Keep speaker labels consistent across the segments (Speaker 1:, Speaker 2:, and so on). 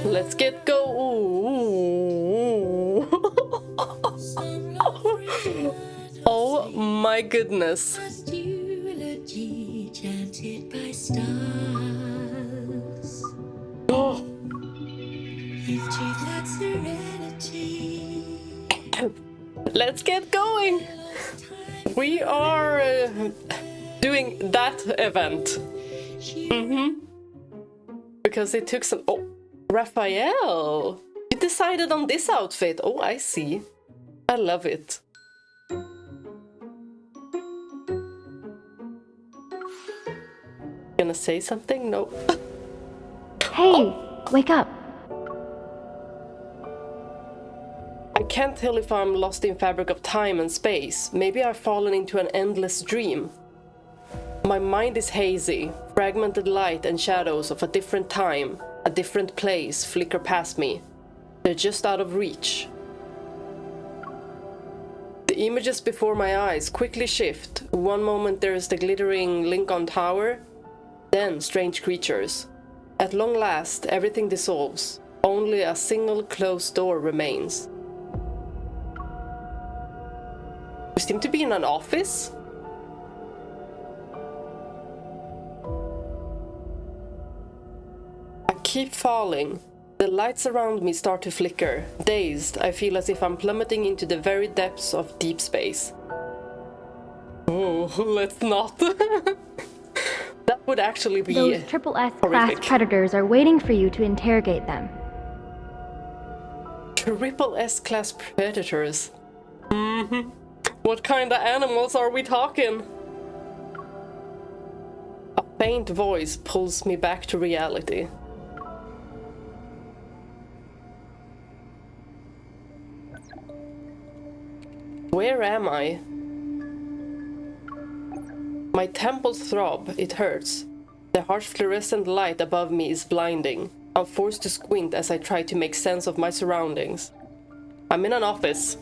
Speaker 1: Let's get go. Ooh. Oh my goodness. Oh. Let's get going. We are doing that event. Because it took some... Oh, Rafayel! You decided on this outfit. Oh, I see. I love it. Gonna say something? No.
Speaker 2: Hey, wake up.
Speaker 1: I can't tell if I'm lost in fabric of time and space. Maybe I've fallen into an endless dream. My mind is hazy. Fragmented light and shadows of a different time, a different place flicker past me. They're just out of reach. The images before my eyes quickly shift. One moment there is the glittering Linkon tower, then strange creatures. At long last, everything dissolves. Only a single closed door remains. We seem to be in an office. I keep falling. The lights around me start to flicker. Dazed, I feel as if I'm plummeting into the very depths of deep space. Oh, let's not. That would actually be
Speaker 2: Those triple S
Speaker 1: horrific.
Speaker 2: class predators are waiting for you to interrogate them.
Speaker 1: Triple S class predators. What kind of animals are we talking? A faint voice pulls me back to reality. Where am I? My temples throb, it hurts. The harsh fluorescent light above me is blinding. I'm forced to squint as I try to make sense of my surroundings. I'm in an office.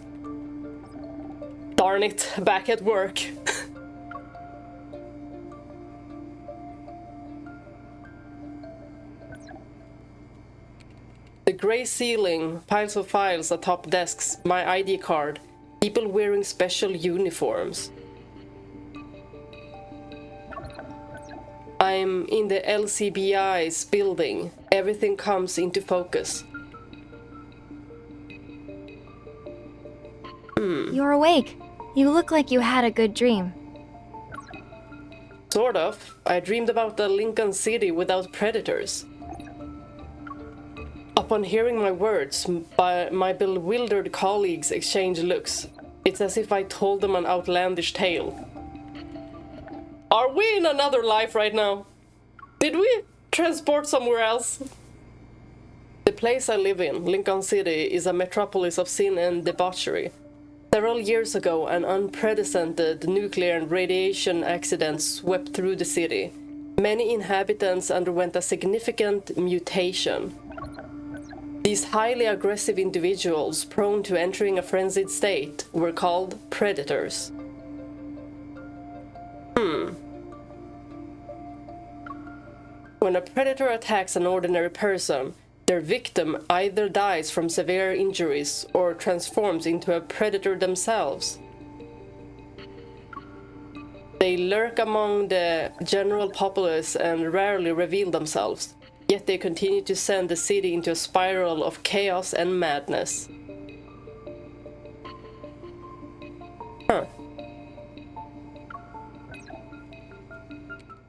Speaker 1: Darn it, back at work. The grey ceiling, piles of files atop desks, my ID card, people wearing special uniforms. I'm in the LCBI's building. Everything comes into focus.
Speaker 2: You're awake. You look like you had a good dream.
Speaker 1: Sort of. I dreamed about the Linkon city without predators. Upon hearing my words, my bewildered colleagues exchange looks. It's as if I told them an outlandish tale. Are we in another life right now? Did we transport somewhere else? The place I live in, Linkon City, is a metropolis of sin and debauchery. Several years ago, an unprecedented nuclear and radiation accident swept through the city. Many inhabitants underwent a significant mutation. These highly aggressive individuals, prone to entering a frenzied state, were called predators. When a predator attacks an ordinary person, their victim either dies from severe injuries or transforms into a predator themselves. They lurk among the general populace and rarely reveal themselves, yet they continue to send the city into a spiral of chaos and madness.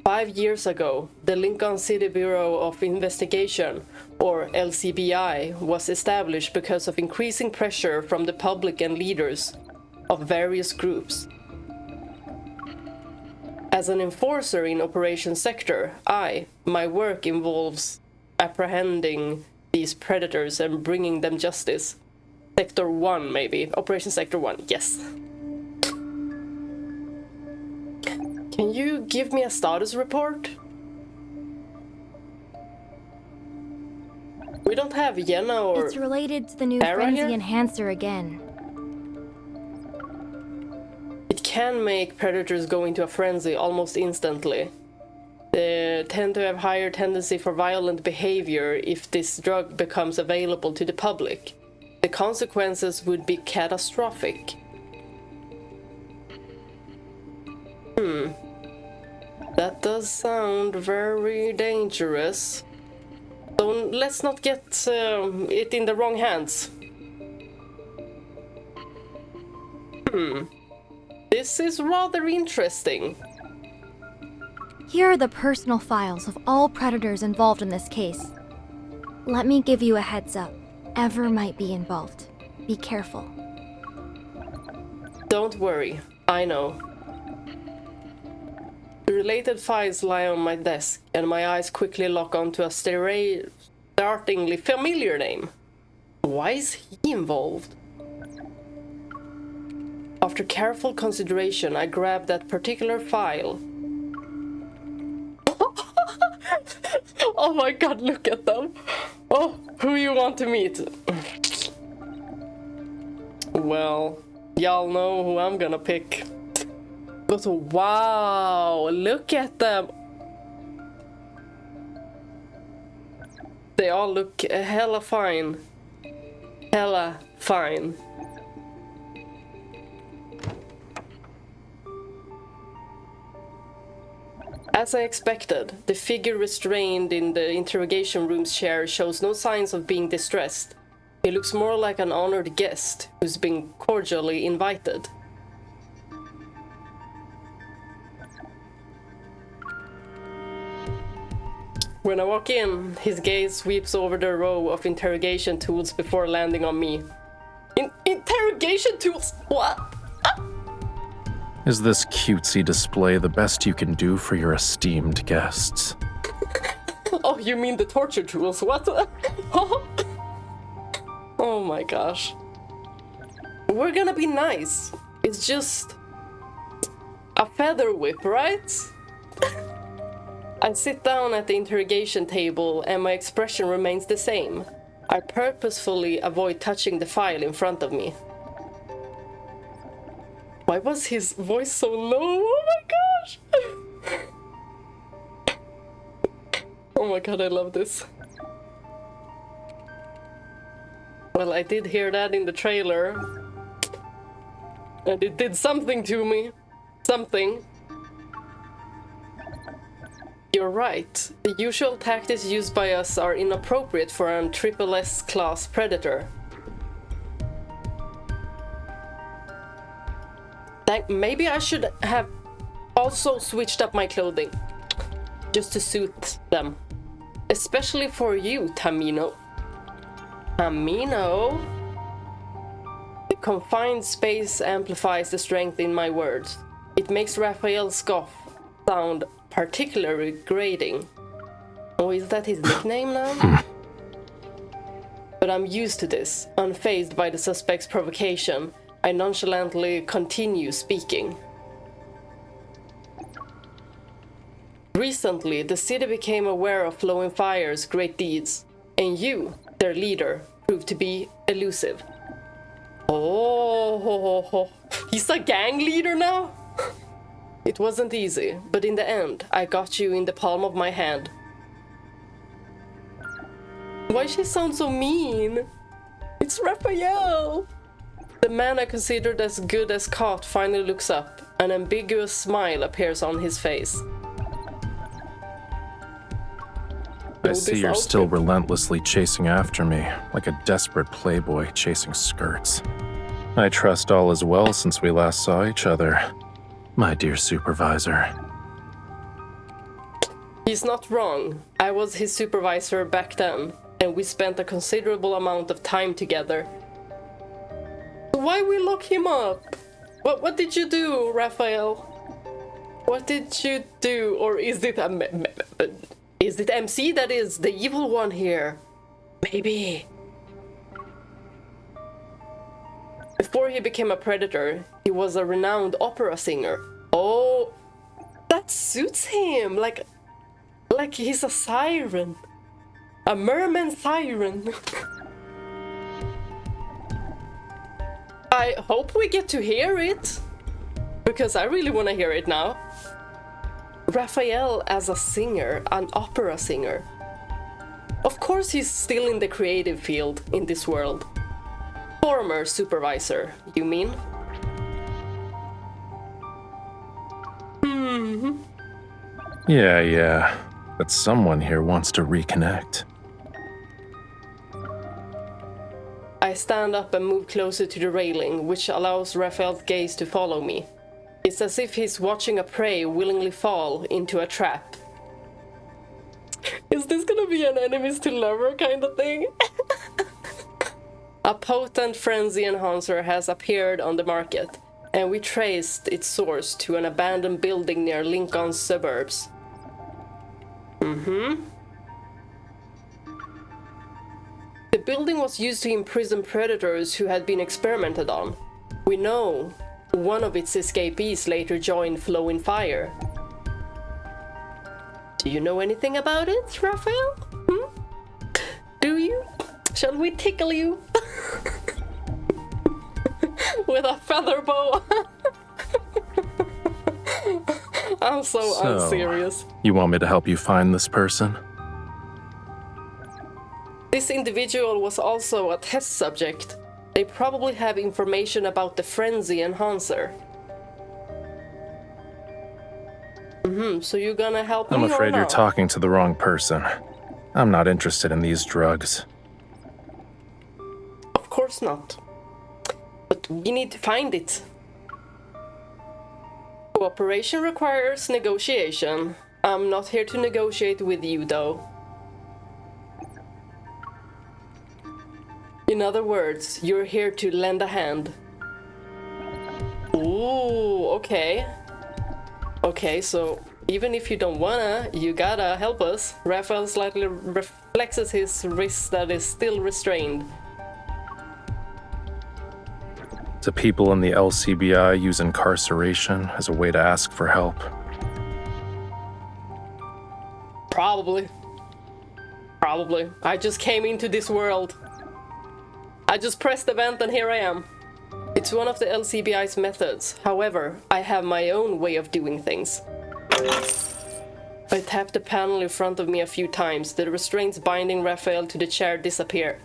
Speaker 1: 5 years ago, the Linkon City Bureau of Investigation, or LCBI, was established because of increasing pressure from the public and leaders of various groups. As an enforcer in Operation Sector, my work involves apprehending these predators and bringing them justice. Sector 1, maybe. Operation Sector 1, yes. Can you give me a status report? We don't have Jenna or
Speaker 2: It's related to the new
Speaker 1: Sarah
Speaker 2: frenzy
Speaker 1: here?
Speaker 2: enhancer again.
Speaker 1: It can make predators go into a frenzy almost instantly. They tend to have higher tendency for violent behavior if this drug becomes available to the public. The consequences would be catastrophic. That does sound very dangerous. So let's not get it in the wrong hands. This is rather interesting.
Speaker 2: Here are the personal files of all predators involved in this case. Let me give you a heads up. Ever might be involved. Be careful.
Speaker 1: Don't worry, I know. The related files lie on my desk, and my eyes quickly lock onto a startlingly familiar name. Why is he involved? After careful consideration, I grabbed that particular file. Oh my god, look at them! Oh, who you want to meet? Well, y'all know who I'm gonna pick. But wow, look at them! They all look hella fine. Hella fine. As I expected, the figure restrained in the interrogation room's chair shows no signs of being distressed. He looks more like an honored guest who's been cordially invited. When I walk in, his gaze sweeps over the row of interrogation tools before landing on me. Interrogation tools? What?
Speaker 3: Is this cutesy display the best you can do for your esteemed guests?
Speaker 1: Oh, you mean the torture tools? What? Oh my gosh. We're gonna be nice. It's just a feather whip, right? I sit down at the interrogation table and my expression remains the same. I purposefully avoid touching the file in front of me. Why was his voice so low? Oh my gosh! Oh my god, I love this. Well, I did hear that in the trailer. And it did something to me. Something. You're right. The usual tactics used by us are inappropriate for an SSS class predator. Maybe I should have also switched up my clothing. Just to suit them. Especially for you, Tamino. Tamino? The confined space amplifies the strength in my words. It makes Rafayel's scoff sound particularly grating. Oh, is that his nickname now? But I'm used to this, unfazed by the suspect's provocation. I nonchalantly continue speaking. Recently, the city became aware of Flowin Fire's great deeds, and you, their leader, proved to be elusive. Oh, he's a gang leader now? It wasn't easy, but in the end, I got you in the palm of my hand. Why she sound so mean? It's Rafayel! The man I considered as good as caught finally looks up. An ambiguous smile appears on his face.
Speaker 3: I see you're still relentlessly chasing after me, like a desperate playboy chasing skirts. I trust all is well since we last saw each other, my dear supervisor.
Speaker 1: He's not wrong. I was his supervisor back then, and we spent a considerable amount of time together. Why we lock him up? What did you do, Rafayel? What did you do? Or is it is it MC that is the evil one here? Maybe. Before he became a predator, he was a renowned opera singer. Oh, that suits him. Like he's a siren. A merman siren. I hope we get to hear it. Because I really want to hear it now. Rafayel as a singer, an opera singer. Of course he's still in the creative field in this world. Former supervisor, you mean?
Speaker 3: Yeah. But someone here wants to reconnect.
Speaker 1: I stand up and move closer to the railing, which allows Rafayel's gaze to follow me. It's as if he's watching a prey willingly fall into a trap. Is this gonna be an enemies to lover kind of thing? A potent frenzy enhancer has appeared on the market, and we traced its source to an abandoned building near Linkon's suburbs. The building was used to imprison predators who had been experimented on. We know one of its escapees later joined Flowin Fire. Do you know anything about it, Rafayel? Do you? Shall we tickle you? With a feather boa? I'm so unserious.
Speaker 3: You want me to help you find this person?
Speaker 1: This individual was also a test subject. They probably have information about the frenzy enhancer. So you're gonna help me?
Speaker 3: I'm
Speaker 1: or
Speaker 3: afraid
Speaker 1: no?
Speaker 3: you're talking to the wrong person. I'm not interested in these drugs.
Speaker 1: Of course not. But we need to find it. Cooperation requires negotiation. I'm not here to negotiate with you, though. In other words, you're here to lend a hand. Ooh, okay. Okay, so even if you don't wanna, you gotta help us. Rafayel slightly flexes his wrist that is still restrained.
Speaker 3: Do people in the LCBI use incarceration as a way to ask for help?
Speaker 1: Probably. I just came into this world. I just pressed the vent and here I am. It's one of the LCBI's methods. However, I have my own way of doing things. I tapped the panel in front of me a few times. The restraints binding Rafayel to the chair disappear.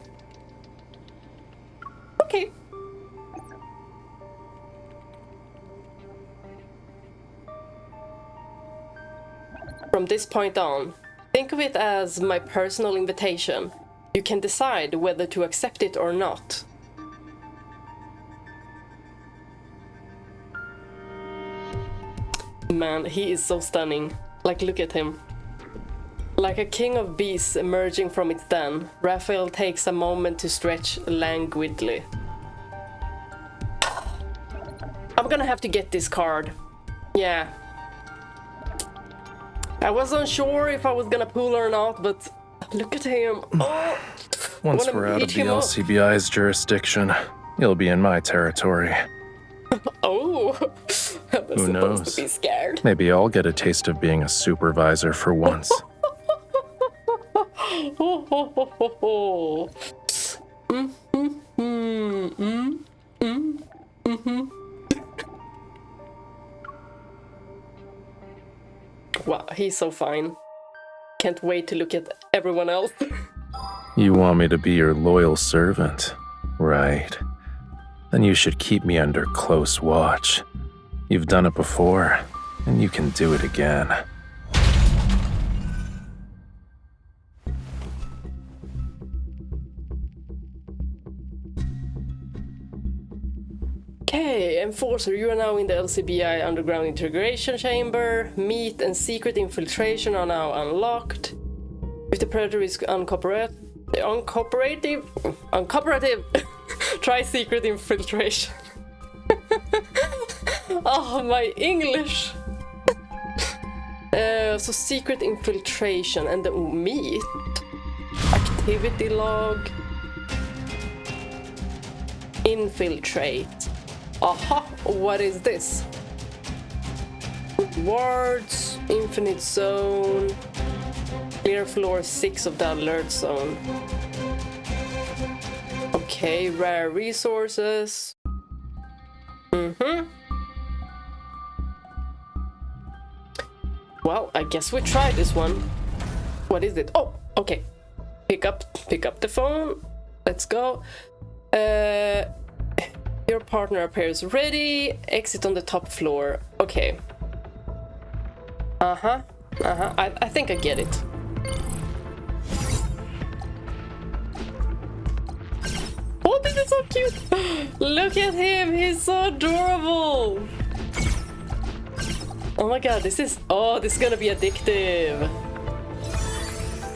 Speaker 1: Okay. From this point on, think of it as my personal invitation. You can decide whether to accept it or not. Man, he is so stunning. Like, look at him. Like a king of beasts emerging from its den, Rafayel takes a moment to stretch languidly. I'm gonna have to get this card. Yeah. I wasn't sure if I was gonna pull or not, but look at him. Oh,
Speaker 3: Once we're out of the LCBI's jurisdiction, you'll be in my territory.
Speaker 1: Oh, I'm
Speaker 3: Who
Speaker 1: supposed
Speaker 3: knows?
Speaker 1: to be scared.
Speaker 3: Maybe I'll get a taste of being a supervisor for once.
Speaker 1: Wow, he's so fine. Can't wait to look at everyone else.
Speaker 3: You want me to be your loyal servant, right? Then you should keep me under close watch. You've done it before, and you can do it again.
Speaker 1: Okay, Enforcer, you are now in the LCBI underground interrogation chamber. Meat and secret infiltration are now unlocked. If the predator is uncooperative, try secret infiltration. Oh, my English. So secret infiltration and the meat. Activity log. Infiltrate. Aha, what is this? Wards, infinite zone, clear floor 6 of the alert zone. Okay, rare resources. Well, I guess we try this one. What is it? Oh, okay. Pick up the phone. Let's go. Your partner appears ready. Exit on the top floor. Okay. I think I get it. Oh, this is so cute. Look at him. He's so adorable. Oh my god, this is gonna be addictive.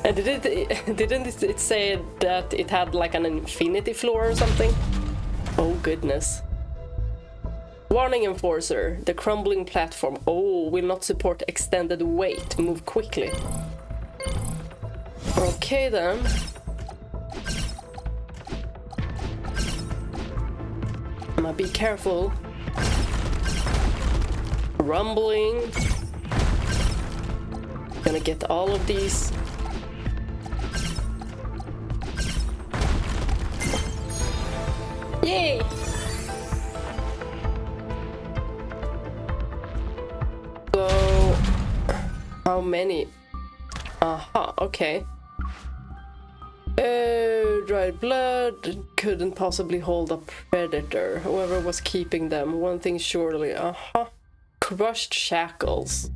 Speaker 1: And didn't it say that it had like an infinity floor or something? Oh goodness. Warning enforcer, the crumbling platform. Oh, will not support extended weight. Move quickly. Okay then. I'ma be careful. Rumbling. Gonna get all of these. Yay! So, how many? Aha, okay. Dried blood couldn't possibly hold a predator. Whoever was keeping them, one thing surely. Aha. Crushed shackles.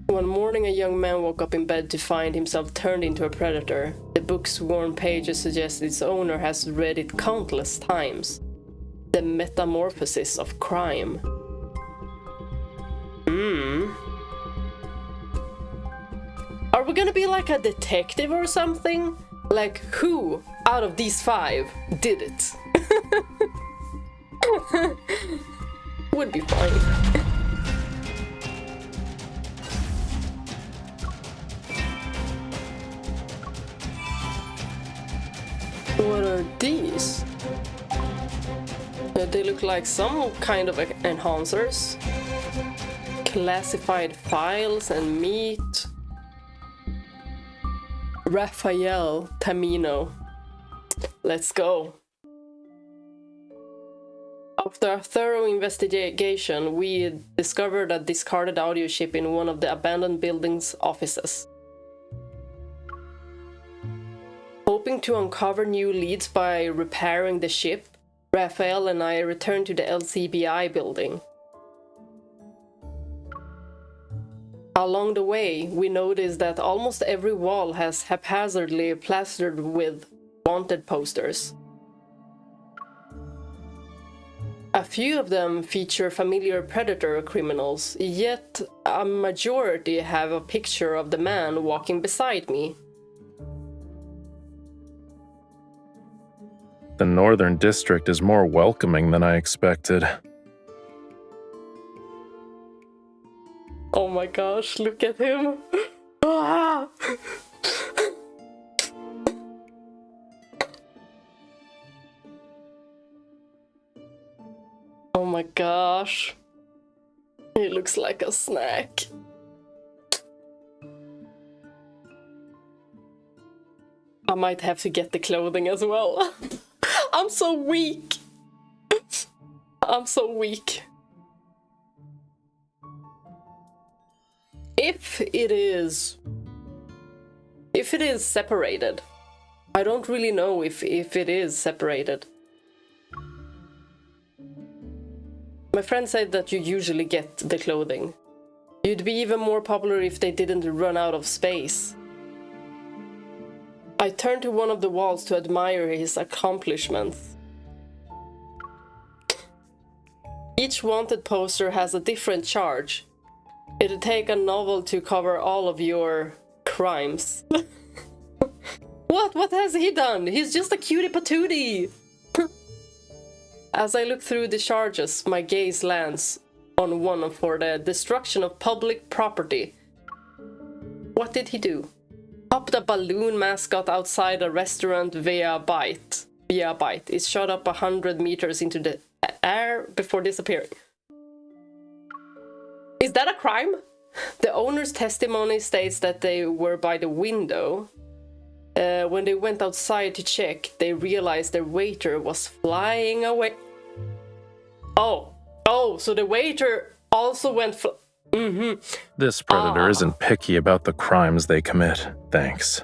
Speaker 1: One morning, a young man woke up in bed to find himself turned into a predator. The book's worn pages suggest its owner has read it countless times. The Metamorphosis of Crime. Are we gonna be like a detective or something? Like, who out of these 5 did it? Would be fun. What are these? They look like some kind of enhancers. Classified files and meat. Rafayel Tamino. Let's go. After a thorough investigation, we discovered a discarded audio chip in one of the abandoned building's offices. Hoping to uncover new leads by repairing the ship, Rafayel and I returned to the LCBI building. Along the way, we noticed that almost every wall has haphazardly plastered with wanted posters. A few of them feature familiar predator criminals, yet a majority have a picture of the man walking beside me.
Speaker 3: The Northern District is more welcoming than I expected.
Speaker 1: Oh my gosh, look at him! Ah! Oh my gosh. He looks like a snack. I might have to get the clothing as well. I'm so weak. I'm so weak. If it is separated. I don't really know if it is separated. My friend said that you usually get the clothing. You'd be even more popular if they didn't run out of space. I turned to one of the walls to admire his accomplishments. Each wanted poster has a different charge. It'd take a novel to cover all of your crimes. What has he done? He's just a cutie patootie. As I look through the charges, my gaze lands on one for the destruction of public property. What did he do? Popped a balloon mascot outside a restaurant via a bite. It shot up 100 meters into the air before disappearing. Is that a crime? The owner's testimony states that they were by the window. When they went outside to check, they realized their waiter was flying away. Oh, Oh, so the waiter also went for...
Speaker 3: This predator isn't picky about the crimes they commit, thanks.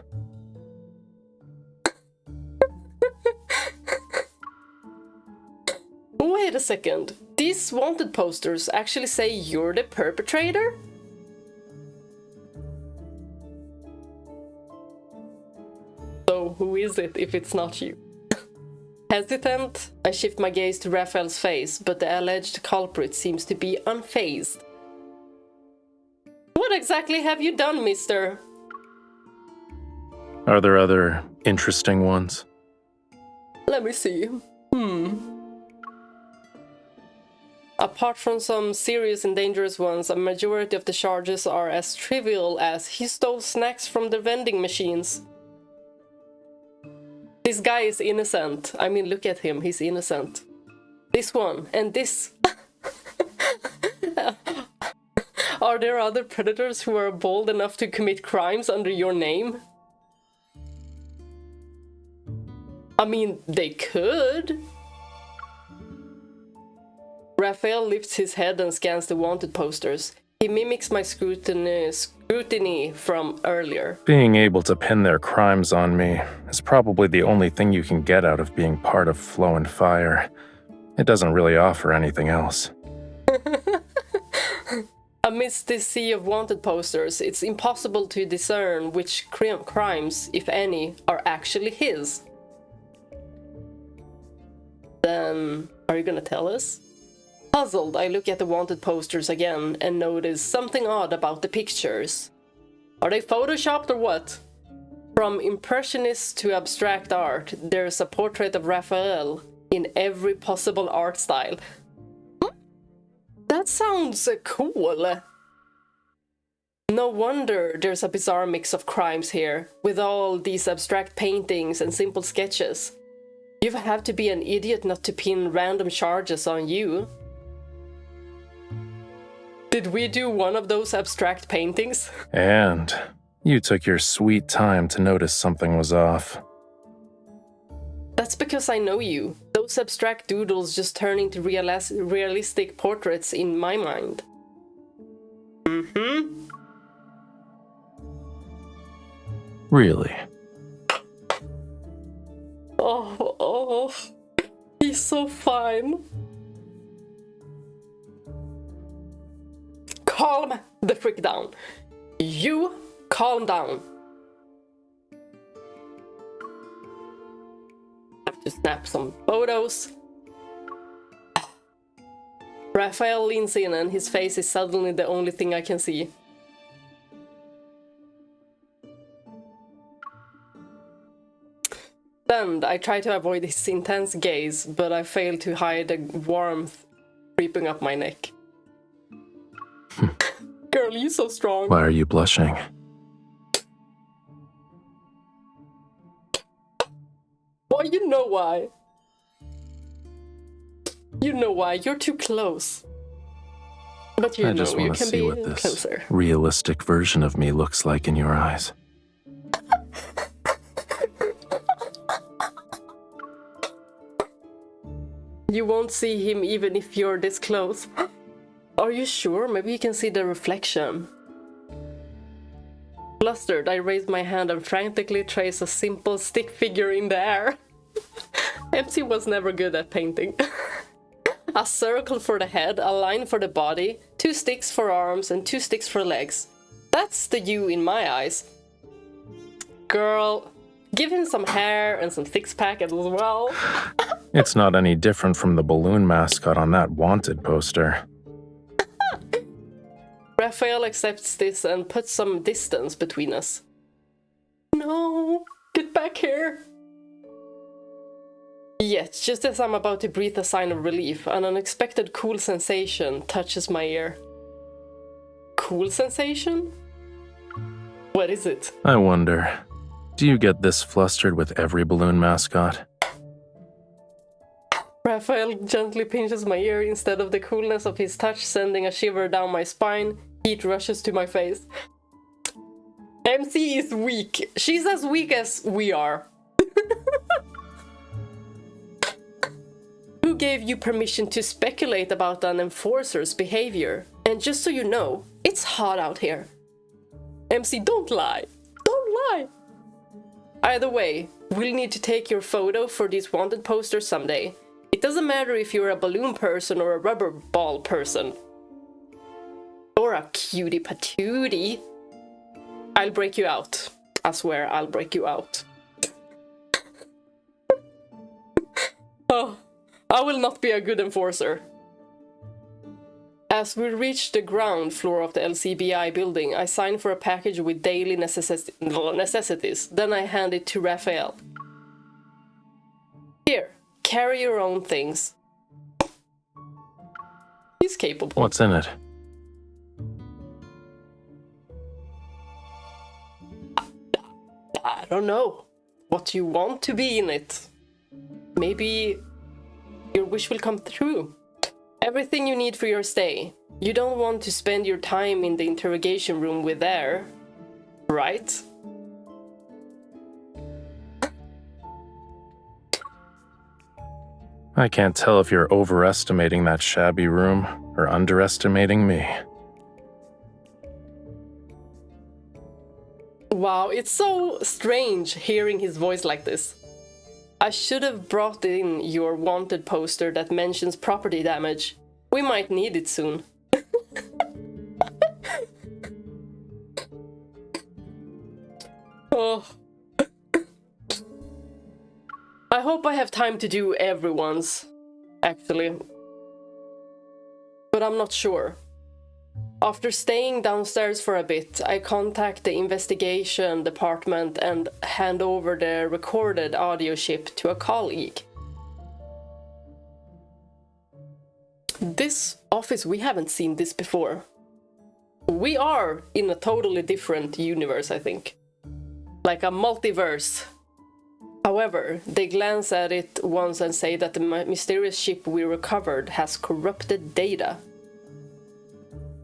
Speaker 1: Wait a second. These wanted posters actually say you're the perpetrator? So who is it if it's not you? Hesitant, I shift my gaze to Rafayel's face, but the alleged culprit seems to be unfazed. What exactly have you done, mister?
Speaker 3: Are there other interesting ones?
Speaker 1: Let me see. Apart from some serious and dangerous ones, a majority of the charges are as trivial as he stole snacks from the vending machines. This guy is innocent. I mean, look at him, he's innocent. This one, and this. Are there other predators who are bold enough to commit crimes under your name? I mean, they could. Rafayel lifts his head and scans the wanted posters. He mimics my scrutiny from earlier.
Speaker 3: Being able to pin their crimes on me is probably the only thing you can get out of being part of Flowin Fire. It doesn't really offer anything else.
Speaker 1: Amidst this sea of wanted posters, it's impossible to discern which crimes, if any, are actually his. Then, are you gonna tell us? Puzzled, I look at the wanted posters again and notice something odd about the pictures. Are they photoshopped or what? From impressionist to abstract art, there's a portrait of Rafayel in every possible art style. That sounds cool. No wonder there's a bizarre mix of crimes here, with all these abstract paintings and simple sketches. You have to be an idiot not to pin random charges on you. Did we do one of those abstract paintings?
Speaker 3: And you took your sweet time to notice something was off.
Speaker 1: That's because I know you. Those abstract doodles just turn into realistic portraits in my mind.
Speaker 3: Really?
Speaker 1: Oh, he's so fine. Calm the frick down. You calm down. Have to snap some photos. Rafayel leans in and his face is suddenly the only thing I can see. Stunned, I try to avoid his intense gaze, but I fail to hide the warmth creeping up my neck. Girl, you so strong.
Speaker 3: Why are you blushing?
Speaker 1: Well, you know why. You know why. You're too close. But
Speaker 3: I just want to see what this
Speaker 1: closer.
Speaker 3: realistic version of me looks like in your eyes.
Speaker 1: You won't see him even if you're this close. Are you sure? Maybe you can see the reflection. Flustered, I raise my hand and frantically trace a simple stick figure in the air. MC was never good at painting. A circle for the head, a line for the body, 2 sticks for arms and 2 sticks for legs. That's the you in my eyes. Girl, give him some hair and some six-pack as well.
Speaker 3: It's not any different from the balloon mascot on that wanted poster.
Speaker 1: Rafayel accepts this and puts some distance between us. No, get back here. Yet, just as I'm about to breathe a sign of relief, an unexpected cool sensation touches my ear. Cool sensation? What is it?
Speaker 3: I wonder, do you get this flustered with every balloon mascot?
Speaker 1: Rafayel gently pinches my ear instead of the coolness of his touch, sending a shiver down my spine. Heat rushes to my face. MC is weak. She's as weak as we are. Who gave you permission to speculate about an enforcer's behavior. And just so you know, it's hot out here. MC, don't lie. Don't lie. Either way, we'll need to take your photo for these wanted posters someday. It doesn't matter if you're a balloon person or a rubber ball person. Or a cutie patootie. I'll break you out. I swear I'll break you out. Oh, I will not be a good enforcer. As we reached the ground floor of the LCBI building, I signed for a package with daily necessities. Then I handed it to Rafayel. Here, carry your own things. He's capable.
Speaker 3: What's in it?
Speaker 1: I don't know what you want to be in it. Maybe your wish will come true. Everything you need for your stay. You don't want to spend your time in the interrogation room with there, right?
Speaker 3: I can't tell if you're overestimating that shabby room or underestimating me.
Speaker 1: Wow, it's so strange hearing his voice like this. I should have brought in your wanted poster that mentions property damage. We might need it soon. Oh. I hope I have time to do everyone's, actually. But I'm not sure. After staying downstairs for a bit, I contact the investigation department and hand over the recorded audio chip to a colleague. This office, we haven't seen this before. We are in a totally different universe, I think. Like a multiverse. However, they glance at it once and say that the mysterious ship we recovered has corrupted data.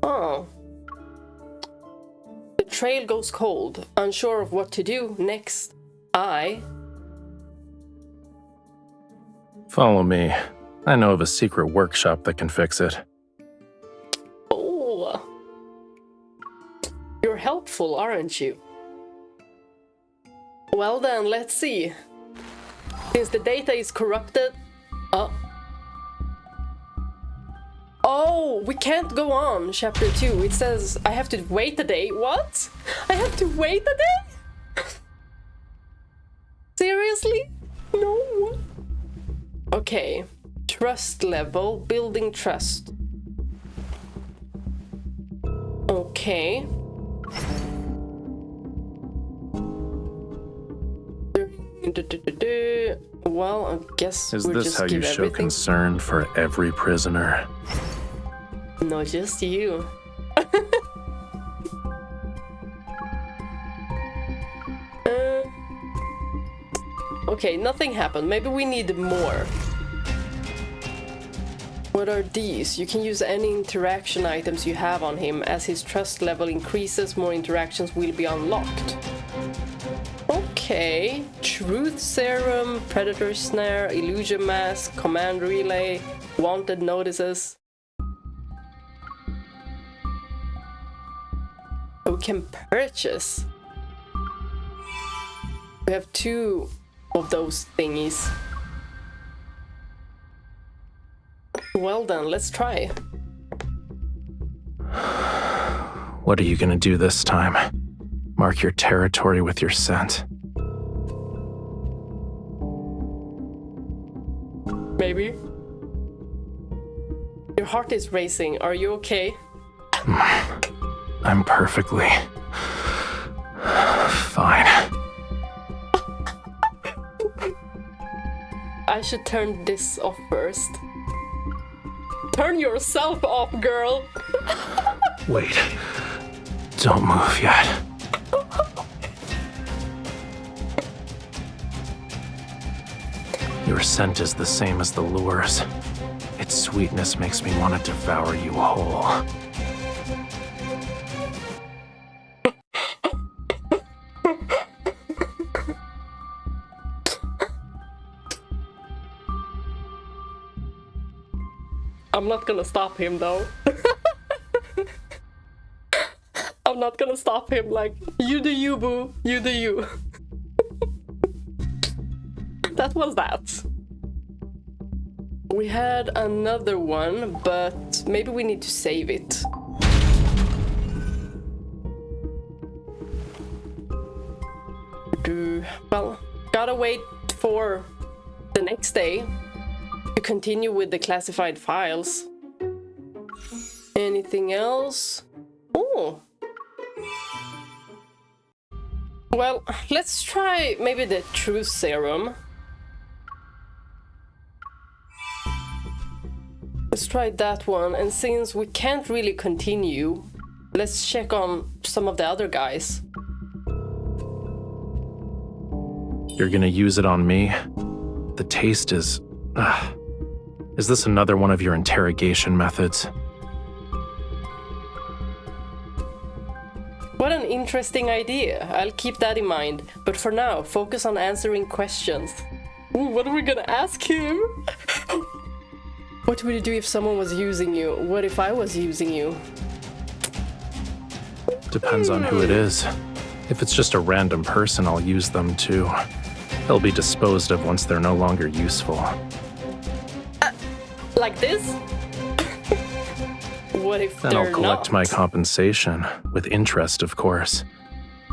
Speaker 1: Oh. The trail goes cold, unsure of what to do next.
Speaker 3: Follow me. I know of a secret workshop that can fix it.
Speaker 1: Oh. You're helpful, aren't you? Well then, let's see. Since the data is corrupted... Oh, we can't go on, chapter 2. It says I have to wait a day. What? I have to wait a day? Seriously? No. Okay. Trust level, building trust. Okay. Well, I guess
Speaker 3: Is
Speaker 1: we'll
Speaker 3: this
Speaker 1: just
Speaker 3: how you
Speaker 1: give
Speaker 3: show
Speaker 1: everything.
Speaker 3: concern for every prisoner?
Speaker 1: No, just you. Okay, nothing happened. Maybe we need more. What are these? You can use any interaction items you have on him. As his trust level increases, more interactions will be unlocked. Okay. Truth serum, predator snare, illusion mask, command relay, wanted notices. We can purchase. We have 2 of those thingies. Well then, let's try.
Speaker 3: What are you gonna do this time? Mark your territory with your scent.
Speaker 1: Maybe. Your heart is racing. Are you okay?
Speaker 3: I'm perfectly fine.
Speaker 1: I should turn this off first. Turn yourself off, girl!
Speaker 3: Wait. Don't move yet. Your scent is the same as the lure's. Its sweetness makes me want to devour you whole.
Speaker 1: I'm not gonna stop him though. I'm not gonna stop him, like, you do you, boo, you do you. That was that. We had another one, but maybe we need to save it. Well, gotta wait for the next day to continue with the classified files. Anything else? Oh. Well, let's try maybe the truth serum. Let's try that one, and since we can't really continue, let's check on some of the other guys.
Speaker 3: You're gonna use it on me? The taste is... Is this another one of your interrogation methods?
Speaker 1: What an interesting idea. I'll keep that in mind. But for now, focus on answering questions. Ooh, what are we gonna ask him? What would you do if someone was using you? What if I was using you?
Speaker 3: Depends on who it is. If it's just a random person, I'll use them too. They'll be disposed of once they're no longer useful.
Speaker 1: Like this? What if
Speaker 3: then
Speaker 1: they're
Speaker 3: I'll collect
Speaker 1: not?
Speaker 3: my compensation, with interest, of course.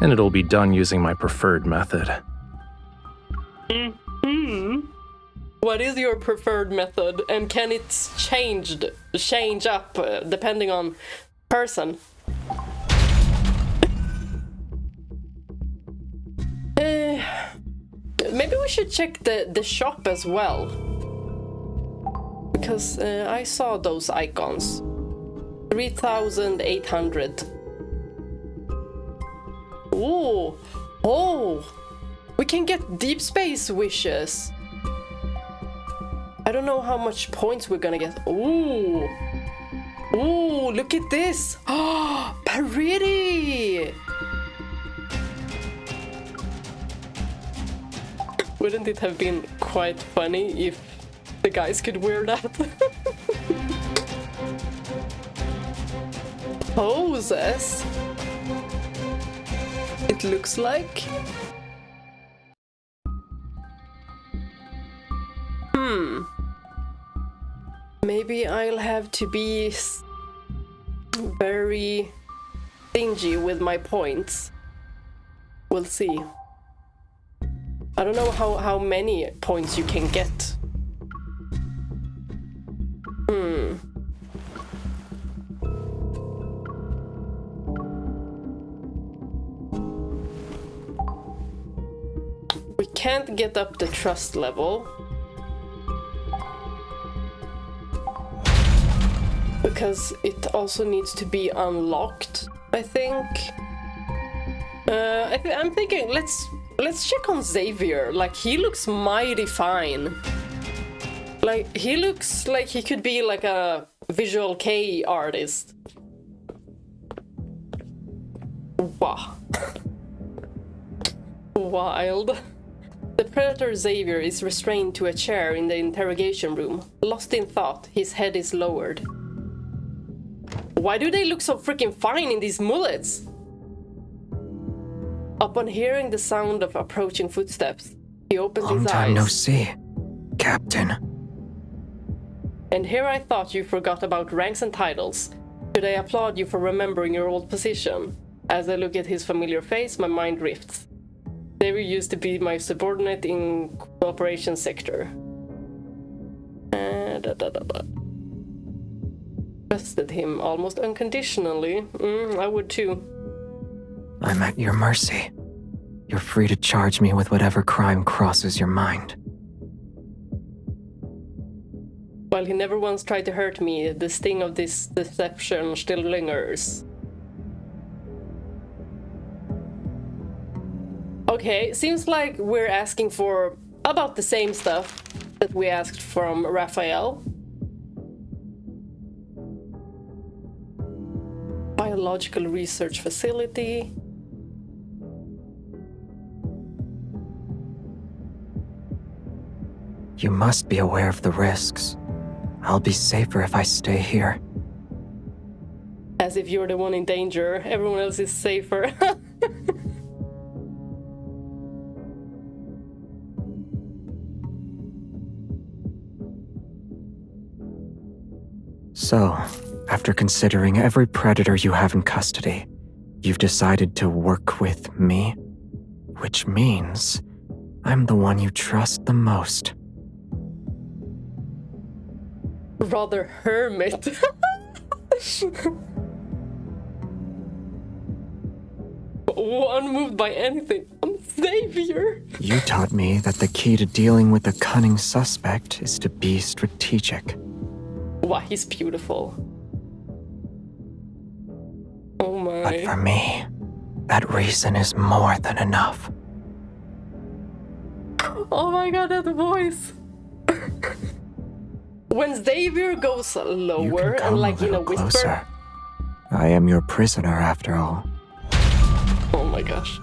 Speaker 3: And it'll be done using my preferred method.
Speaker 1: What is your preferred method, and can it change up depending on person? Maybe we should check the shop as well, because I saw those icons. 3,800. Ooh, oh, we can get deep space wishes. I don't know how much points we're gonna get. Ooh, ooh, look at this. Oh, pretty. Wouldn't it have been quite funny if the guys could wear that? Poses. It looks like. Maybe I'll have to be very stingy with my points. We'll see. I don't know how many points you can get. We can't get up the trust level. Because it also needs to be unlocked, I think. I'm thinking, let's check on Xavier. Like, he looks mighty fine. Like, he looks like he could be like a visual K artist. Wow. Wild. The Predator Xavier is restrained to a chair in the interrogation room. Lost in thought, his head is lowered. Why do they look so freaking fine in these mullets? Upon hearing the sound of approaching footsteps, he opened his eyes.
Speaker 4: Long time no see, Captain.
Speaker 1: And here I thought you forgot about ranks and titles. Should I applaud you for remembering your old position? As I look at his familiar face, my mind drifts. Xavier used to be my subordinate in cooperation sector. Trusted him almost unconditionally. I would too.
Speaker 4: I'm at your mercy. You're free to charge me with whatever crime crosses your mind.
Speaker 1: While he never once tried to hurt me, the sting of this deception still lingers. Okay, seems like we're asking for about the same stuff that we asked from Rafayel. Biological research facility.
Speaker 4: You must be aware of the risks. I'll be safer if I stay here.
Speaker 1: As if you're the one in danger. Everyone else is safer.
Speaker 4: So, after considering every predator you have in custody, you've decided to work with me? Which means I'm the one you trust the most.
Speaker 1: Rather hermit. Unmoved by anything. I'm Xavier.
Speaker 4: You taught me that the key to dealing with a cunning suspect is to be strategic.
Speaker 1: Wow, he's beautiful. Oh my.
Speaker 4: But for me, that reason is more than enough.
Speaker 1: Oh my god, that voice. When Xavier goes lower and like in a whisper.
Speaker 4: Closer. I am your prisoner after all.
Speaker 1: Oh my gosh.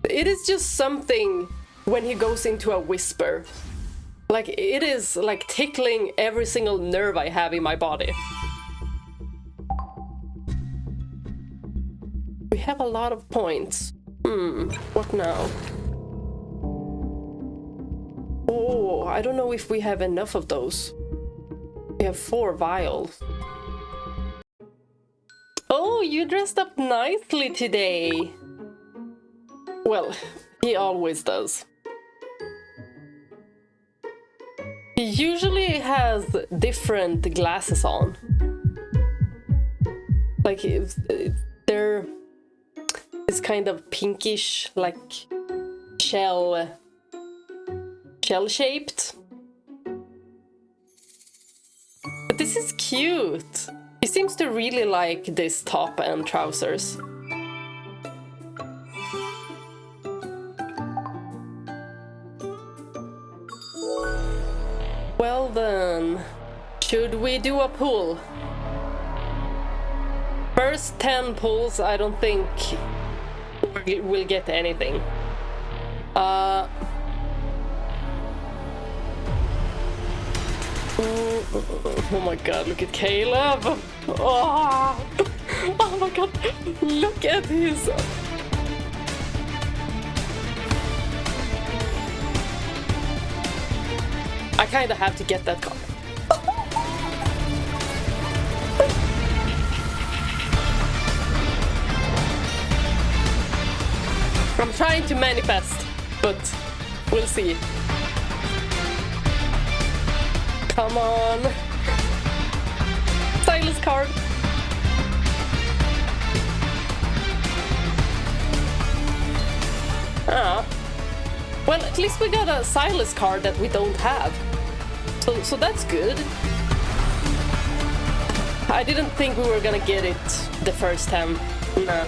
Speaker 1: It is just something when he goes into a whisper. Like, it is like tickling every single nerve I have in my body. We have a lot of points. What now? Oh, I don't know if we have enough of those. We have 4 vials. Oh, you dressed up nicely today. Well, he always does. He usually has different glasses on. Like, they're this kind of pinkish, like shell-shaped. But this is cute. He seems to really like this top and trousers. Well then, should we do a pull? First 10 pulls, I don't think we'll get anything. Oh my god, look at Caleb! Oh my god, look at his... I kinda have to get that card. I'm trying to manifest, but we'll see. Come on. Sylus card. Ah. Well, at least we got a Sylus card that we don't have. So that's good. I didn't think we were gonna get it the first time. Nah.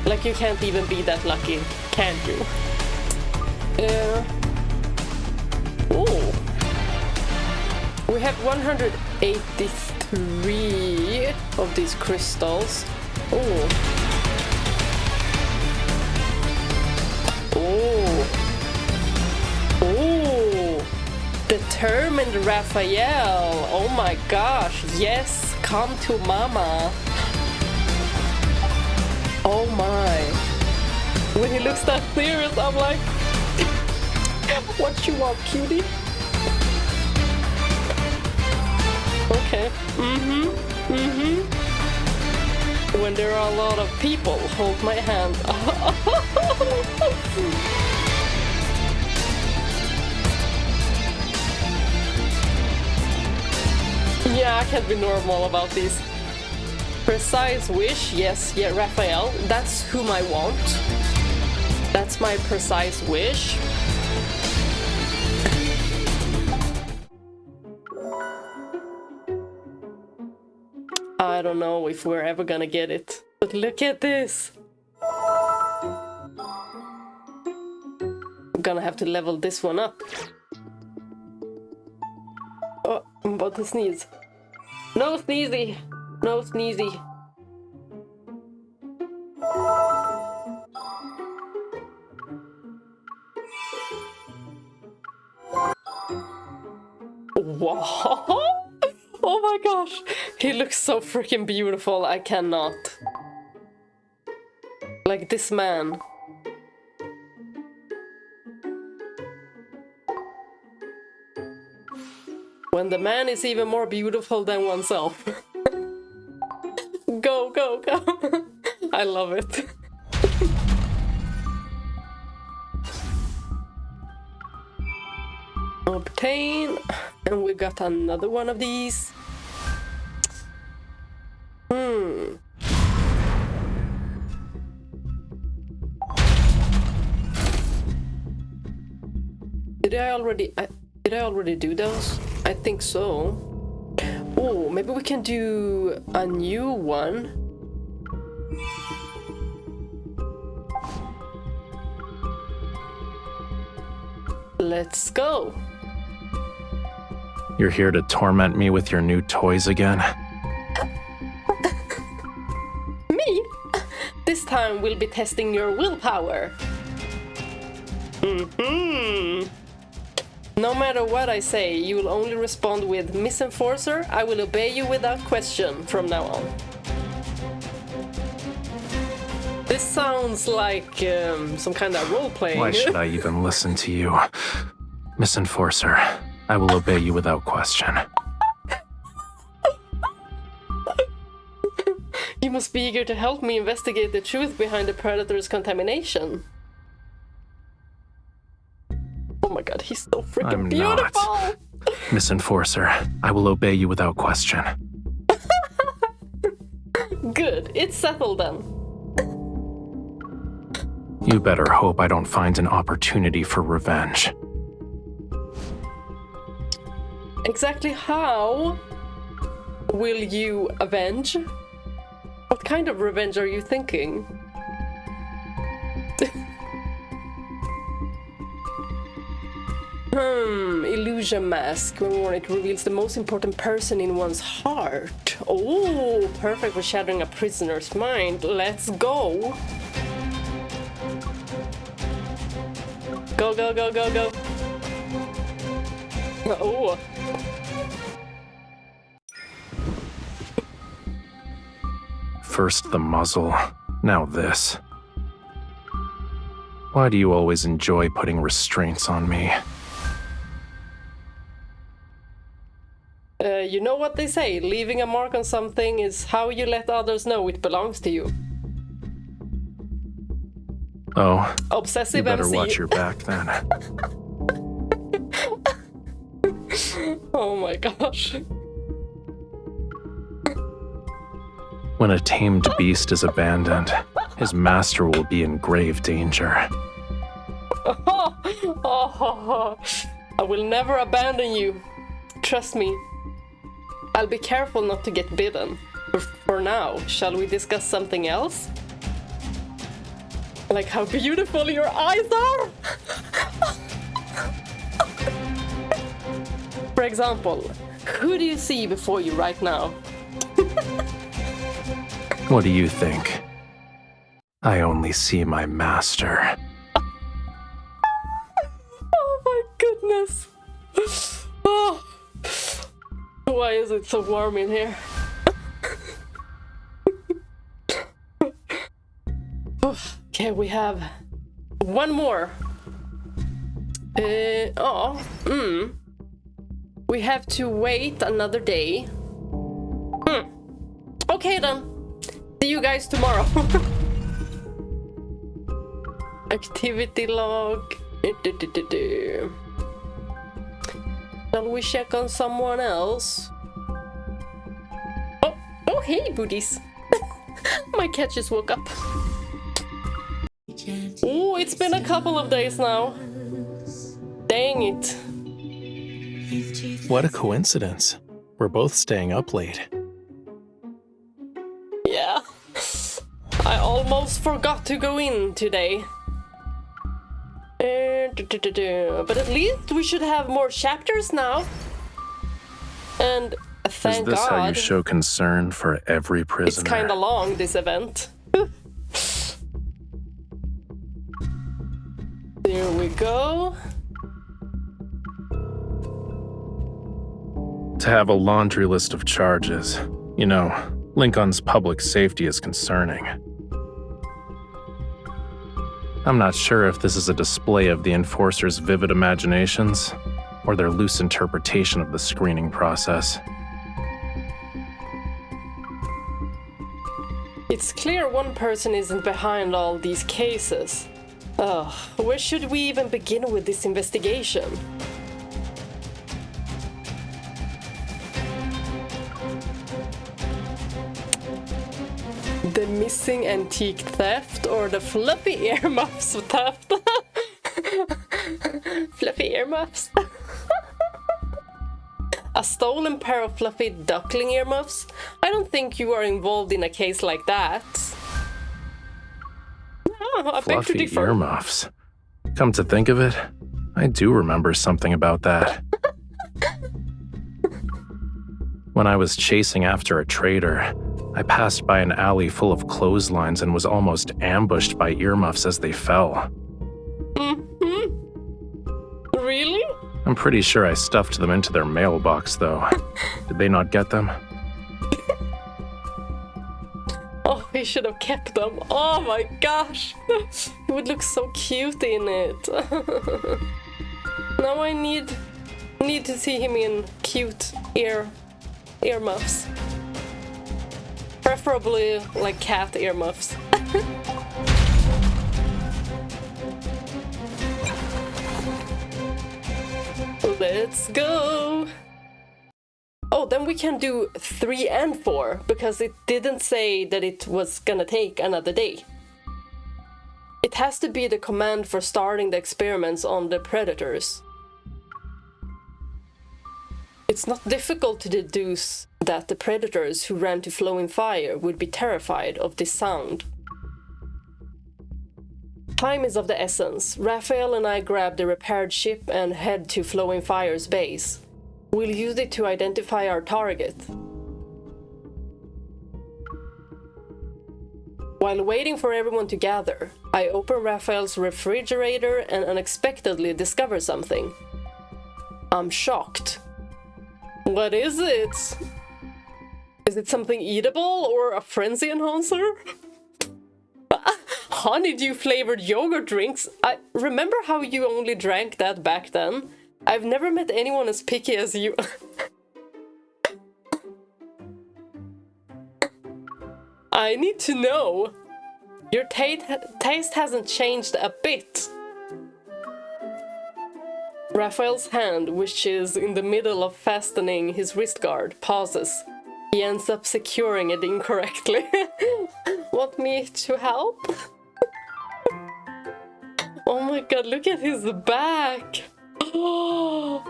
Speaker 1: Like, you can't even be that lucky, can't you? Ooh. We have 183 of these crystals. Ooh. Ooh. Ooh. Determined Rafayel. Oh my gosh. Yes, come to mama. Oh my. When he looks that serious, I'm like, what you want, cutie? Okay. When there are a lot of people, hold my hand. Yeah, I can't be normal about these. Precise wish, yes, yeah, Rafayel, that's whom I want. That's my precise wish. I don't know if we're ever gonna get it, but look at this. I'm gonna have to level this one up. Oh, I'm about to sneeze. No sneezy. No sneezy. Wow. Oh my gosh, he looks so freaking beautiful. I cannot. Like this man. When the man is even more beautiful than oneself. Go, go, go. I love it. Obtain. And we got another one of these. Did I already do those? I think so. Oh, maybe we can do a new one. Let's go.
Speaker 3: You're here to torment me with your new toys again?
Speaker 1: Me? This time we'll be testing your willpower. No matter what I say, you will only respond with Miss Enforcer. I will obey you without question from now on. This sounds like some kind of role-playing.
Speaker 3: Why should I even listen to you? Miss Enforcer, I will obey you without question.
Speaker 1: You must be eager to help me investigate the truth behind the Predator's contamination. Oh my god, he's so freaking beautiful!
Speaker 3: Not. Miss Enforcer, I will obey you without question.
Speaker 1: Good, it's settled then.
Speaker 3: You better hope I don't find an opportunity for revenge.
Speaker 1: Exactly how will you avenge? What kind of revenge are you thinking? Illusion mask. When worn, it reveals the most important person in one's heart. Oh, perfect for shattering a prisoner's mind. Let's go. Go, go, go, go, go. Oh.
Speaker 3: First the muzzle, now this. Why do you always enjoy putting restraints on me?
Speaker 1: You know what they say, leaving a mark on something is how you let others know it belongs to you.
Speaker 3: Oh,
Speaker 1: Obsessive
Speaker 3: you better
Speaker 1: MC.
Speaker 3: watch your back then.
Speaker 1: Oh my gosh.
Speaker 3: When a tamed beast is abandoned, his master will be in grave danger.
Speaker 1: I will never abandon you. Trust me. I'll be careful not to get bitten. But for now, shall we discuss something else? Like how beautiful your eyes are! For example, who do you see before you right now?
Speaker 3: What do you think? I only see my master.
Speaker 1: Oh my goodness! Oh. Why is it so warm in here? Okay, we have one more. We have to wait another day. Okay then. See you guys tomorrow. Activity log. Shall we check on someone else? Oh, hey, booties. My cat just woke up. Oh, it's been a couple of days now. Dang it.
Speaker 3: What a coincidence. We're both staying up late.
Speaker 1: Yeah. I almost forgot to go in today. But at least we should have more chapters now. And thank God.
Speaker 3: Is this how you show concern for every prisoner?
Speaker 1: It's kind of long, this event. There we go.
Speaker 3: To have a laundry list of charges. You know, Linkon's public safety is concerning. I'm not sure if this is a display of the enforcer's vivid imaginations, or their loose interpretation of the screening process.
Speaker 1: It's clear one person isn't behind all these cases. Ugh, where should we even begin with this investigation? The missing antique theft or the fluffy earmuffs theft? Fluffy earmuffs? A stolen pair of fluffy duckling earmuffs? I don't think you are involved in a case like that. Oh, I beg to
Speaker 3: Fluffy
Speaker 1: differ.
Speaker 3: earmuffs. Come to think of it, I do remember something about that. When I was chasing after a trader, I passed by an alley full of clotheslines and was almost ambushed by earmuffs as they fell.
Speaker 1: Really?
Speaker 3: I'm pretty sure I stuffed them into their mailbox, though. Did they not get them?
Speaker 1: Oh, he should have kept them. Oh my gosh. He would look so cute in it. Now I need to see him in cute earmuffs. Preferably like cat earmuffs. Let's go! Oh, then we can do 3 and 4, because it didn't say that it was gonna take another day. It has to be the command for starting the experiments on the predators. It's not difficult to deduce that the predators who ran to Flowin Fire would be terrified of this sound. Time is of the essence. Rafayel and I grab the repaired ship and head to Flowin Fire's base. We'll use it to identify our target. While waiting for everyone to gather, I open Rafayel's refrigerator and unexpectedly discover something. I'm shocked. What is it? Is it something eatable or a frenzy enhancer? Honeydew flavored yogurt drinks? I remember how you only drank that back then. I've never met anyone as picky as you. I need to know. Your taste hasn't changed a bit. Rafayel's hand, which is in the middle of fastening his wrist guard, pauses. He ends up securing it incorrectly. Want me to help? Oh my god, look at his back! I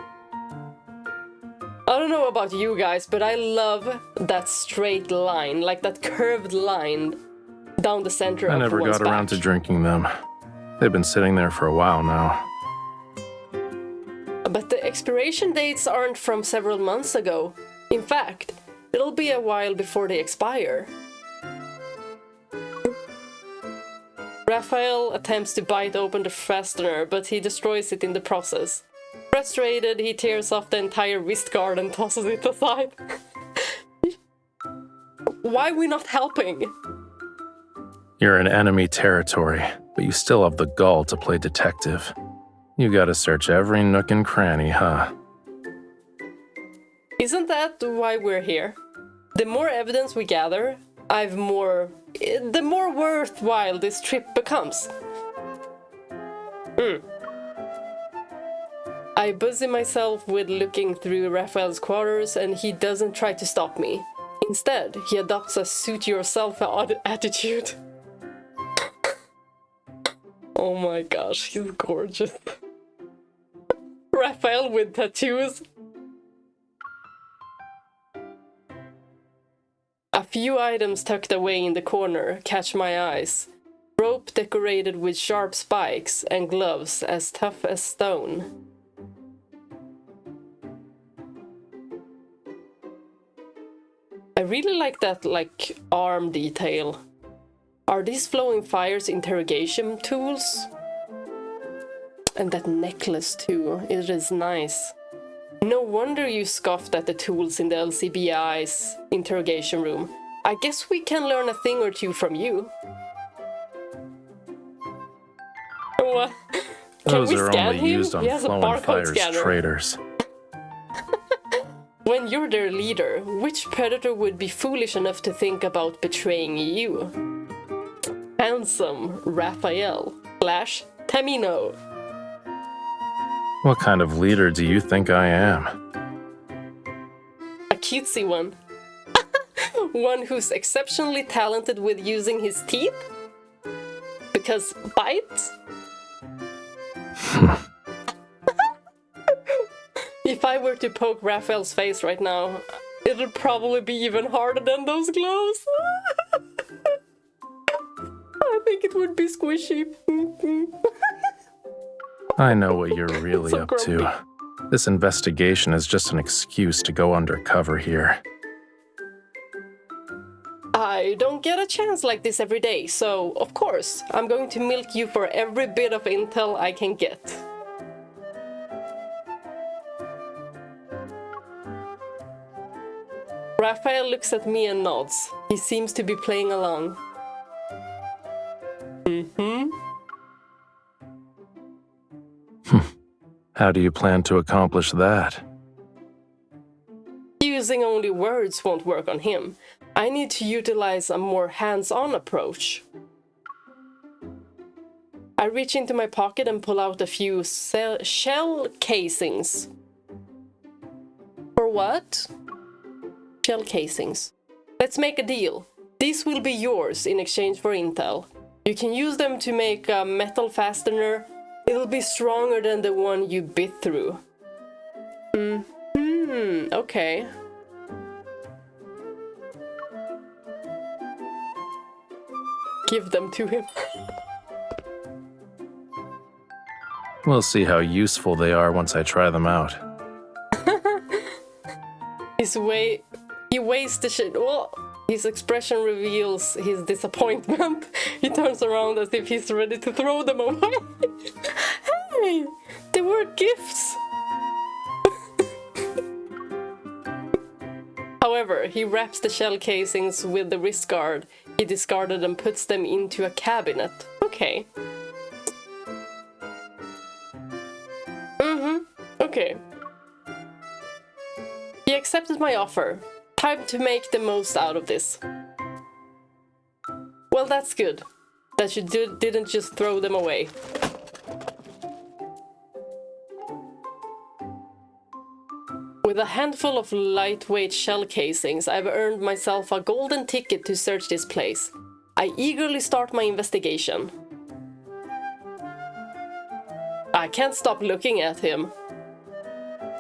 Speaker 1: don't know about you guys, but I love that straight line, like that curved line down the center of one's back.
Speaker 3: I never got around to drinking them. They've been sitting there for a while now.
Speaker 1: But the expiration dates aren't from several months ago. In fact, it'll be a while before they expire. Rafayel attempts to bite open the fastener, but he destroys it in the process. Frustrated, he tears off the entire wrist guard and tosses it aside. Why are we not helping?
Speaker 3: You're in enemy territory, but you still have the gall to play detective. You gotta search every nook and cranny, huh?
Speaker 1: Isn't that why we're here? The more evidence we gather, the more worthwhile this trip becomes. I busy myself with looking through Rafayel's quarters and he doesn't try to stop me. Instead, he adopts a suit-yourself attitude. Oh my gosh, he's gorgeous. Rafayel with tattoos. A few items tucked away in the corner catch my eyes. Rope decorated with sharp spikes and gloves as tough as stone. I really like that, arm detail. Are these Flowin Fire's interrogation tools? And that necklace too, it is nice. No wonder you scoffed at the tools in the LCBI's interrogation room. I guess we can learn a thing or two from you. What?
Speaker 3: Those are only used on Flowin Fire's
Speaker 1: scanner.
Speaker 3: traitors.
Speaker 1: When you're their leader, which predator would be foolish enough to think about betraying you? Handsome Rafayel / Tamino.
Speaker 3: What kind of leader do you think I am?
Speaker 1: A cutesy one. One who's exceptionally talented with using his teeth? Because bite? If I were to poke Raphael's face right now, it'd probably be even harder than those gloves. I think it would be squishy.
Speaker 3: I know what you're really
Speaker 1: So
Speaker 3: up
Speaker 1: grumpy.
Speaker 3: to. This investigation is just an excuse to go undercover here.
Speaker 1: I don't get a chance like this every day, so of course, I'm going to milk you for every bit of intel I can get. Raphael looks at me and nods. He seems to be playing along.
Speaker 3: How do you plan to accomplish that?
Speaker 1: Using only words won't work on him. I need to utilize a more hands-on approach. I reach into my pocket and pull out a few shell casings. For what? Shell casings. Let's make a deal. These will be yours in exchange for intel. You can use them to make a metal fastener. It'll be stronger than the one you bit through. Okay. Give them to him.
Speaker 3: We'll see how useful they are once I try them out.
Speaker 1: He weighs the shit. Well, his expression reveals his disappointment. He turns around as if he's ready to throw them away. Hey, they were gifts. However, he wraps the shell casings with the wrist guard he discarded and puts them into a cabinet. Okay. Okay. He accepted my offer. Time to make the most out of this. Well, that's good. That you didn't just throw them away. With a handful of lightweight shell casings, I've earned myself a golden ticket to search this place. I eagerly start my investigation. I can't stop looking at him.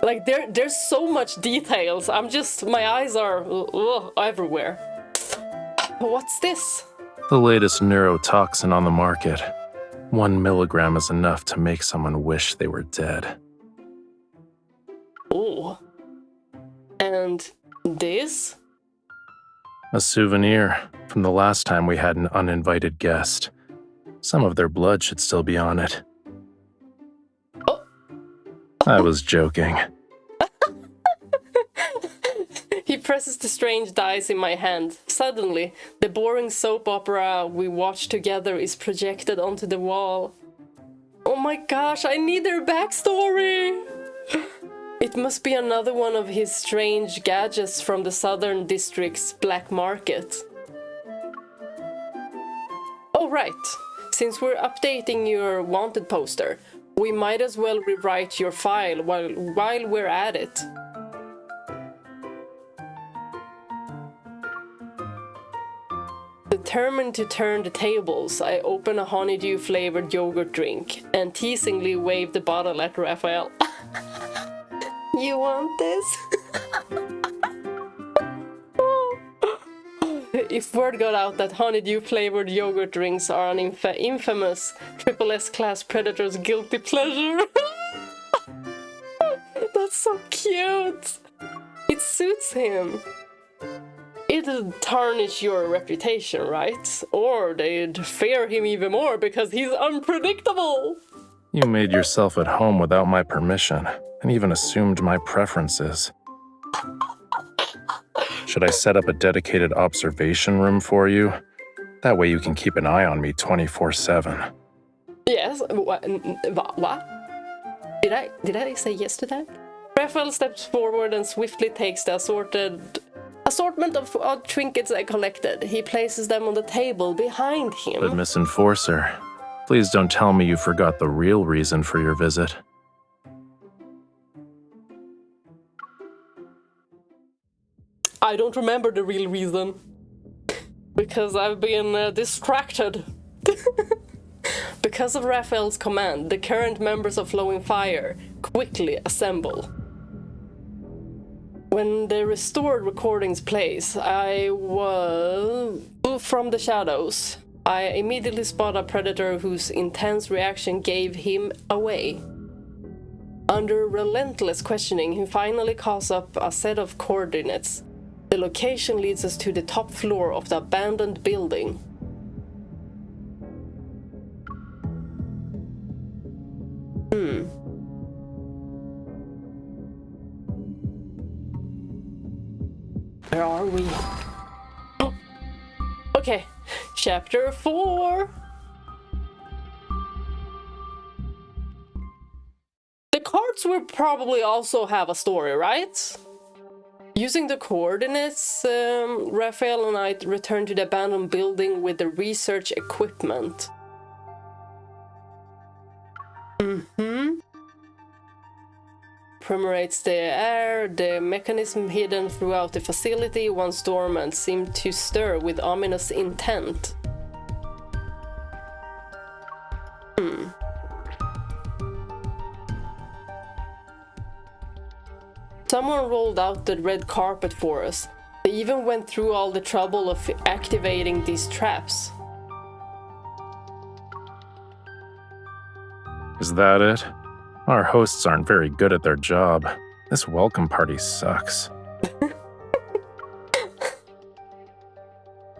Speaker 1: Like, there's so much details. My eyes are everywhere. What's this?
Speaker 3: The latest neurotoxin on the market. 1 milligram is enough to make someone wish they were dead.
Speaker 1: Ooh. And this?
Speaker 3: A souvenir from the last time we had an uninvited guest. Some of their blood should still be on it.
Speaker 1: Oh.
Speaker 3: I was joking.
Speaker 1: He presses the strange dice in my hand. Suddenly, the boring soap opera we watched together is projected onto the wall. Oh my gosh, I need their backstory! It must be another one of his strange gadgets from the Southern District's black market. Oh right, since we're updating your wanted poster, we might as well rewrite your file while we're at it. Determined to turn the tables, I open a honeydew-flavored yogurt drink and teasingly wave the bottle at Raphael. You want this? If word got out that honeydew-flavored yogurt drinks are an infamous triple S-class predator's guilty pleasure. That's so cute. It suits him. It'd tarnish your reputation, right? Or they'd fear him even more because he's unpredictable.
Speaker 3: You made yourself at home without my permission. and even assumed my preferences. Should I set up a dedicated observation room for you? That way you can keep an eye on me 24/7.
Speaker 1: Yes. What? Did I say yes to that? Rafayel steps forward and swiftly takes the assortment of odd trinkets I collected. He places them on the table behind him.
Speaker 3: But Miss Enforcer, please don't tell me you forgot the real reason for your visit.
Speaker 1: I don't remember the real reason. Because I've been distracted. Because of Rafayel's command, the current members of Flowing Fire quickly assemble. When the restored recordings plays, I was from the shadows. I immediately spot a predator whose intense reaction gave him away. Under relentless questioning, he finally calls up a set of coordinates. The location leads us to the top floor of the abandoned building. Where are we? Oh. Okay, chapter 4. The cards will probably also have a story, right? Using the coordinates, Rafayel and I return to the abandoned building with the research equipment. Permeates the air, the mechanism hidden throughout the facility once dormant seemed to stir with ominous intent. Someone rolled out the red carpet for us. They even went through all the trouble of activating these traps.
Speaker 3: Is that it? Our hosts aren't very good at their job. This welcome party sucks.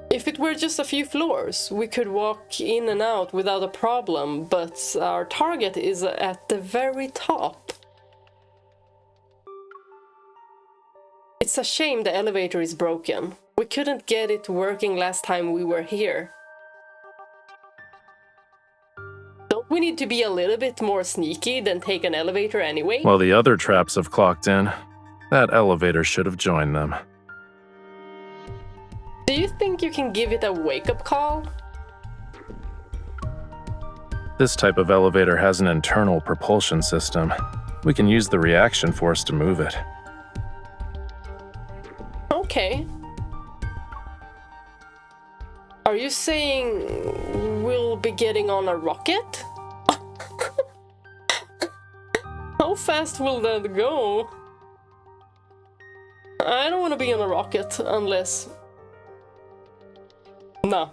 Speaker 1: If it were just a few floors, we could walk in and out without a problem, but our target is at the very top. It's a shame the elevator is broken. We couldn't get it working last time we were here. Don't we need to be a little bit more sneaky than take an elevator anyway?
Speaker 3: Well, the other traps have clocked in. That elevator should have joined them.
Speaker 1: Do you think you can give it a wake-up call?
Speaker 3: This type of elevator has an internal propulsion system. We can use the reaction force to move it.
Speaker 1: Okay. Are you saying we'll be getting on a rocket? How fast will that go? I don't want to be on a rocket unless... Nah.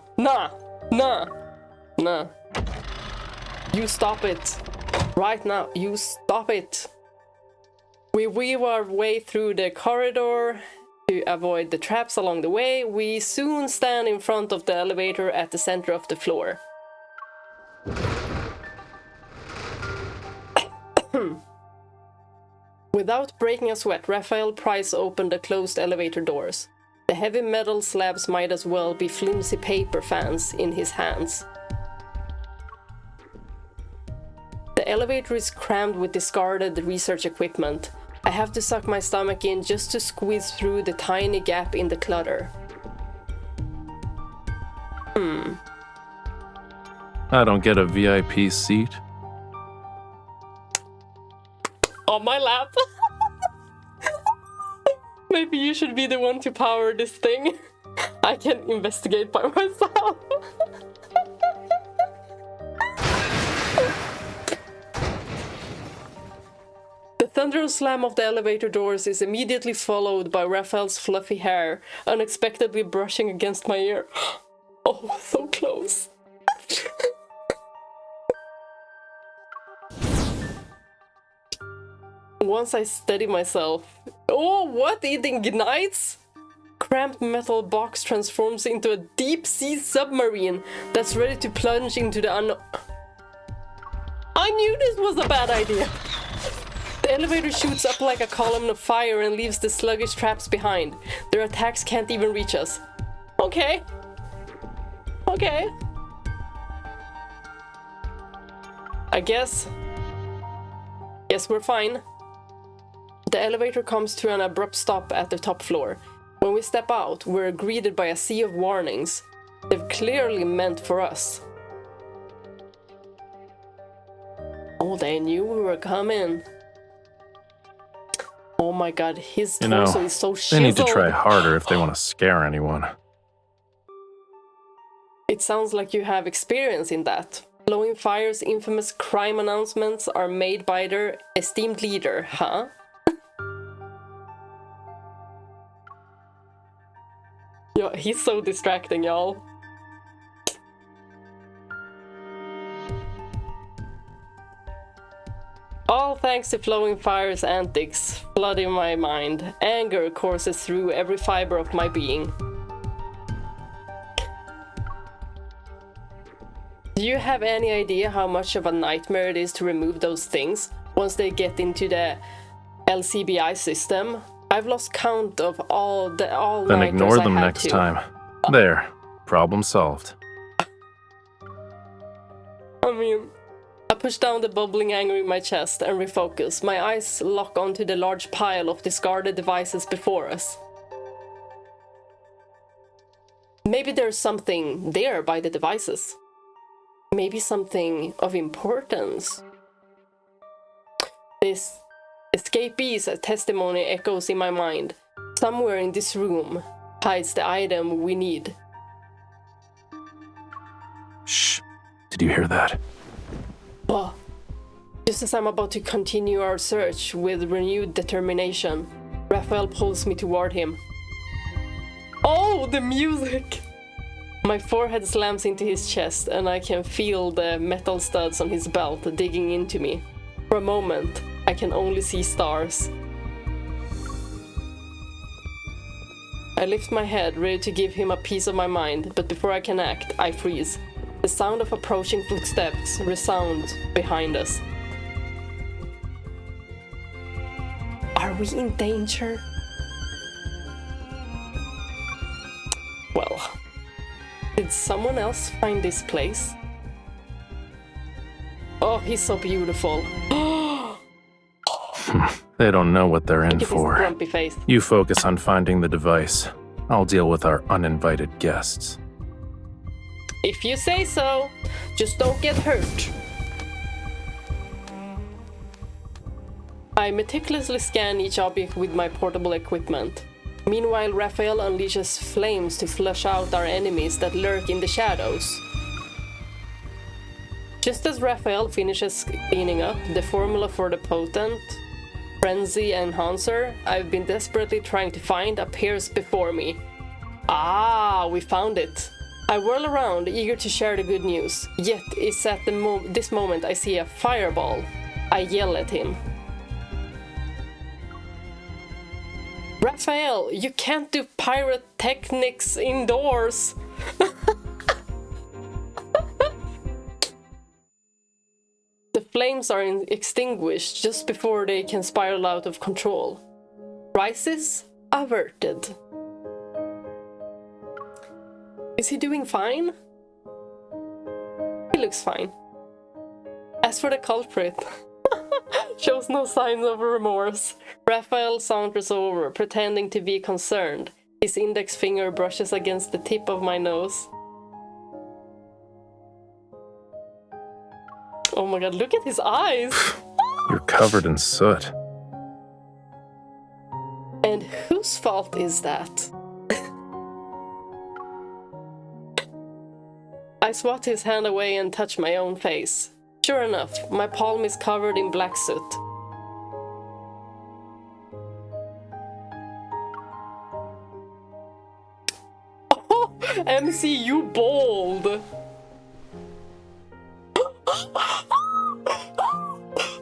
Speaker 1: You stop it. Right now, you stop it. We weave our way through the corridor to avoid the traps along the way. We soon stand in front of the elevator at the center of the floor. Without breaking a sweat, Rafayel pries open the closed elevator doors. The heavy metal slabs might as well be flimsy paper fans in his hands. The elevator is crammed with discarded research equipment. I have to suck my stomach in just to squeeze through the tiny gap in the clutter.
Speaker 3: I don't get a VIP seat.
Speaker 1: On my lap. Maybe you should be the one to power this thing. I can investigate by myself. The thunderous slam of the elevator doors is immediately followed by Rafayel's fluffy hair unexpectedly brushing against my ear. Oh, so close. Once I steady myself... Oh, what? It ignites? Cramped metal box transforms into a deep-sea submarine that's ready to plunge into the unknown. I knew this was a bad idea. The elevator shoots up like a column of fire and leaves the sluggish traps behind. Their attacks can't even reach us. Okay. Okay. I guess we're fine. The elevator comes to an abrupt stop at the top floor. When we step out, we're greeted by a sea of warnings. They've clearly meant for us. Oh, they knew we were coming. Oh my god, his torso is so chiseled.
Speaker 3: They need to try harder if they want to scare anyone.
Speaker 1: It sounds like you have experience in that. Flowin Fire's infamous crime announcements are made by their esteemed leader, huh? Yo, he's so distracting, y'all. All thanks to Flowin Fire's antics, flooding my mind. Anger courses through every fiber of my being. Do you have any idea how much of a nightmare it is to remove those things once they get into the LCBI system? I've lost count of all nightmares.
Speaker 3: Then ignore them next time. There, problem solved.
Speaker 1: I mean, I push down the bubbling anger in my chest and refocus. My eyes lock onto the large pile of discarded devices before us. Maybe there's something there by the devices. Maybe something of importance. This escapee's testimony echoes in my mind. Somewhere in this room hides the item we need.
Speaker 3: Shh. Did you hear that?
Speaker 1: Oh. Just as I'm about to continue our search with renewed determination, Rafayel pulls me toward him. Oh, the music! My forehead slams into his chest and I can feel the metal studs on his belt digging into me. For a moment, I can only see stars. I lift my head, ready to give him a piece of my mind, but before I can act, I freeze. The sound of approaching footsteps resounds behind us. Are we in danger? Well, did someone else find this place? Oh, he's so beautiful.
Speaker 3: They don't know what they're in
Speaker 1: Look at his
Speaker 3: for.
Speaker 1: grumpy face.
Speaker 3: You focus on finding the device. I'll deal with our uninvited guests.
Speaker 1: If you say so, just don't get hurt. I meticulously scan each object with my portable equipment. Meanwhile, Rafayel unleashes flames to flush out our enemies that lurk in the shadows. Just as Rafayel finishes cleaning up, the formula for the potent frenzy enhancer I've been desperately trying to find appears before me. Ah, we found it. I whirl around, eager to share the good news. Yet it's at this moment I see a fireball. I yell at him. Rafayel, you can't do pyrotechnics indoors! The flames are extinguished just before they can spiral out of control. Crisis averted. Is he doing fine? He looks fine. As for the culprit, shows no signs of remorse. Rafayel saunters over, pretending to be concerned. His index finger brushes against the tip of my nose. Oh my god, look at his eyes!
Speaker 3: You're covered in soot.
Speaker 1: And whose fault is that? I swat his hand away and touch my own face. Sure enough, my palm is covered in black soot. Oh, MCU bold!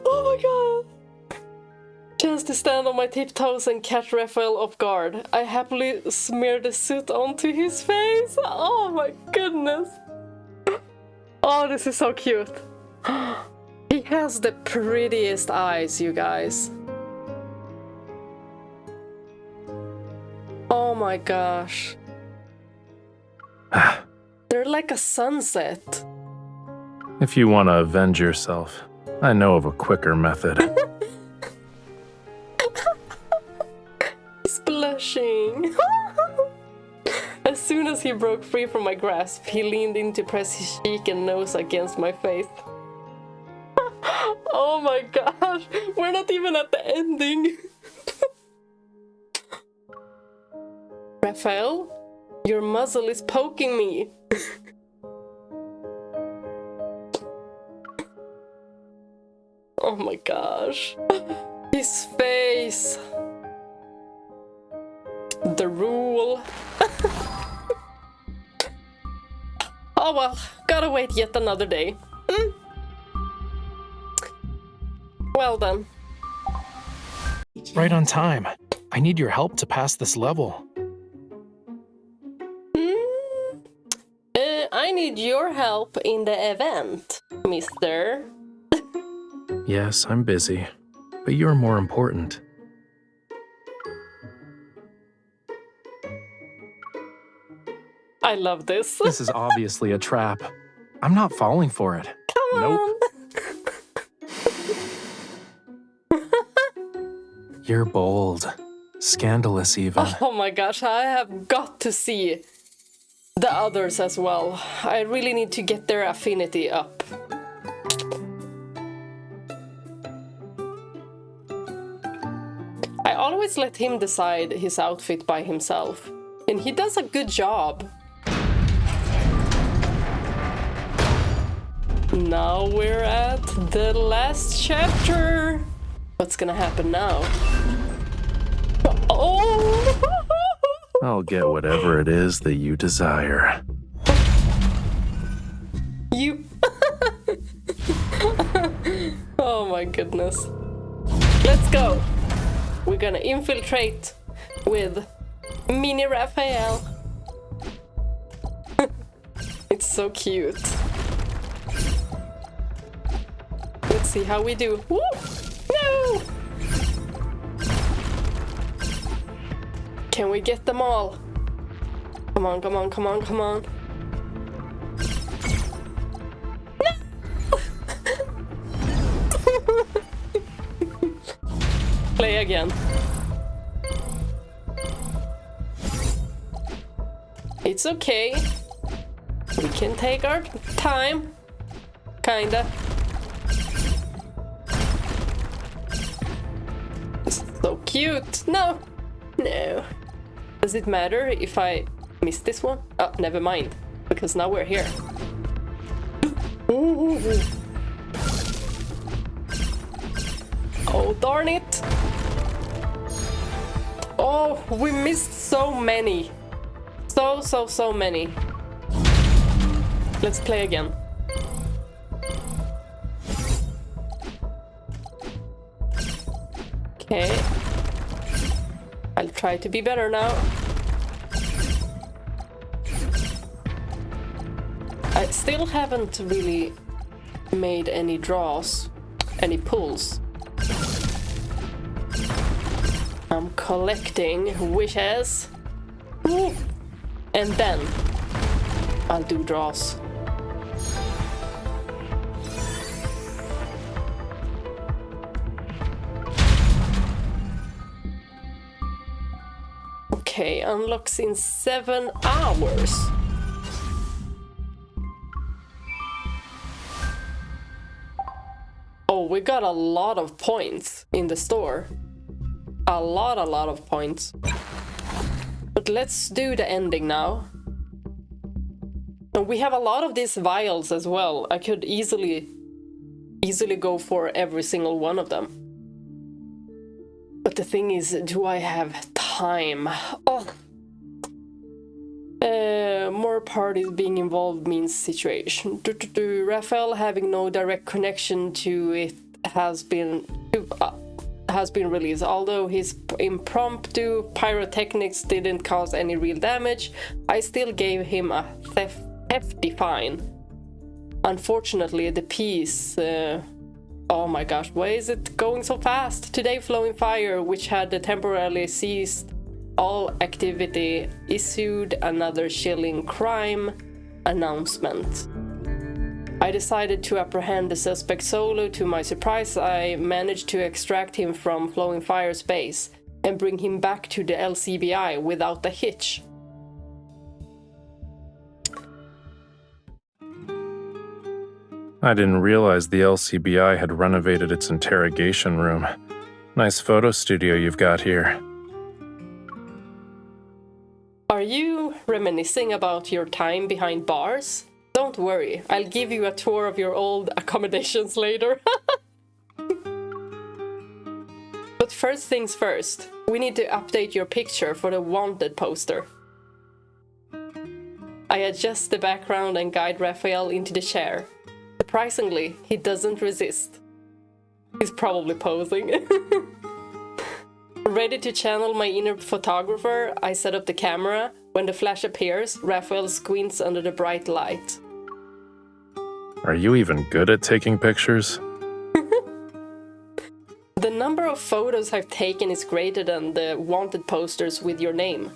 Speaker 1: Oh my god! Chance to stand on my tiptoes and catch Rafayel off guard. I happily smear the soot onto his face. Oh my goodness! Oh, this is so cute. He has the prettiest eyes, you guys. my gosh. They're like a sunset.
Speaker 3: If you want to avenge yourself, I know of a quicker method.
Speaker 1: He's blushing. As soon as he broke free from my grasp, he leaned in to press his cheek and nose against my face. Oh my gosh, we're not even at the ending. Rafayel, your muzzle is poking me. Oh my gosh. His face. The rule. Oh well, gotta wait yet another day. Well then.
Speaker 5: Right on time. I need your help to pass this level.
Speaker 1: I need your help in the event, mister.
Speaker 3: Yes, I'm busy, but you're more important.
Speaker 1: I love this.
Speaker 5: This is obviously a trap. I'm not falling for it.
Speaker 1: Come
Speaker 5: Nope.
Speaker 3: You're bold. Scandalous, even.
Speaker 1: Oh my gosh, I have got to see the others as well. I really need to get their affinity up. I always let him decide his outfit by himself, and he does a good job. Now we're at the last chapter. What's gonna happen now? Oh!
Speaker 3: I'll get whatever it is that you desire.
Speaker 1: You. Oh my goodness. Let's go. We're gonna infiltrate with Mini Rafayel. It's so cute. Let's see how we do. Woo! No! Can we get them all? Come on, come on, come on, come on. Play again. It's okay. We can take our time. Kinda. So cute. No. No. Does it matter if I miss this one? Oh, never mind. Because now we're here. Oh, darn it. Oh, we missed so many. So many. Let's play again. Okay. I'll try to be better now. I still haven't really made any draws, any pulls. I'm collecting wishes. Woo. And then I'll do draws. Okay, unlocks in 7 hours. Oh, we got a lot of points in the store. A lot of points. But let's do the ending now. And we have a lot of these vials as well. I could easily go for every single one of them. But the thing is, do I have time? Oh. More parties being involved means situation. Rafayel having no direct connection to it has been released. Although his impromptu pyrotechnics didn't cause any real damage, I still gave him a hefty fine. Unfortunately, the piece... oh my gosh, why is it going so fast? Today, Flowin fire, which had temporarily ceased all activity issued another chilling crime announcement. I decided to apprehend the suspect solo. To my surprise, I managed to extract him from Flowin Fire's base and bring him back to the LCBI without a hitch.
Speaker 3: I didn't realize the LCBI had renovated its interrogation room. Nice photo studio you've got here.
Speaker 1: Are you reminiscing about your time behind bars? Don't worry, I'll give you a tour of your old accommodations later. But first things first, we need to update your picture for the wanted poster. I adjust the background and guide Rafayel into the chair. Surprisingly, he doesn't resist. He's probably posing. Ready to channel my inner photographer, I set up the camera. When the flash appears, Rafayel squints under the bright light.
Speaker 3: Are you even good at taking pictures?
Speaker 1: The number of photos I've taken is greater than the wanted posters with your name.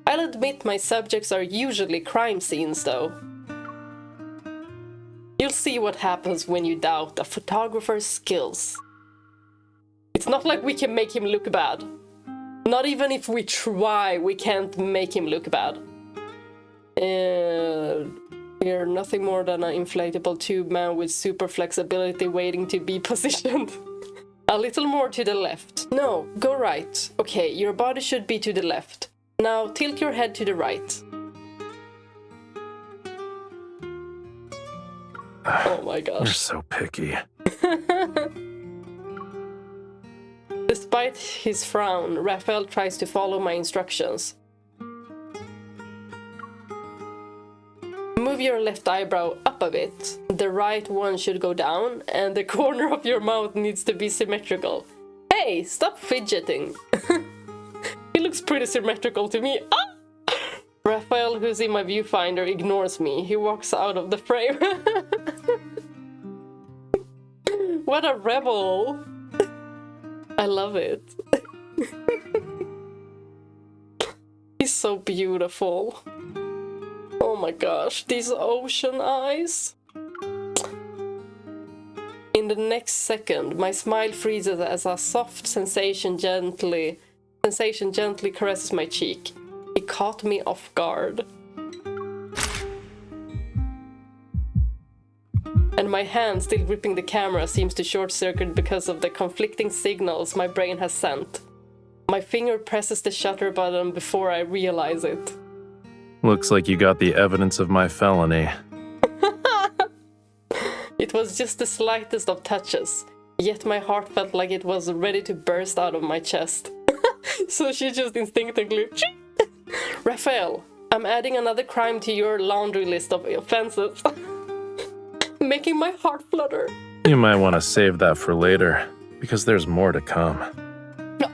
Speaker 1: I'll admit my subjects are usually crime scenes, though. You'll see what happens when you doubt a photographer's skills. It's not like we can make him look bad. Not even if we try, we can't make him look bad. You're nothing more than an inflatable tube man with super flexibility waiting to be positioned. A little more to the left. No, go right. Okay, your body should be to the left. Now tilt your head to the right. Oh my gosh.
Speaker 3: You're so picky.
Speaker 1: Despite his frown, Rafayel tries to follow my instructions. Move your left eyebrow up a bit. The right one should go down, and the corner of your mouth needs to be symmetrical. Hey, stop fidgeting. He looks pretty symmetrical to me. Ah! Rafayel, who's in my viewfinder, ignores me. He walks out of the frame. What a rebel! I love it. He's so beautiful. Oh my gosh, these ocean eyes. In the next second, my smile freezes as a soft sensation gently caresses my cheek. It caught me off guard. And my hand, still gripping the camera, seems to short-circuit because of the conflicting signals my brain has sent. My finger presses the shutter button before I realize it.
Speaker 3: Looks like you got the evidence of my felony.
Speaker 1: It was just the slightest of touches, yet my heart felt like it was ready to burst out of my chest. So she just instinctively... Rafayel, I'm adding another crime to your laundry list of offenses. Making my heart flutter.
Speaker 3: You might want to save that for later, because there's more to come.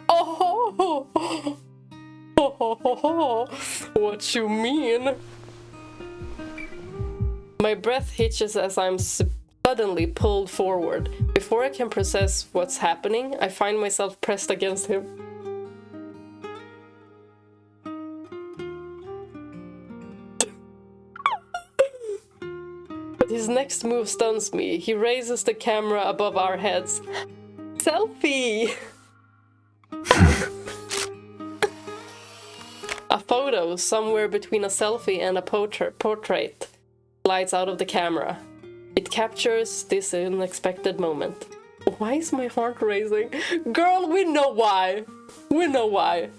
Speaker 1: Oh, what you mean? My breath hitches as I'm suddenly pulled forward. Before I can process what's happening, I find myself pressed against him. But his next move stuns me. He raises the camera above our heads. Selfie! A photo, somewhere between a selfie and a portrait, slides out of the camera. It captures this unexpected moment. Why is my heart racing? Girl, we know why! We know why!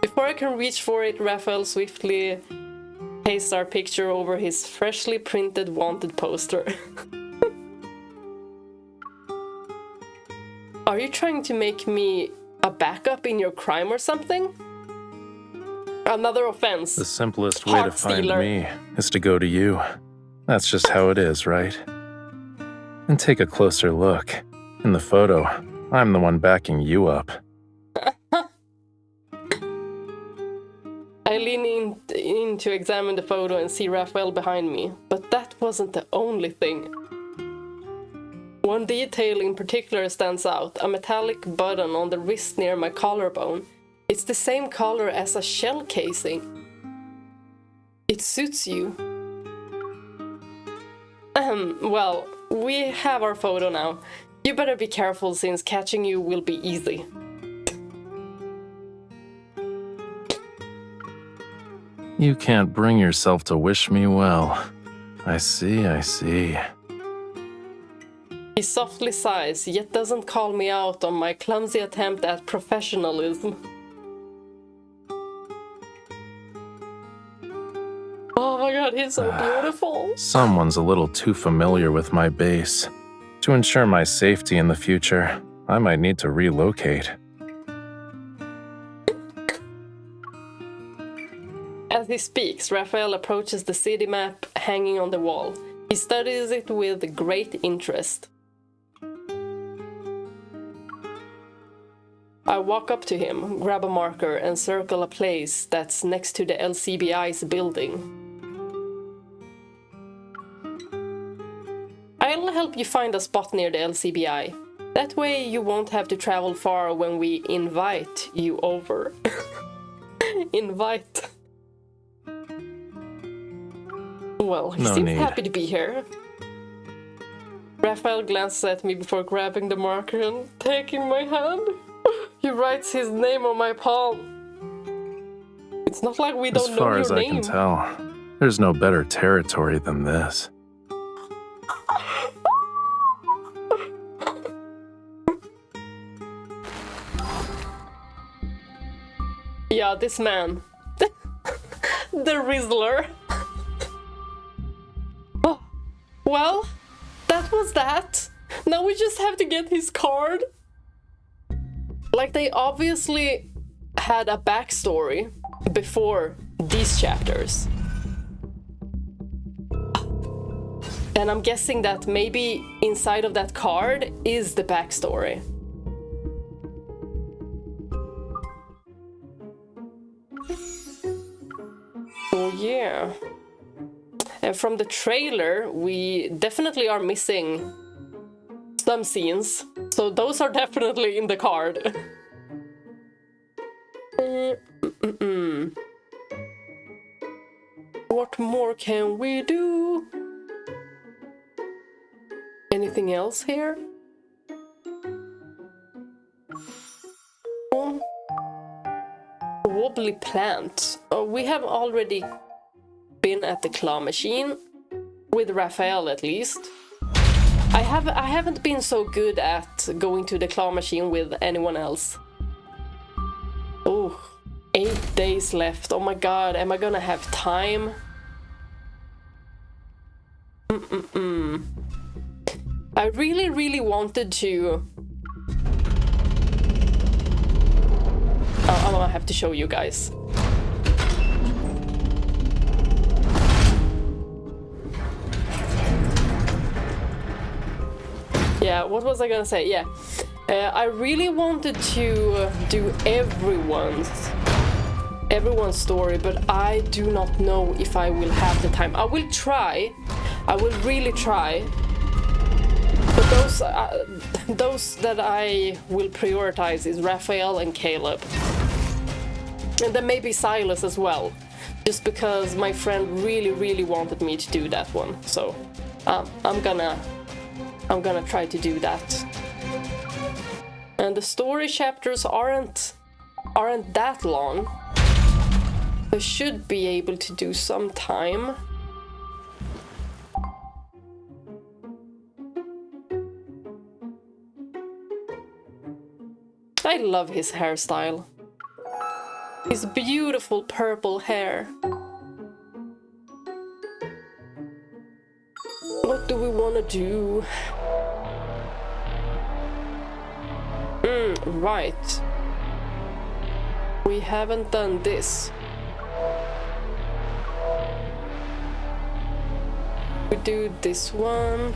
Speaker 1: Before I can reach for it, Rafayel swiftly pastes our picture over his freshly printed wanted poster. Are you trying to make me a backup in your crime or something? Another offense.
Speaker 3: The simplest way to find
Speaker 1: stealer.
Speaker 3: me is to go to you. That's just how it is, right? And take a closer look. In the photo, I'm the one backing you up.
Speaker 1: I lean in to examine the photo and see Rafayel behind me, but that wasn't the only thing. One detail in particular stands out, a metallic button on the wrist near my collarbone. It's the same color as a shell casing. It suits you. Well, we have our photo now. You better be careful since catching you will be easy.
Speaker 3: You can't bring yourself to wish me well. I see, I see.
Speaker 1: He softly sighs, yet doesn't call me out on my clumsy attempt at professionalism. Oh my god, he's so beautiful.
Speaker 3: Someone's a little too familiar with my base. To ensure my safety in the future, I might need to relocate.
Speaker 1: As he speaks, Rafayel approaches the city map hanging on the wall. He studies it with great interest. I walk up to him, grab a marker, and circle a place that's next to the LCBI's building. I'll help you find a spot near the LCBI. That way you won't have to travel far when we invite you over. Invite. Well, he seems happy to be here. Rafayel glances at me before grabbing the marker and taking my hand. He writes his name on my palm. It's not like we don't know your name.
Speaker 3: As far as I can tell, there's no better territory than this.
Speaker 1: Yeah, this man. The Rizzler. Oh, well, that was that. Now we just have to get his card. Like, they obviously had a backstory before these chapters. And I'm guessing that maybe inside of that card is the backstory. Oh yeah. And from the trailer, we definitely are missing some scenes. So those are definitely in the card. What more can we do? Anything else here? Wobbly plant. Oh, we have already been at the claw machine, with Rafayel at least. I haven't been so good at going to the claw machine with anyone else. Oh, 8 days left. Oh my god, am I gonna have time? I really wanted to... I'm gonna have to show you guys. Yeah, what was I gonna say? Yeah, I really wanted to do everyone's story, but I do not know if I will have the time. I will try. I will really try. But those that I will prioritize is Rafayel and Caleb. And then maybe Sylus as well. Just because my friend really wanted me to do that one. So I'm gonna try to do that. And the story chapters aren't that long. I should be able to do some time. I love his hairstyle. His beautiful purple hair. What do we want to do? Right. We haven't done this. We do this one.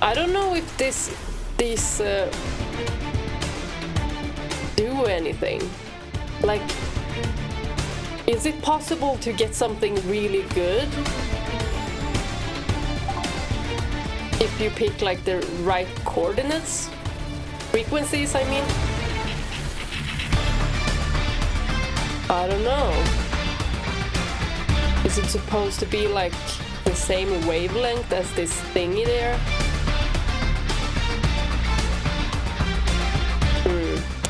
Speaker 1: I don't know if these do anything. Like, is it possible to get something really good if you pick like the right coordinates? Frequencies, I mean. I don't know. Is it supposed to be like the same wavelength as this thingy there?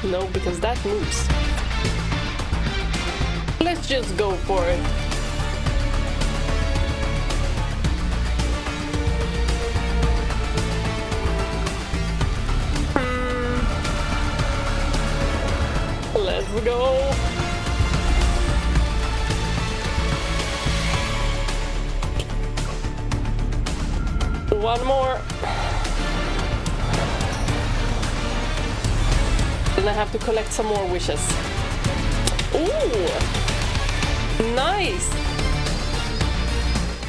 Speaker 1: No, because that moves. Let's just go for it. Let's go. One more. Then I have to collect some more wishes. Ooh! Nice!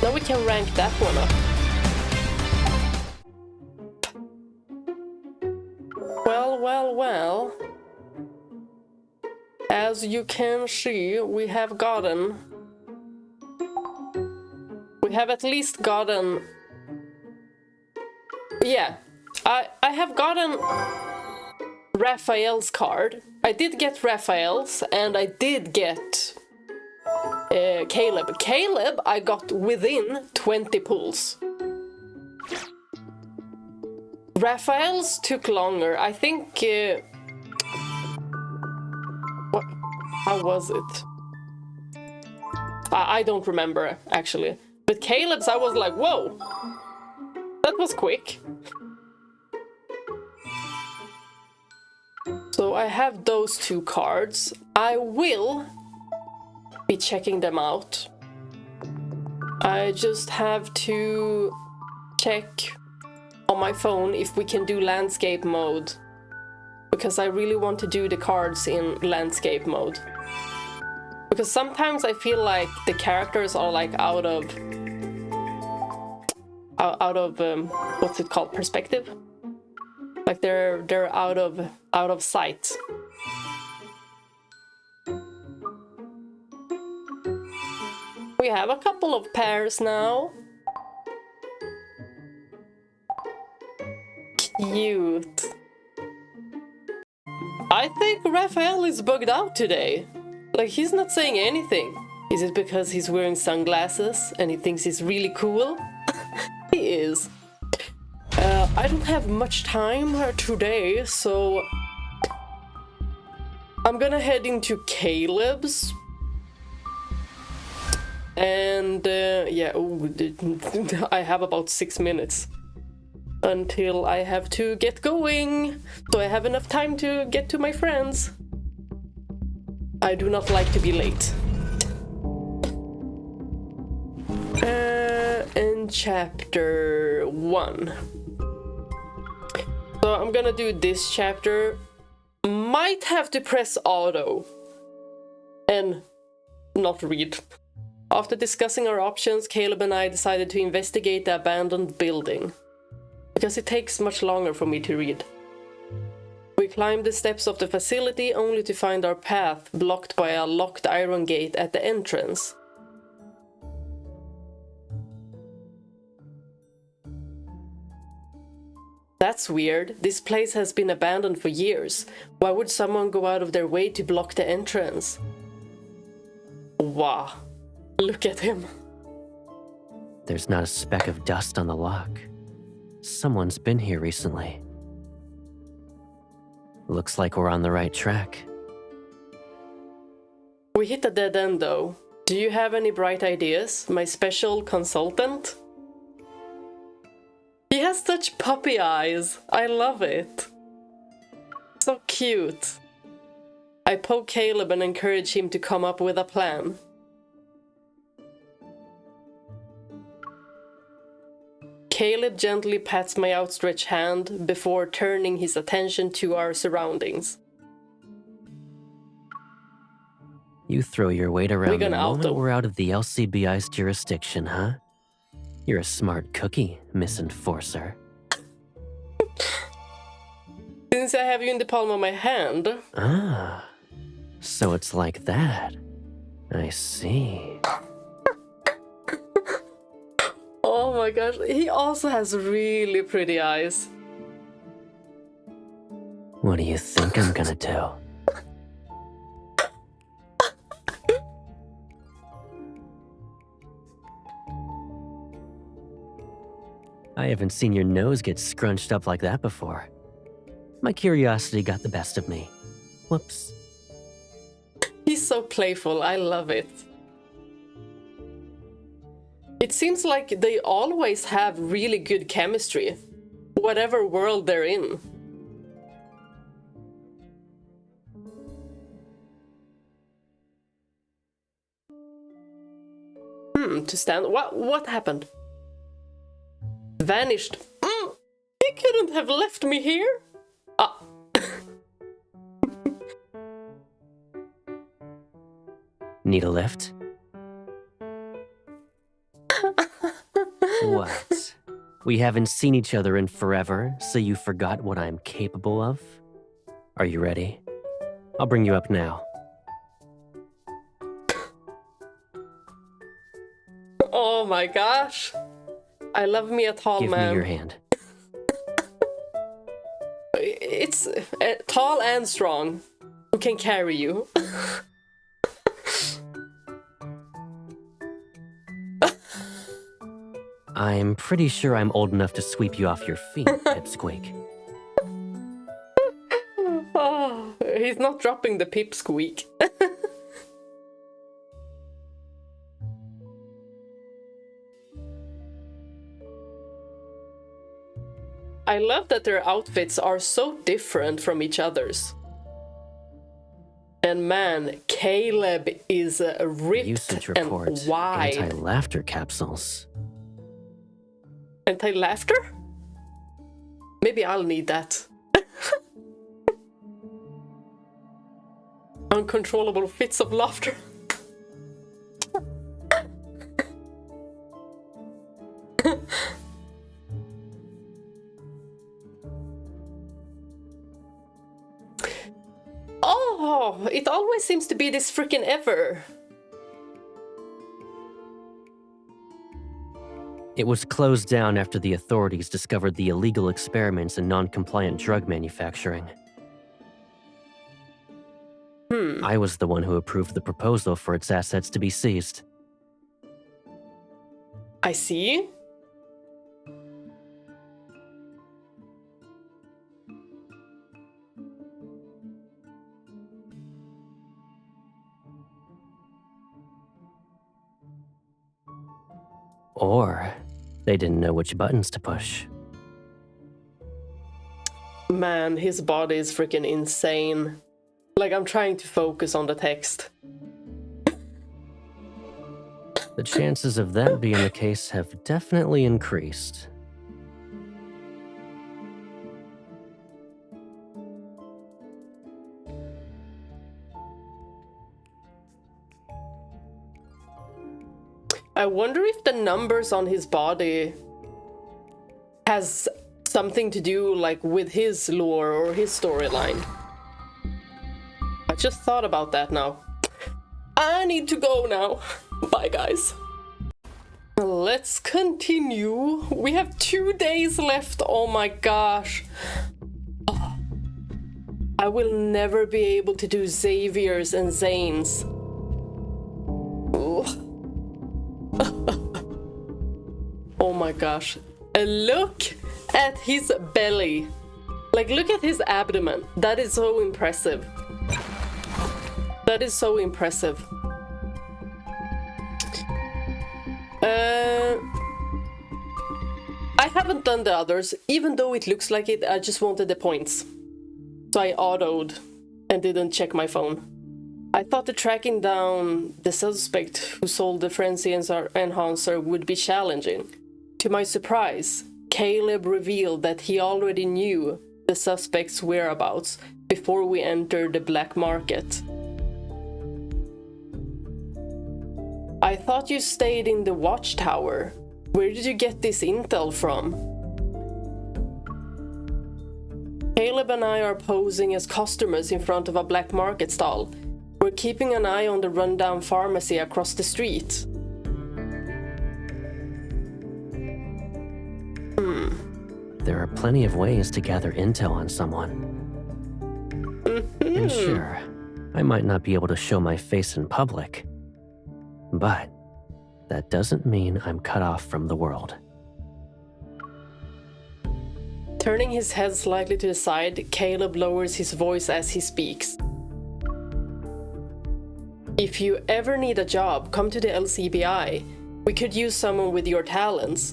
Speaker 1: Now we can rank that one up. Well, well, well. As you can see, we have at least gotten... Yeah, I have gotten Rafayel's card. I did get Rafayel's, and I did get Caleb. Caleb, I got within 20 pulls. Rafayel's took longer. I think... how was it? I don't remember, actually. But Caleb's, I was like, whoa! That was quick. So I have those two cards. I will be checking them out. I just have to check on my phone if we can do landscape mode. Because I really want to do the cards in landscape mode. Because sometimes I feel like the characters are like out of what's it called, perspective? Like they're out of sight. We have a couple of pairs now. Cute. I think Rafayel is bugged out today. Like, he's not saying anything. Is it because he's wearing sunglasses and he thinks he's really cool? He is. I don't have much time today, so I'm gonna head into Caleb's. And yeah, I have about 6 minutes until I have to get going, so I have enough time to get to my friends. I do not like to be late. In chapter 1. So I'm gonna do this chapter. Might have to press auto and not read. After discussing our options, Caleb and I decided to investigate the abandoned building, because it takes much longer for me to read. We climbed the steps of the facility only to find our path blocked by a locked iron gate at the entrance. That's weird. This place has been abandoned for years. Why would someone go out of their way to block the entrance? Wow. Look at him.
Speaker 6: There's not a speck of dust on the lock. Someone's been here recently. Looks like we're on the right track.
Speaker 1: We hit a dead end though. Do you have any bright ideas, my special consultant? He has such puppy eyes. I love it. So cute. I poke Caleb and encourage him to come up with a plan. Caleb gently pats my outstretched hand before turning his attention to our surroundings.
Speaker 6: You throw your weight around the moment
Speaker 1: auto.
Speaker 6: we're out of the LCBI's jurisdiction, huh? You're a smart cookie, Miss Enforcer.
Speaker 1: Since I have you in the palm of my hand...
Speaker 6: Ah, so it's like that. I see.
Speaker 1: Oh my gosh, he also has really pretty eyes.
Speaker 6: What do you think I'm gonna do? I haven't seen your nose get scrunched up like that before. My curiosity got the best of me. Whoops.
Speaker 1: He's so playful, I love it. It seems like they always have really good chemistry, whatever world they're in. To stand. What happened? Vanished. He couldn't have left me here. Ah.
Speaker 6: Need a lift? What? We haven't seen each other in forever, so you forgot what I'm capable of? Are you ready? I'll bring you up now.
Speaker 1: Oh my gosh. I love me a tall man.
Speaker 6: Give me your hand.
Speaker 1: It's tall and strong. Who can carry you?
Speaker 6: I'm pretty sure I'm old enough to sweep you off your feet, Pipsqueak.
Speaker 1: Oh, he's not dropping the pipsqueak. I love that their outfits are so different from each other's. And man, Caleb is ripped
Speaker 6: Usage
Speaker 1: and
Speaker 6: report.
Speaker 1: wide.
Speaker 6: Anti-laughter capsules.
Speaker 1: Anti-laughter? Maybe I'll need that. Uncontrollable fits of laughter. Oh, it always seems to be this freaking ever.
Speaker 6: It was closed down after the authorities discovered the illegal experiments in non-compliant drug manufacturing. I was the one who approved the proposal for its assets to be seized.
Speaker 1: I see.
Speaker 6: Or they didn't know which buttons to push.
Speaker 1: Man, his body is freaking insane. Like, I'm trying to focus on the text.
Speaker 6: The chances of that being the case have definitely increased.
Speaker 1: I wonder if the numbers on his body has something to do, like, with his lore or his storyline. I just thought about that now. I need to go now. Bye, guys. Let's continue. We have 2 days left. Oh my gosh. Oh. I will never be able to do Xavier's and Zayne's. Oh my gosh. Look at his belly. Like, look at his abdomen. That is so impressive. That is so impressive. I haven't done the others, even though it looks like it. I just wanted the points. So I autoed and didn't check my phone. I thought the tracking down the suspect who sold the frenzy enhancer would be challenging. To my surprise, Caleb revealed that he already knew the suspect's whereabouts before we entered the black market. I thought you stayed in the watchtower. Where did you get this intel from? Caleb and I are posing as customers in front of a black market stall. We're keeping an eye on the rundown pharmacy across the street.
Speaker 6: There are plenty of ways to gather intel on someone. And sure, I might not be able to show my face in public, but that doesn't mean I'm cut off from the world.
Speaker 1: Turning his head slightly to the side, Caleb lowers his voice as he speaks. If you ever need a job, come to the LCBI. We could use someone with your talents.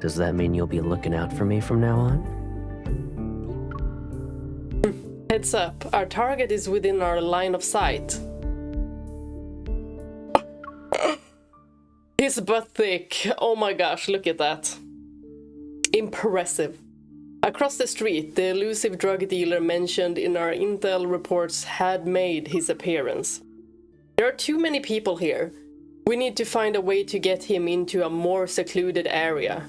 Speaker 6: Does that mean you'll be looking out for me from now on?
Speaker 1: Heads up, our target is within our line of sight. His butt thick. Oh my gosh, look at that. Impressive. Across the street, the elusive drug dealer mentioned in our intel reports had made his appearance. There are too many people here. We need to find a way to get him into a more secluded area.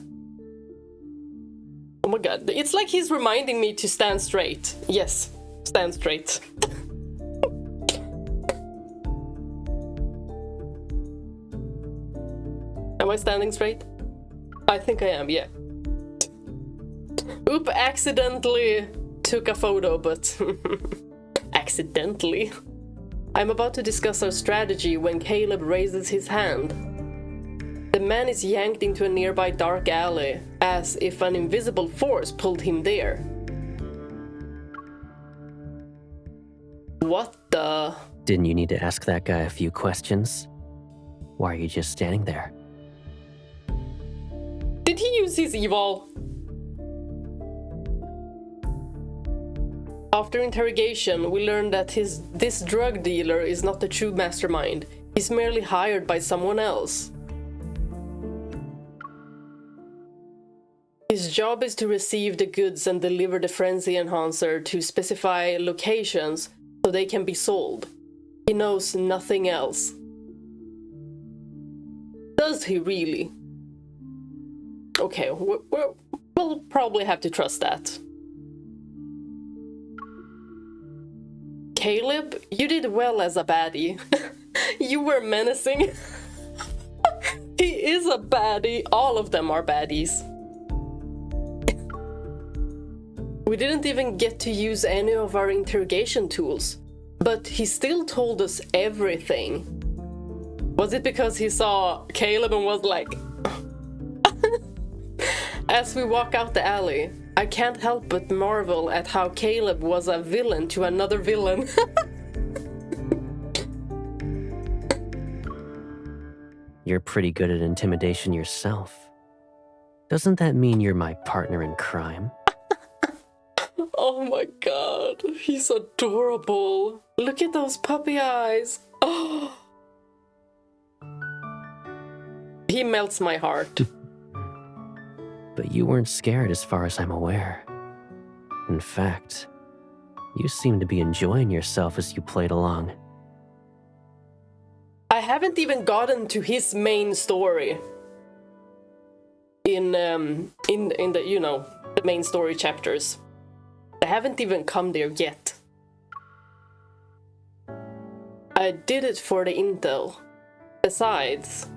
Speaker 1: Oh my god, it's like he's reminding me to stand straight. Yes, stand straight. Am I standing straight? I think I am, yeah. Oop, accidentally took a photo, but... accidentally. I'm about to discuss our strategy when Caleb raises his hand. The man is yanked into a nearby dark alley, as if an invisible force pulled him there. What the...
Speaker 6: Didn't you need to ask that guy a few questions? Why are you just standing there?
Speaker 1: Did he use his evil? After interrogation, we learned that this drug dealer is not the true mastermind. He's merely hired by someone else. His job is to receive the goods and deliver the frenzy enhancer to specify locations so they can be sold. He knows nothing else. Does he really? Okay, we'll probably have to trust that. Caleb, you did well as a baddie. You were menacing. He is a baddie. All of them are baddies. We didn't even get to use any of our interrogation tools, but he still told us everything. Was it because he saw Caleb and was like... As we walk out the alley, I can't help but marvel at how Caleb was a villain to another villain.
Speaker 6: You're pretty good at intimidation yourself. Doesn't that mean you're my partner in crime?
Speaker 1: Oh my god, he's adorable. Look at those puppy eyes. Oh. He melts my heart.
Speaker 6: But you weren't scared as far as I'm aware. In fact, you seemed to be enjoying yourself as you played along.
Speaker 1: I haven't even gotten to his main story. In the, you know, the main story chapters. I haven't even come there yet. I did it for the intel. Besides,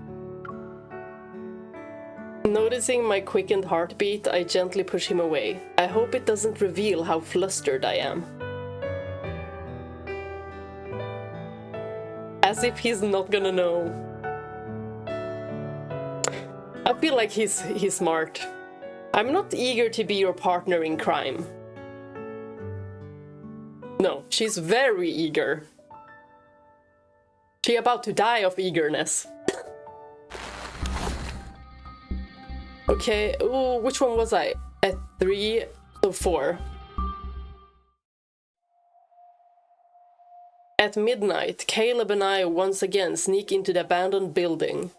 Speaker 1: noticing my quickened heartbeat, I gently push him away. I hope it doesn't reveal how flustered I am. As if he's not gonna know. I feel like he's smart. I'm not eager to be your partner in crime. No, she's very eager. She about to die of eagerness. Okay, ooh, which one was I? At 3 or 4? At midnight, Caleb and I once again sneak into the abandoned building.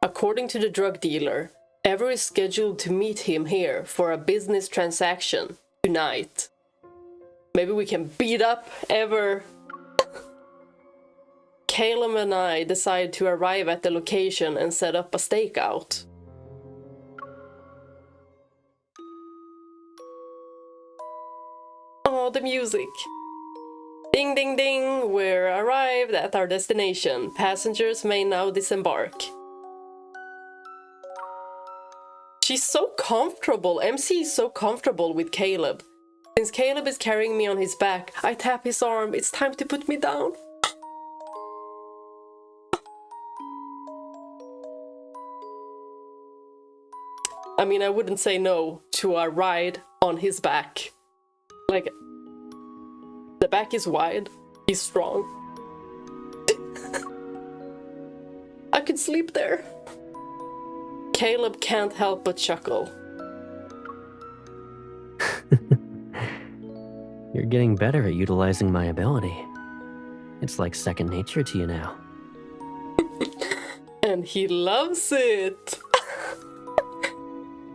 Speaker 1: According to the drug dealer, Ever is scheduled to meet him here for a business transaction tonight. Maybe we can beat up Ever. Caleb and I decide to arrive at the location and set up a stakeout. Oh, the music. Ding ding ding, we're arrived at our destination. Passengers may now disembark. She's so comfortable. MC is so comfortable with Caleb. Since Caleb is carrying me on his back, I tap his arm. It's time to put me down. I mean, I wouldn't say no to a ride on his back. Like, the back is wide, he's strong. I could sleep there. Caleb can't help but chuckle.
Speaker 6: You're getting better at utilizing my ability. It's like second nature to you now.
Speaker 1: And he loves it.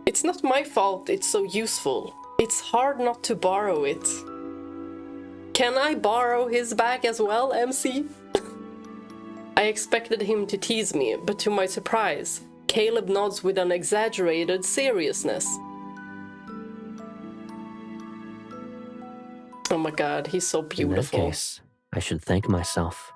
Speaker 1: It's not my fault it's so useful. It's hard not to borrow it. Can I borrow his bag as well, MC? I expected him to tease me, but to my surprise, Caleb nods with an exaggerated seriousness. Oh my god, he's so beautiful.
Speaker 6: In that case, I should thank myself.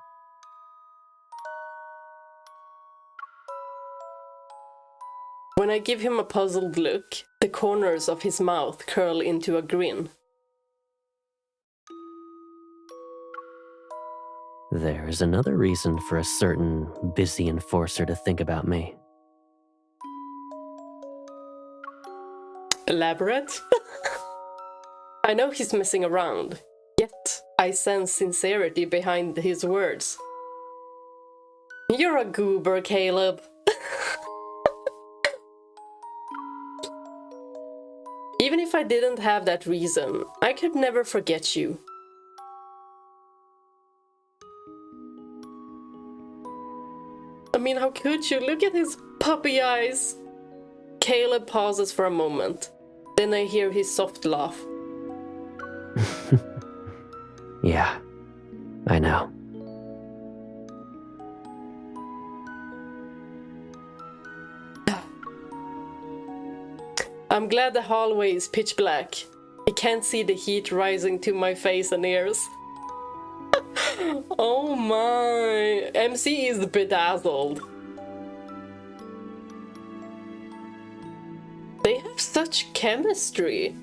Speaker 1: When I give him a puzzled look, the corners of his mouth curl into a grin.
Speaker 6: There is another reason for a certain busy enforcer to think about me.
Speaker 1: Elaborate? I know he's messing around, yet I sense sincerity behind his words. You're a goober, Caleb. Even if I didn't have that reason, I could never forget you. I mean, how could you? Look at his puppy eyes. Caleb pauses for a moment. Then I hear his soft laugh.
Speaker 6: Yeah, I know.
Speaker 1: I'm glad the hallway is pitch black. I can't see the heat rising to my face and ears. Oh my, MC is bedazzled. They have such chemistry.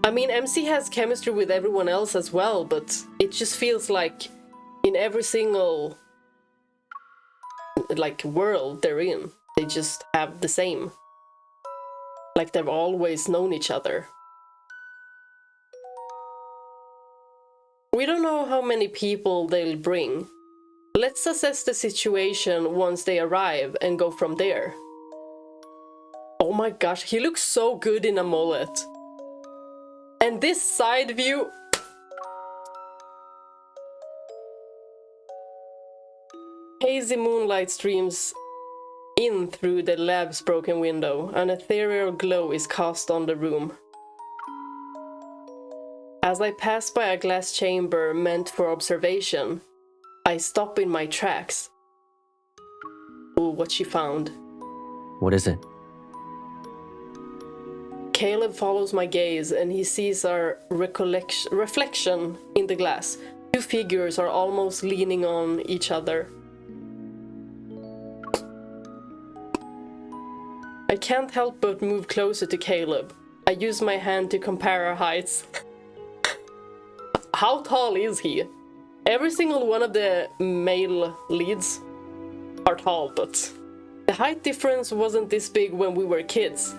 Speaker 1: I mean, MC has chemistry with everyone else as well, but it just feels like in every single world they're in, they just have the same. Like they've always known each other. We don't know how many people they'll bring. Let's assess the situation once they arrive and go from there. Oh my gosh, he looks so good in a mullet. And this side view... Hazy moonlight streams in through the lab's broken window. An ethereal glow is cast on the room. As I pass by a glass chamber meant for observation, I stop in my tracks. Ooh, what she found.
Speaker 6: What is it?
Speaker 1: Caleb follows my gaze and he sees our reflection in the glass. Two figures are almost leaning on each other. I can't help but move closer to Caleb. I use my hand to compare our heights. How tall is he? Every single one of the male leads are tall, but the height difference wasn't this big when we were kids.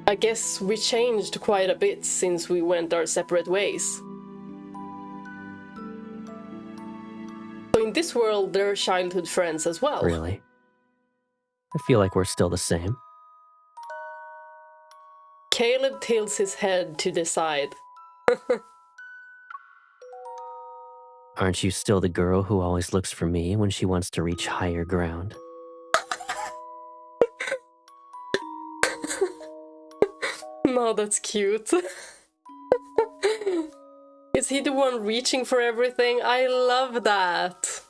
Speaker 1: I guess we changed quite a bit since we went our separate ways. So in this world, there are childhood friends as well.
Speaker 6: Really? I feel like we're still the same.
Speaker 1: Caleb tilts his head to the side.
Speaker 6: Aren't you still the girl who always looks for me when she wants to reach higher ground?
Speaker 1: No, that's cute. Is he the one reaching for everything? I love that.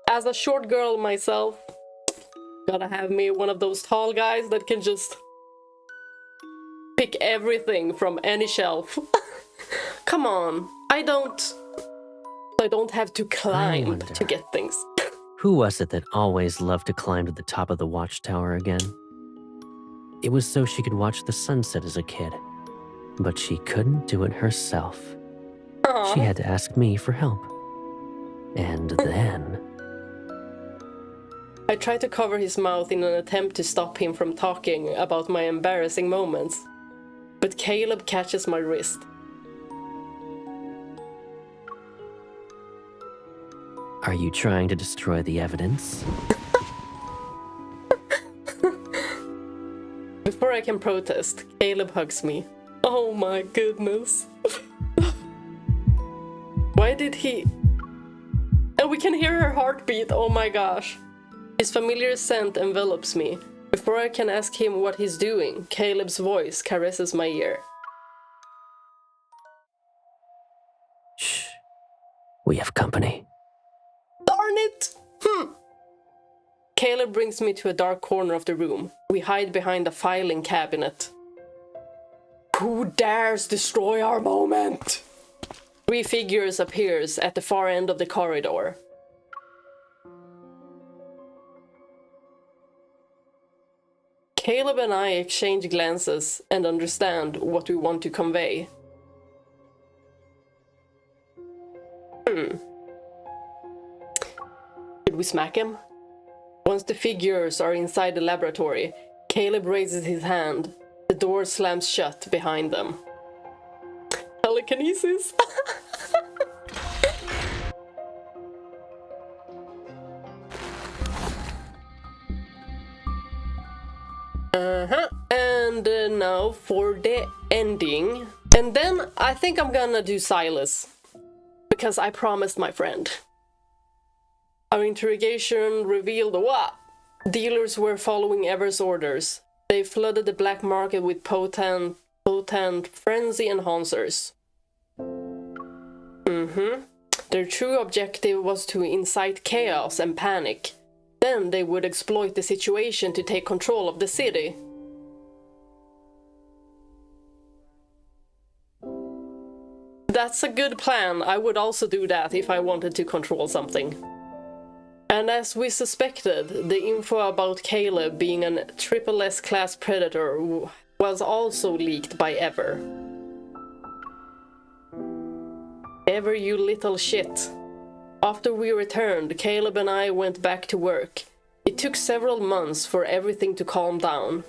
Speaker 1: As a short girl myself, gotta have me one of those tall guys that can just pick everything from any shelf. Come on, I don't have to climb to get things.
Speaker 6: Who was it that always loved to climb to the top of the watchtower again? It was so she could watch the sunset as a kid, but she couldn't do it herself.
Speaker 1: Aww.
Speaker 6: She had to ask me for help. And then...
Speaker 1: I try to cover his mouth in an attempt to stop him from talking about my embarrassing moments. But Caleb catches my wrist.
Speaker 6: Are you trying to destroy the evidence?
Speaker 1: Before I can protest, Caleb hugs me. Oh my goodness. Why did he... And we can hear her heartbeat, oh my gosh. His familiar scent envelops me. Before I can ask him what he's doing, Caleb's voice caresses my ear.
Speaker 6: Shh. We have company.
Speaker 1: Darn it! Caleb brings me to a dark corner of the room. We hide behind a filing cabinet. Who dares destroy our moment? 3 figures appears at the far end of the corridor. Caleb and I exchange glances and understand what we want to convey. Should we smack him? Once the figures are inside the laboratory, Caleb raises his hand. The door slams shut behind them. Telekinesis? And now for the ending. And then I think I'm gonna do Sylus. Because I promised my friend. Our interrogation revealed what? Dealers were following Ever's orders. They flooded the black market with potent frenzy enhancers. Their true objective was to incite chaos and panic. Then they would exploit the situation to take control of the city. That's a good plan. I would also do that if I wanted to control something. And as we suspected, the info about Caleb being a triple S class predator was also leaked by Ever. Ever, you little shit. After we returned, Caleb and I went back to work. It took several months for everything to calm down.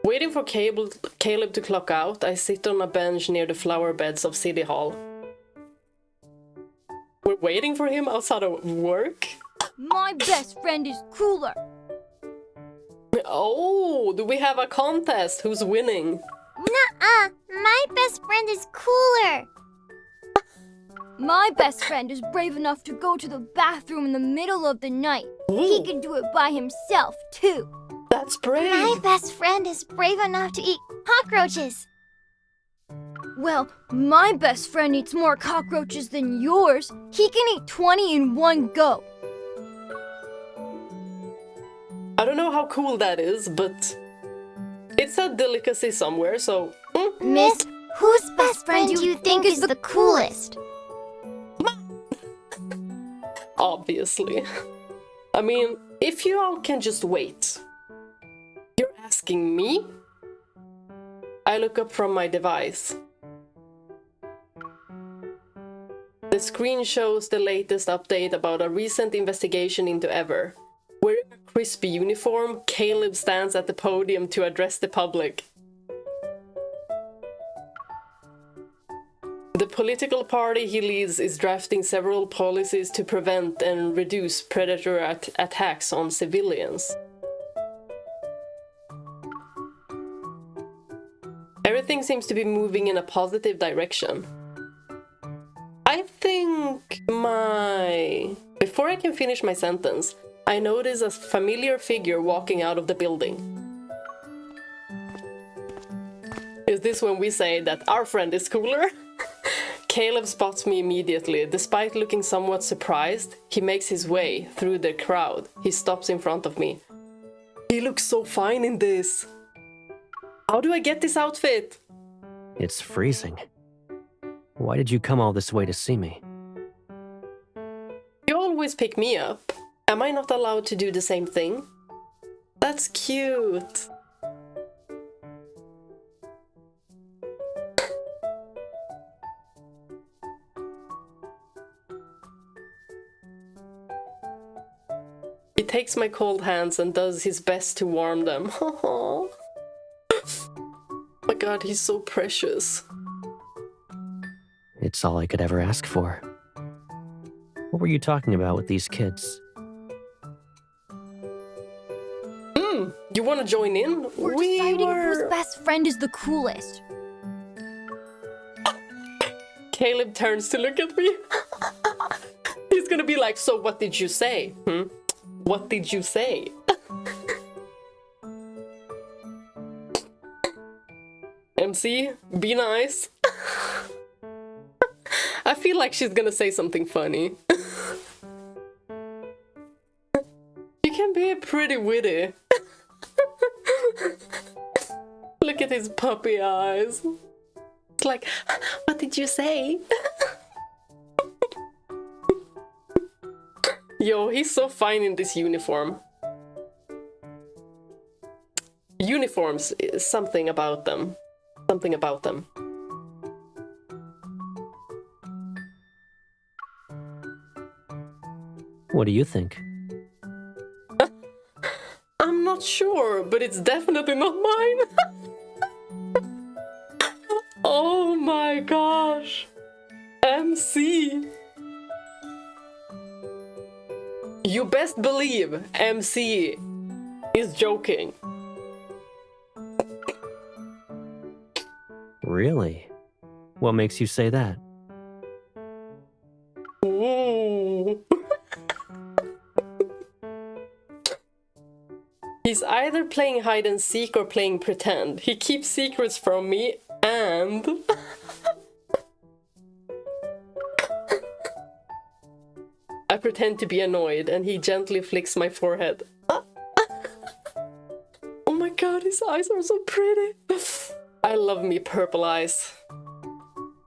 Speaker 1: Waiting for Caleb to clock out, I sit on a bench near the flower beds of City Hall. We're waiting for him outside of work?
Speaker 2: My best friend is cooler.
Speaker 1: Oh, do we have a contest? Who's winning?
Speaker 7: Nuh-uh, my best friend is cooler.
Speaker 2: My best friend is brave enough to go to the bathroom in the middle of the night.
Speaker 1: Ooh.
Speaker 2: He can do it by himself, too.
Speaker 1: That's brave.
Speaker 7: My best friend is brave enough to eat cockroaches.
Speaker 2: Well, my best friend eats more cockroaches than yours. He can eat 20 in one go.
Speaker 1: I don't know how cool that is, but it's a delicacy somewhere, so...
Speaker 7: Miss, whose best friend do you think is the coolest?
Speaker 1: Obviously. I mean, if you all can just wait. You're asking me? I look up from my device. The screen shows the latest update about a recent investigation into Ever. Wearing a crisp uniform, Caleb stands at the podium to address the public. The political party he leads is drafting several policies to prevent and reduce predator attacks on civilians. Everything seems to be moving in a positive direction. I think Before I can finish my sentence, I notice a familiar figure walking out of the building. Is this when we say that our friend is cooler? Caleb spots me immediately. Despite looking somewhat surprised, he makes his way through the crowd. He stops in front of me. He looks so fine in this. How do I get this outfit?
Speaker 6: It's freezing. Why did you come all this way to see me?
Speaker 1: You always pick me up. Am I not allowed to do the same thing? That's cute. He takes my cold hands and does his best to warm them. Oh my god, he's so precious.
Speaker 6: It's all I could ever ask for. What were you talking about with these kids?
Speaker 1: You want to join in?
Speaker 2: We're deciding whose best friend is the coolest.
Speaker 1: Caleb turns to look at me. He's gonna be like, so what did you say? What did you say? MC, be nice. I feel like she's gonna say something funny. You can be pretty witty. Look at his puppy eyes. It's like, what did you say? Yo, he's so fine in this uniform. Uniforms, something about them. Something about them.
Speaker 6: What do you think?
Speaker 1: I'm not sure, but it's definitely not mine. Oh my gosh. MC. You best believe MC is joking.
Speaker 6: Really? What makes you say that?
Speaker 1: Ooh. He's either playing hide and seek or playing pretend. He keeps secrets from me and... I pretend to be annoyed and he gently flicks my forehead. Oh my god, his eyes are so pretty. I love me purple eyes.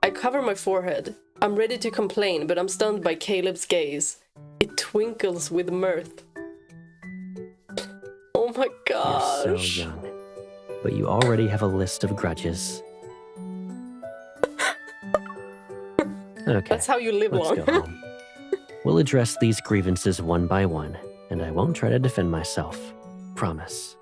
Speaker 1: I cover my forehead. I'm ready to complain, but I'm stunned by Caleb's gaze. It twinkles with mirth. Oh my gosh.
Speaker 6: You're so young, but you already have a list of grudges. Okay,
Speaker 1: that's how you live
Speaker 6: let's
Speaker 1: long.
Speaker 6: go home. We'll address these grievances one by one, and I won't try to defend myself. Promise.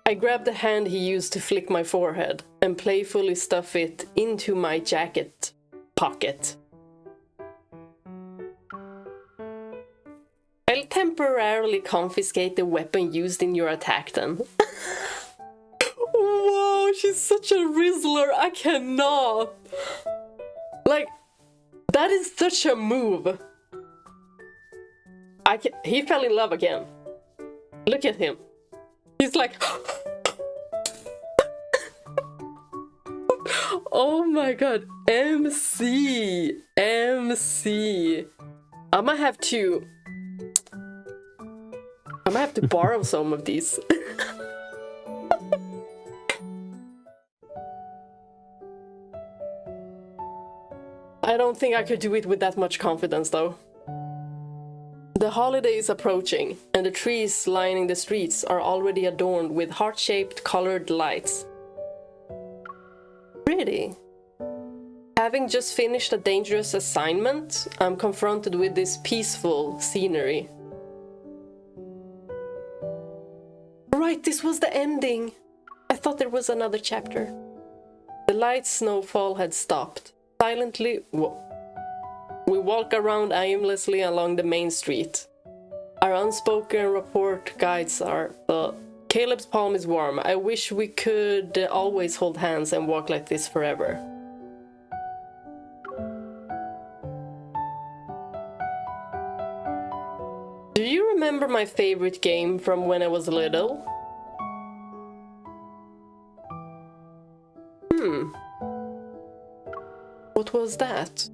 Speaker 1: I grab the hand he used to flick my forehead and playfully stuff it into my jacket pocket. I'll temporarily confiscate the weapon used in your attack then. Whoa, she's such a Rizzler, I cannot. Like, that is such a move. He fell in love again. Look at him. He's like... Oh my god. MC. MC. I might have to borrow some of these. I don't think I could do it with that much confidence though. The holiday is approaching, and the trees lining the streets are already adorned with heart-shaped colored lights. Pretty. Having just finished a dangerous assignment, I'm confronted with this peaceful scenery. Right, this was the ending. I thought there was another chapter. The light snowfall had stopped. Silently, we walk around aimlessly along the main street. Our unspoken report guides are, Caleb's palm is warm. I wish we could always hold hands and walk like this forever. Do you remember my favorite game from when I was little? What was that?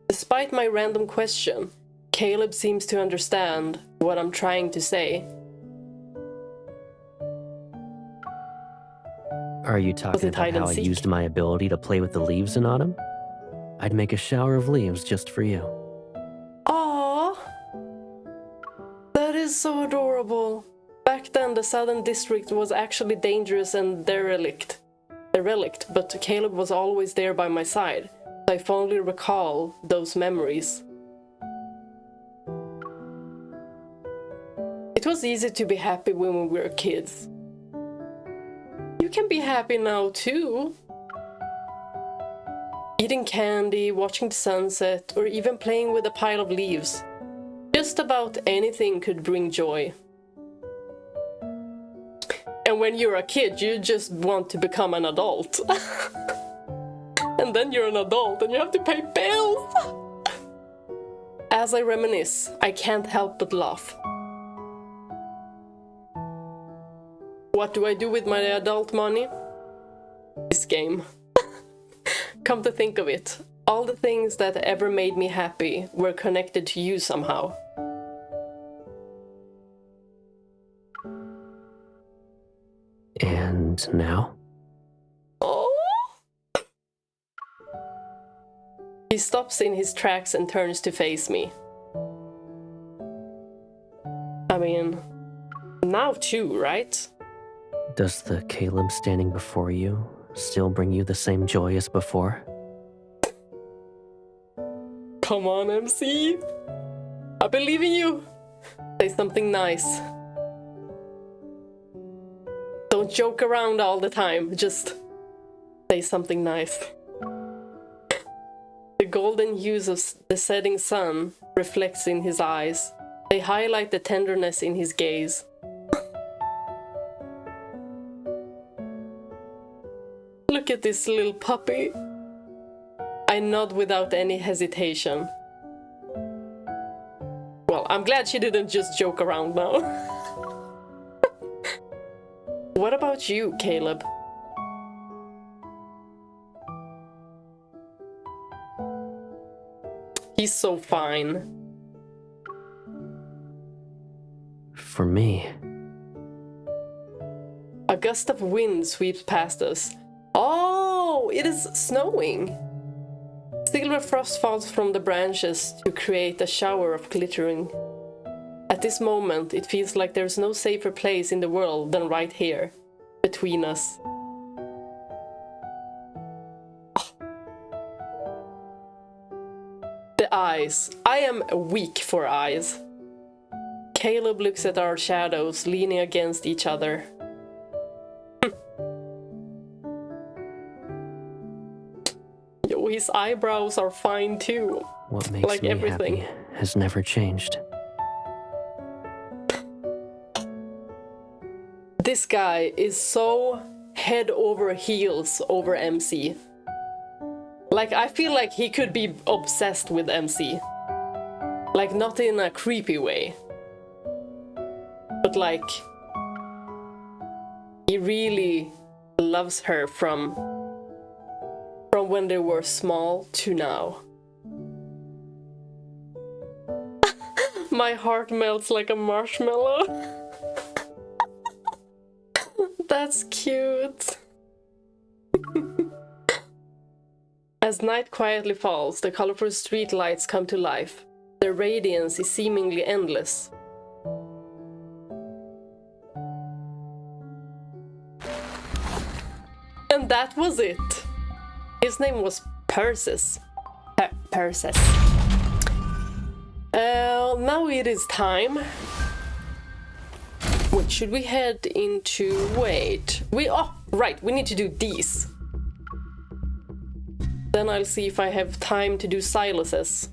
Speaker 1: Despite my random question, Caleb seems to understand what I'm trying to say.
Speaker 6: Are you talking about how I used my ability to play with the leaves in autumn? I'd make a shower of leaves just for you.
Speaker 1: Aww! That is so adorable. Back then, the Southern District was actually dangerous and derelict, but Caleb was always there by my side. I fondly recall those memories. was easy to be happy when we were kids. You can be happy now too. Eating candy, watching the sunset, or even playing with a pile of leaves. Just about anything could bring joy. And when you're a kid, you just want to become an adult. And then you're an adult and you have to pay bills. As I reminisce, I can't help but laugh. What do I do with my adult money? This game. Come to think of it, all the things that ever made me happy were connected to you somehow.
Speaker 6: And now?
Speaker 1: Oh! He stops in his tracks and turns to face me. I mean, now too, right?
Speaker 6: Does the Caleb standing before you still bring you the same joy as before?
Speaker 1: Come on, MC. I believe in you. Say something nice. Don't joke around all the time. Just say something nice. The golden hues of the setting sun reflects in his eyes. They highlight the tenderness in his gaze. Look at this little puppy. I nod without any hesitation. Well, I'm glad she didn't just joke around now. What about you, Caleb? He's so fine.
Speaker 6: For me,
Speaker 1: a gust of wind sweeps past us. Oh, it is snowing. Silver frost falls from the branches to create a shower of glittering. At this moment, it feels like there's no safer place in the world than right here, between us. Oh. The eyes. I am weak for eyes. Caleb looks at our shadows leaning against each other. Yo, his eyebrows are fine too.
Speaker 6: What makes
Speaker 1: like
Speaker 6: me
Speaker 1: everything.
Speaker 6: happy has never changed.
Speaker 1: This guy is so head over heels over MC. Like, I feel like he could be obsessed with MC. Like, not in a creepy way. But like, he really loves her from when they were small to now. My heart melts like a marshmallow. That's cute. As night quietly falls, the colorful street lights come to life. Their radiance is seemingly endless. And that was it. His name was Persis. Persis. Now it is time. Wait, should we head into... Wait. Right, we need to do these. Then I'll see if I have time to do Sylus's.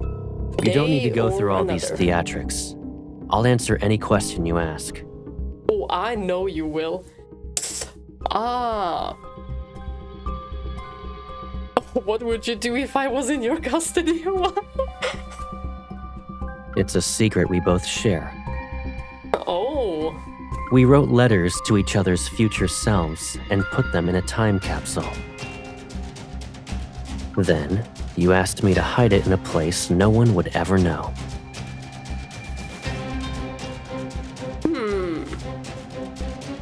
Speaker 6: You don't need to go
Speaker 1: Day
Speaker 6: through
Speaker 1: or
Speaker 6: all these
Speaker 1: another.
Speaker 6: theatrics. I'll answer any question you ask.
Speaker 1: Oh, I know you will. Ah. What would you do if I was in your custody?
Speaker 6: It's a secret we both share.
Speaker 1: Oh.
Speaker 6: We wrote letters to each other's future selves and put them in a time capsule. Then, you asked me to hide it in a place no one would ever know.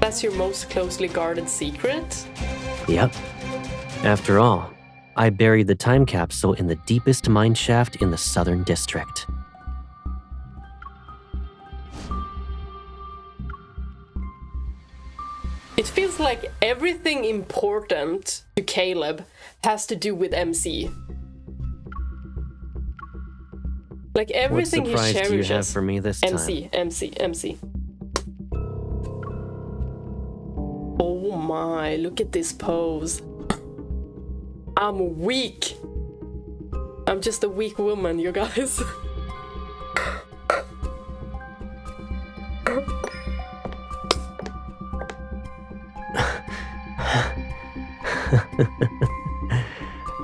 Speaker 1: That's your most closely guarded secret?
Speaker 6: Yep. After all, I buried the time capsule in the deepest mine shaft in the Southern District.
Speaker 1: It feels like everything important to Caleb has to do with MC. Like everything he
Speaker 6: What surprise
Speaker 1: cherishes.
Speaker 6: do you have for me this time?
Speaker 1: MC. Oh my, look at this pose. I'm weak. I'm just a weak woman, you guys.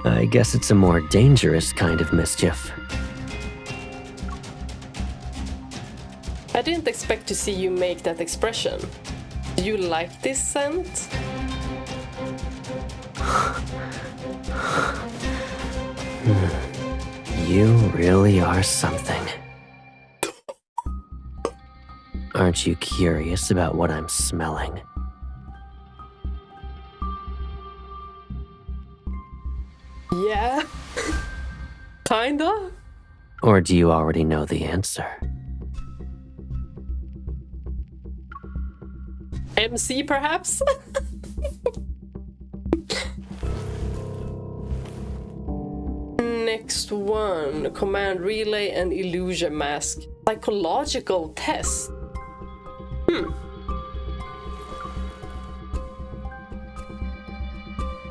Speaker 6: I guess it's a more dangerous kind of mischief.
Speaker 1: I didn't expect to see you make that expression. Do you like this scent?
Speaker 6: You really are something. Aren't you curious about what I'm smelling?
Speaker 1: Yeah. Kinda?
Speaker 6: Or do you already know the answer?
Speaker 1: MC, perhaps? Next one. Command relay and illusion mask. Psychological test.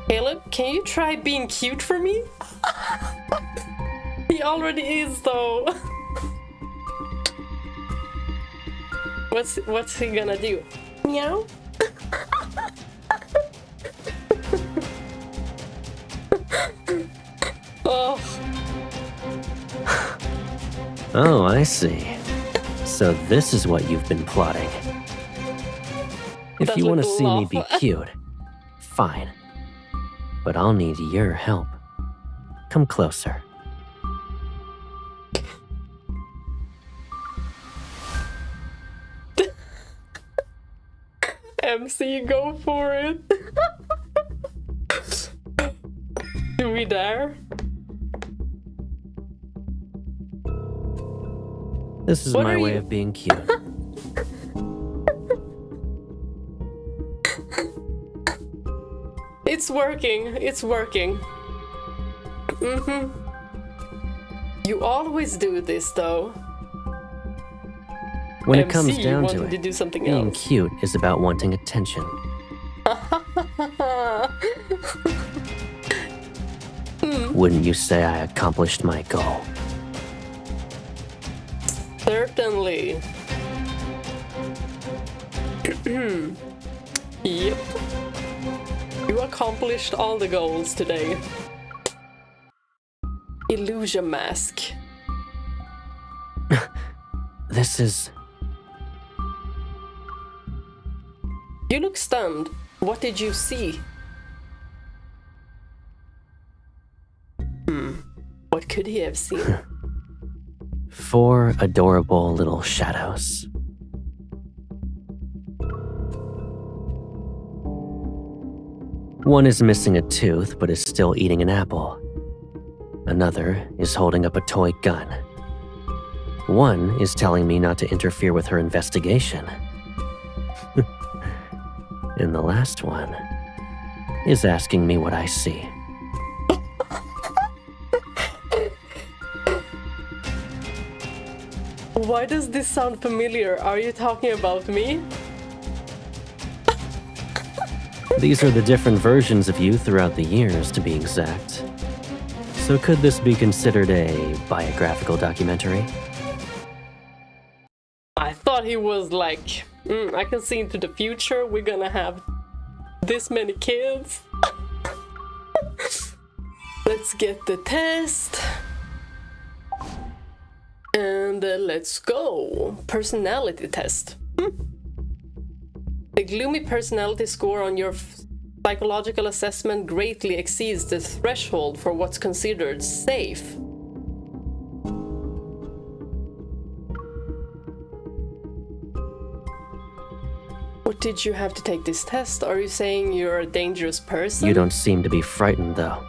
Speaker 1: Caleb, can you try being cute for me? He already is, though. What's he gonna do? Meow? Oh.
Speaker 6: Oh, I see. So this is what you've been plotting. If
Speaker 1: That
Speaker 6: you want to
Speaker 1: looked
Speaker 6: see me be
Speaker 1: awful.
Speaker 6: cute, fine. But I'll need your help. Come closer.
Speaker 1: MC, go for it. Do we dare?
Speaker 6: This is
Speaker 1: What
Speaker 6: my
Speaker 1: are
Speaker 6: way
Speaker 1: you-
Speaker 6: of being cute.
Speaker 1: It's working. It's working. You always do this, though.
Speaker 6: When it
Speaker 1: MC,
Speaker 6: comes
Speaker 1: you
Speaker 6: down
Speaker 1: wanted
Speaker 6: to
Speaker 1: to
Speaker 6: it,
Speaker 1: do something
Speaker 6: being
Speaker 1: else.
Speaker 6: cute is about wanting attention. Wouldn't you say I accomplished my goal?
Speaker 1: Certainly. Yep. You accomplished all the goals today. Illusion mask.
Speaker 6: This is...
Speaker 1: You look stunned. What did you see? What could he have seen?
Speaker 6: 4 adorable little shadows. One is missing a tooth but is still eating an apple. Another is holding up a toy gun. One is telling me not to interfere with her investigation. And the last one is asking me what I see.
Speaker 1: Why does this sound familiar? Are you talking about me?
Speaker 6: These are the different versions of you throughout the years, to be exact. So could this be considered a biographical documentary?
Speaker 1: I thought he was like, I can see into the future. We're gonna have this many kids. Let's get the test. And let's go. Personality test. The gloomy personality score on your psychological assessment greatly exceeds the threshold for what's considered safe. What did you have to take this test? Are you saying you're a dangerous person?
Speaker 6: You don't seem to be frightened, though.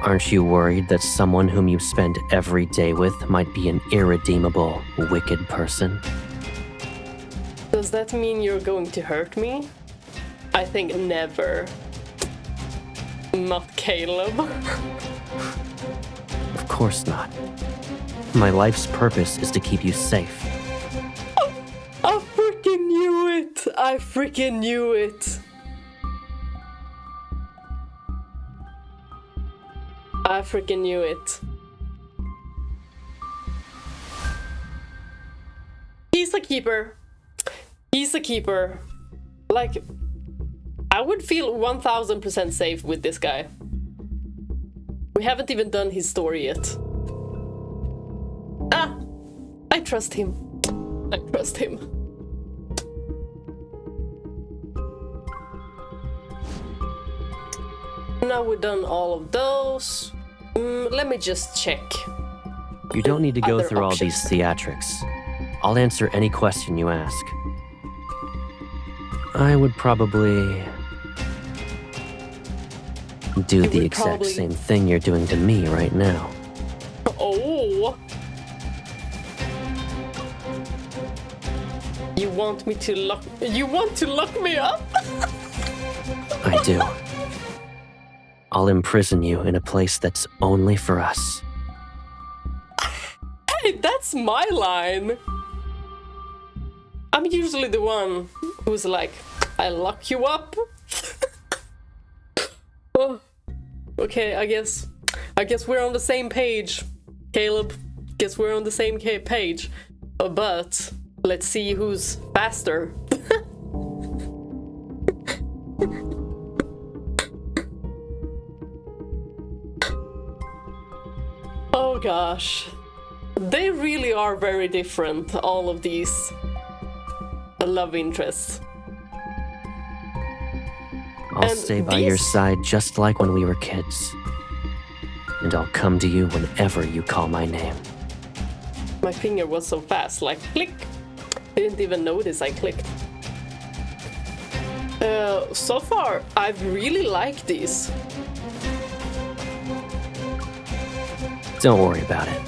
Speaker 6: Aren't you worried that someone whom you spend every day with might be an irredeemable, wicked person?
Speaker 1: Does that mean you're going to hurt me? I think never. Not Caleb.
Speaker 6: course not. My life's purpose is to keep you safe.
Speaker 1: I freaking knew it! I freaking knew it! I freaking knew it. He's a keeper. He's a keeper. Like, I would feel 1000% safe with this guy. We haven't even done his story yet. Ah! I trust him. I trust him. Now we've done all of those. Let me just check.
Speaker 6: You don't need to go
Speaker 1: Other
Speaker 6: through all
Speaker 1: options.
Speaker 6: these theatrics. I'll answer any question you ask. I would probably do
Speaker 1: You
Speaker 6: the
Speaker 1: would
Speaker 6: exact
Speaker 1: probably-
Speaker 6: same thing you're doing to me right now.
Speaker 1: Oh! You want me to lock... You want to lock me up?
Speaker 6: I do. I'll imprison you in a place that's only for us.
Speaker 1: Hey, that's my line! I'm usually the one who's like, I lock you up. Oh, okay, I guess we're on the same page, Caleb. Guess we're on the same page. But let's see who's faster. Oh gosh. They really are very different, all of these love interests.
Speaker 6: I'll
Speaker 1: And
Speaker 6: stay by your
Speaker 1: these-
Speaker 6: side just like when we were kids. And I'll come to you whenever you call my name.
Speaker 1: My finger was so fast, like click. Didn't even notice I clicked. So far, I've really liked these.
Speaker 6: Don't worry about it.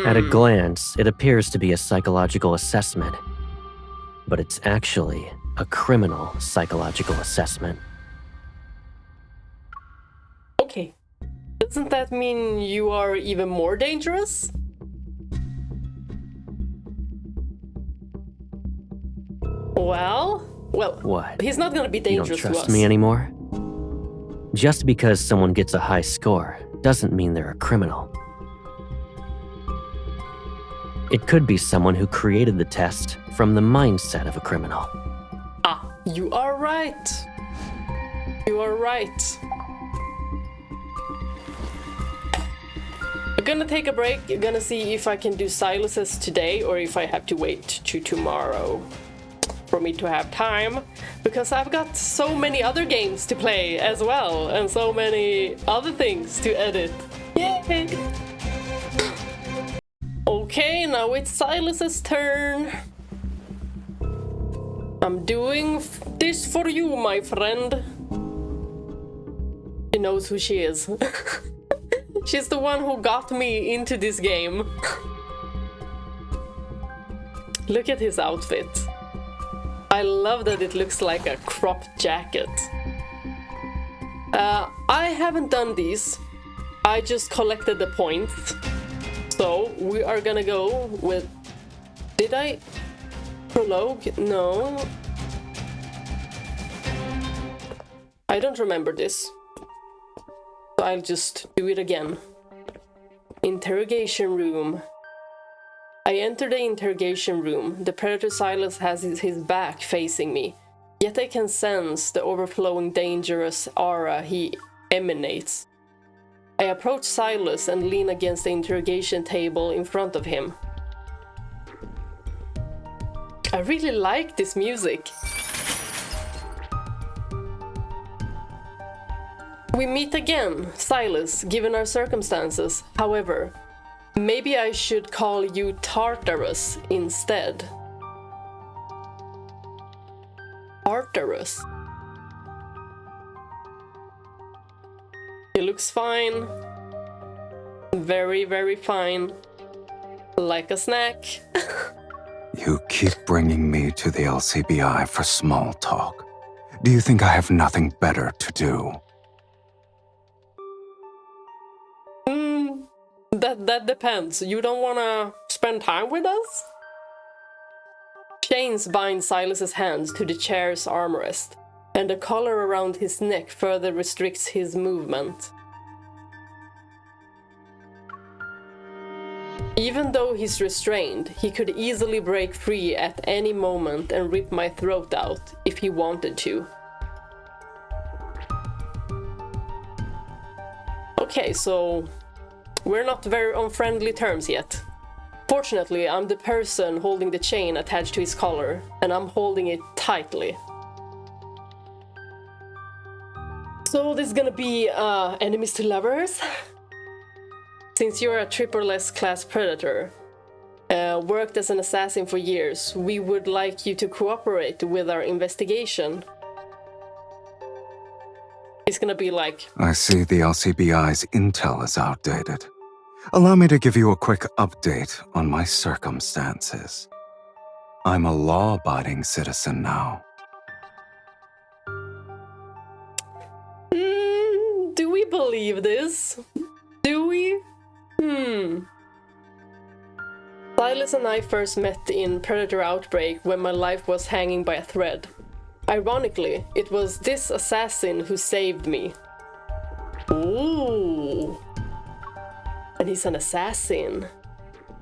Speaker 6: At a glance, it appears to be a psychological assessment. But it's actually a criminal psychological assessment.
Speaker 1: Okay. Doesn't that mean you are even more dangerous? Well,
Speaker 6: What?
Speaker 1: he's not gonna be
Speaker 6: You don't
Speaker 1: dangerous to
Speaker 6: trust
Speaker 1: us.
Speaker 6: me anymore? Just because someone gets a high score doesn't mean they're a criminal. It could be someone who created the test from the mindset of a criminal.
Speaker 1: Ah, you are right. You are right. I'm gonna take a break. I'm gonna see if I can do Sylus's today or if I have to wait to tomorrow for me to have time, because I've got so many other games to play as well and so many other things to edit. Yay! Okay, now it's Sylus's turn. I'm doing this for you, my friend. She knows who she is. She's the one who got me into this game. Look at his outfit. I love that it looks like a cropped jacket. I haven't done these. I just collected the points. So we are gonna go with... Did I... Prologue? No. I don't remember this. So I'll just do it again. Interrogation room. I enter the interrogation room. The predator Sylus has his back facing me. Yet I can sense the overflowing dangerous aura he emanates. I approach Sylus and lean against the interrogation table in front of him. I really like this music. We meet again, Sylus, given our circumstances. However, maybe I should call you Tartarus instead. Tartarus. He looks fine. Very, very fine. Like a snack.
Speaker 8: You keep bringing me to the LCBI for small talk. Do you think I have nothing better to do?
Speaker 1: That depends. You don't wanna spend time with us? Chains bind Sylus's hands to the chair's armrest, and the collar around his neck further restricts his movement. Even though he's restrained, he could easily break free at any moment and rip my throat out if he wanted to. Okay, so we're not very on friendly terms yet. Fortunately, I'm the person holding the chain attached to his collar, and I'm holding it tightly. So this is gonna be enemies to lovers? Since you're a triple S class predator, worked as an assassin for years, we would like you to cooperate with our investigation. It's gonna be like...
Speaker 8: I see the LCBI's intel is outdated. Allow me to give you a quick update on my circumstances. I'm a law-abiding citizen now.
Speaker 1: Do we believe this? Do we? Sylus and I first met in Predator Outbreak when my life was hanging by a thread. Ironically, it was this assassin who saved me. Ooh. And he's an assassin.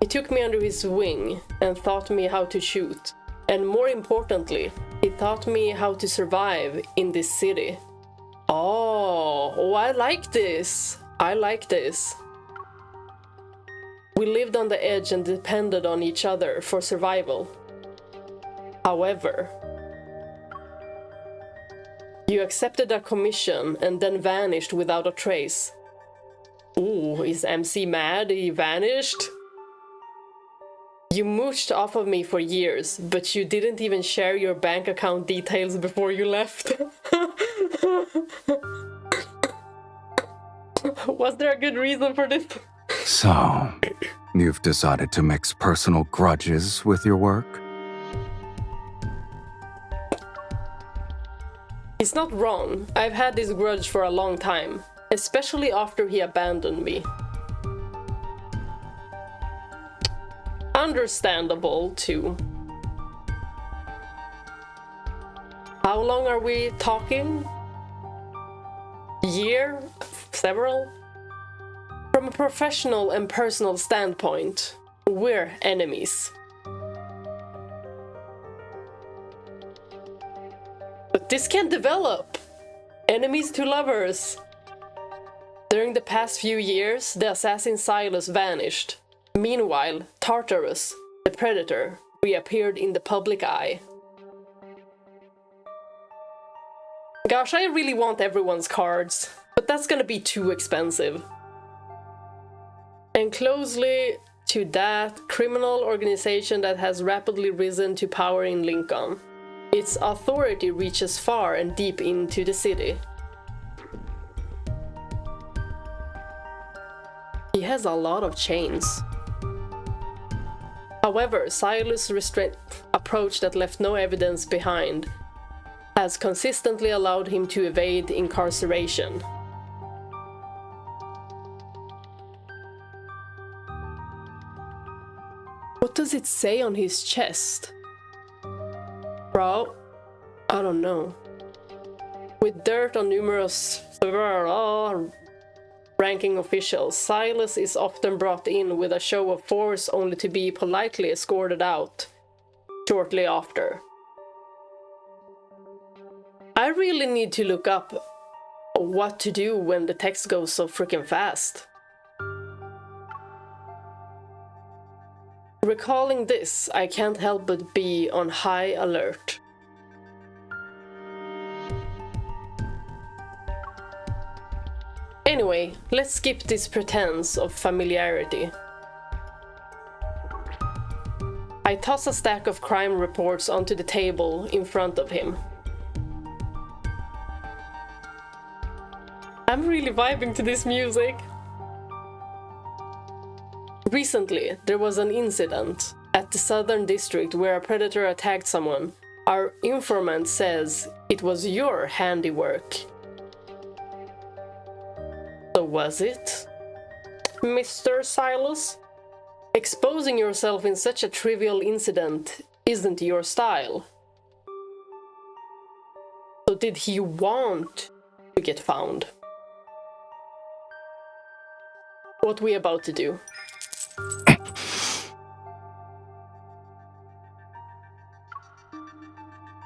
Speaker 1: He took me under his wing and taught me how to shoot. And more importantly, he taught me how to survive in this city. Oh, I like this. I like this. We lived on the edge and depended on each other for survival. However, you accepted a commission and then vanished without a trace. Ooh, is MC mad he vanished? You mooched off of me for years, but you didn't even share your bank account details before you left. Was there a good reason for this?
Speaker 8: So, you've decided to mix personal grudges with your work?
Speaker 1: He's not wrong. I've had this grudge for a long time, especially after he abandoned me. Understandable, too. How long are we talking? Year? Several? From a professional and personal standpoint, we're enemies. But this can develop. Enemies to lovers. During the past few years, the assassin Sylus vanished. Meanwhile, Tartarus, the predator, reappeared in the public eye. Gosh, I really want everyone's cards, but that's gonna be too expensive. And closely to that criminal organization that has rapidly risen to power in Linkon. Its authority reaches far and deep into the city. He has a lot of chains. However, Sylus' restraint approach that left no evidence behind has consistently allowed him to evade incarceration. What does it say on his chest? Bro, I don't know. With dirt on numerous ranking officials, Sylus is often brought in with a show of force only to be politely escorted out shortly after. I really need to look up what to do when the text goes so freaking fast. Recalling this, I can't help but be on high alert. Anyway, let's skip this pretense of familiarity. I toss a stack of crime reports onto the table in front of him. I'm really vibing to this music. Recently, there was an incident at the Southern District where a predator attacked someone. Our informant says it was your handiwork. So was it? Mr. Sylus? Exposing yourself in such a trivial incident isn't your style. So did he want to get found? What we about to do?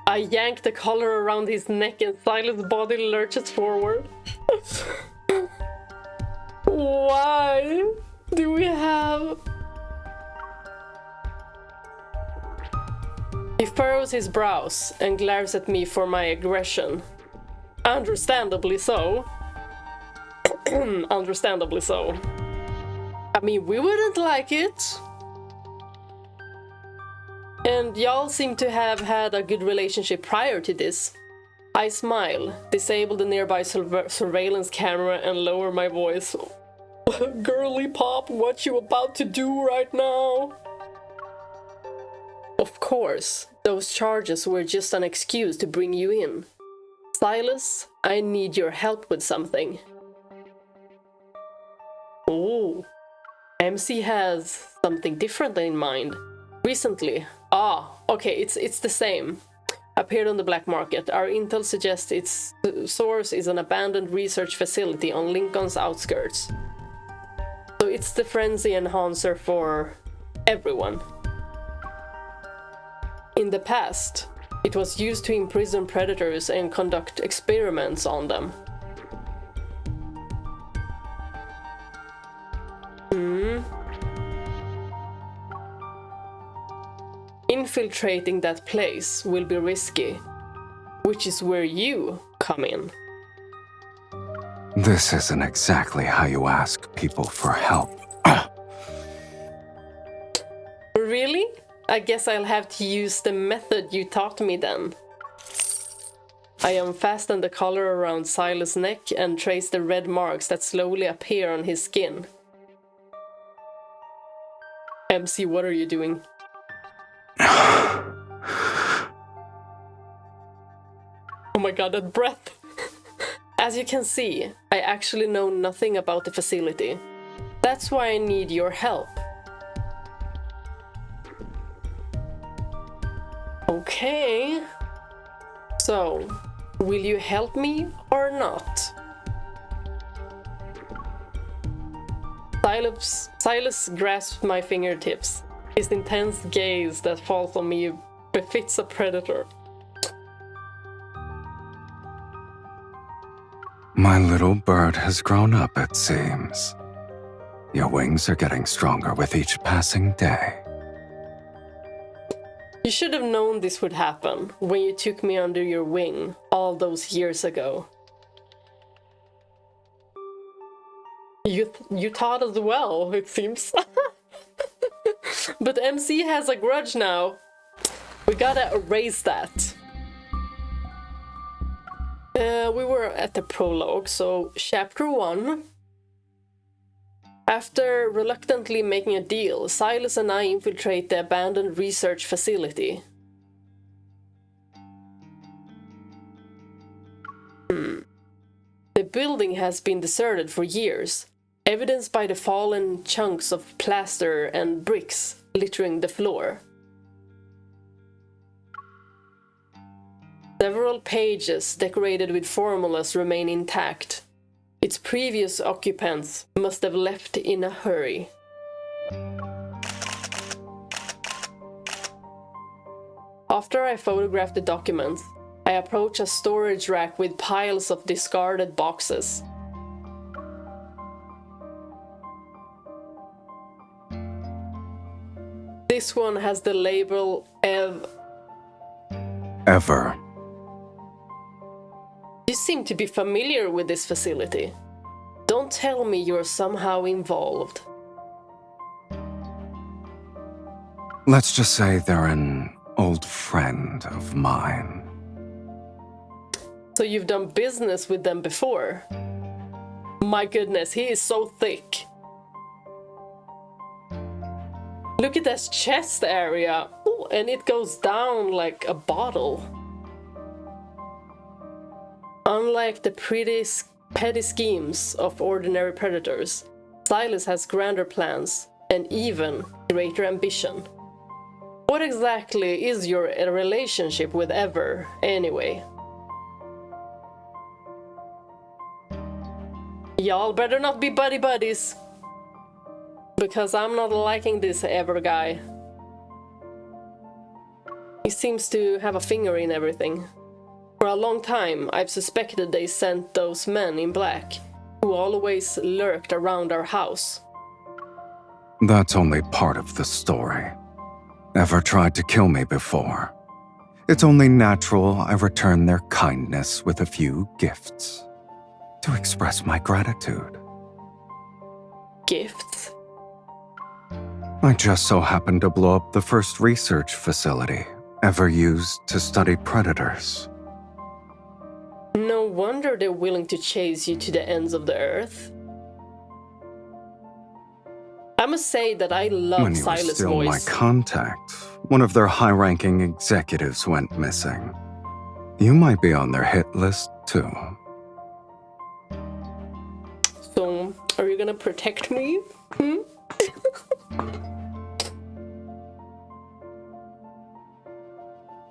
Speaker 1: I yank the collar around his neck and Sylus' body lurches forward. Why do we have... He furrows his brows and glares at me for my aggression. Understandably so. Understandably so. I mean, we wouldn't like it. And y'all seem to have had a good relationship prior to this. I smile, disable the nearby surveillance camera and lower my voice. Girly pop, what you about to do right now? Of course, those charges were just an excuse to bring you in. Sylus, I need your help with something. Oh, MC has something different in mind. Recently, okay, it's the same. Appeared on the black market. Our intel suggests its source is an abandoned research facility on Linkon's outskirts. So it's the frenzy enhancer for everyone. In the past, it was used to imprison predators and conduct experiments on them. Infiltrating that place will be risky, which is where you come in.
Speaker 8: This isn't exactly how you ask people for help.
Speaker 1: Really? I guess I'll have to use the method you taught me then. I unfasten the collar around Sylus' neck and trace the red marks that slowly appear on his skin. MC, what are you doing? Oh my god, that breath! As you can see, I actually know nothing about the facility. That's why I need your help. Okay. So, will you help me or not? Sylus grasps my fingertips. His intense gaze that falls on me befits a predator.
Speaker 8: My little bird has grown up, it seems. Your wings are getting stronger with each passing day.
Speaker 1: You should have known this would happen when you took me under your wing all those years ago. You taught us well, it seems. But MC has a grudge now. We gotta erase that. We were at the prologue, so chapter 1. After reluctantly making a deal, Sylus and I infiltrate the abandoned research facility. The building has been deserted for years, evidenced by the fallen chunks of plaster and bricks littering the floor. Several pages decorated with formulas remain intact. Its previous occupants must have left in a hurry. After I photograph the documents, I approach a storage rack with piles of discarded boxes. This one has the label
Speaker 8: Ever.
Speaker 1: You seem to be familiar with this facility. Don't tell me you're somehow involved.
Speaker 8: Let's just say they're an old friend of mine.
Speaker 1: So you've done business with them before? My goodness, he is so thick. Look at this chest area. Ooh, and it goes down like a bottle. Unlike the petty schemes of ordinary predators, Sylus has grander plans and even greater ambition. What exactly is your relationship with Ever, anyway? Y'all better not be buddy-buddies. Because I'm not liking this Ever guy. He seems to have a finger in everything. For a long time, I've suspected they sent those men in black, who always lurked around our house.
Speaker 8: That's only part of the story. Ever tried to kill me before. It's only natural I return their kindness with a few gifts to express my gratitude.
Speaker 1: Gifts?
Speaker 8: I just so happened to blow up the first research facility ever used to study predators.
Speaker 1: No wonder they're willing to chase you to the ends of the earth. I must say that I love
Speaker 8: When you were
Speaker 1: Sylus'
Speaker 8: still
Speaker 1: voice.
Speaker 8: my contact, one of their high-ranking executives went missing. You might be on their hit list, too.
Speaker 1: So, are you gonna protect me?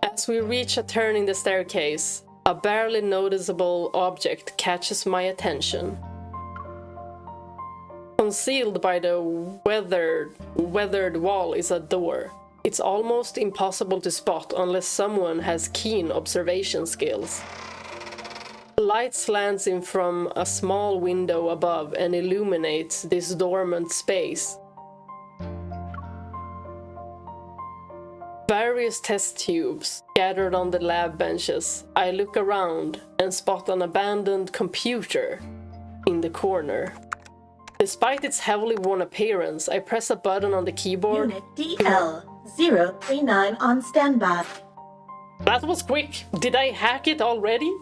Speaker 1: As we reach a turn in the staircase, a barely noticeable object catches my attention. Concealed by the weathered wall is a door. It's almost impossible to spot unless someone has keen observation skills. Light slants in from a small window above and illuminates this dormant space. Various test tubes scattered on the lab benches. I look around and spot an abandoned computer in the corner. Despite its heavily worn appearance, I press a button on the keyboard.
Speaker 9: Unit DL-039 on standby.
Speaker 1: That was quick. Did I hack it already?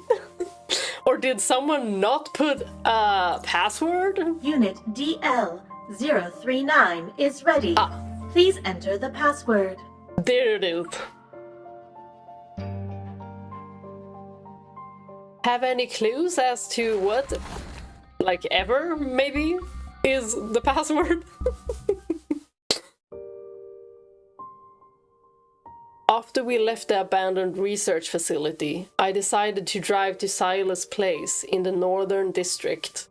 Speaker 1: Or did someone not put a password?
Speaker 9: Unit DL-039 is ready. Please enter the password.
Speaker 1: There it is. Have any clues as to what, like Ever, maybe, is the password? After we left the abandoned research facility, I decided to drive to Sylus' place in the northern district.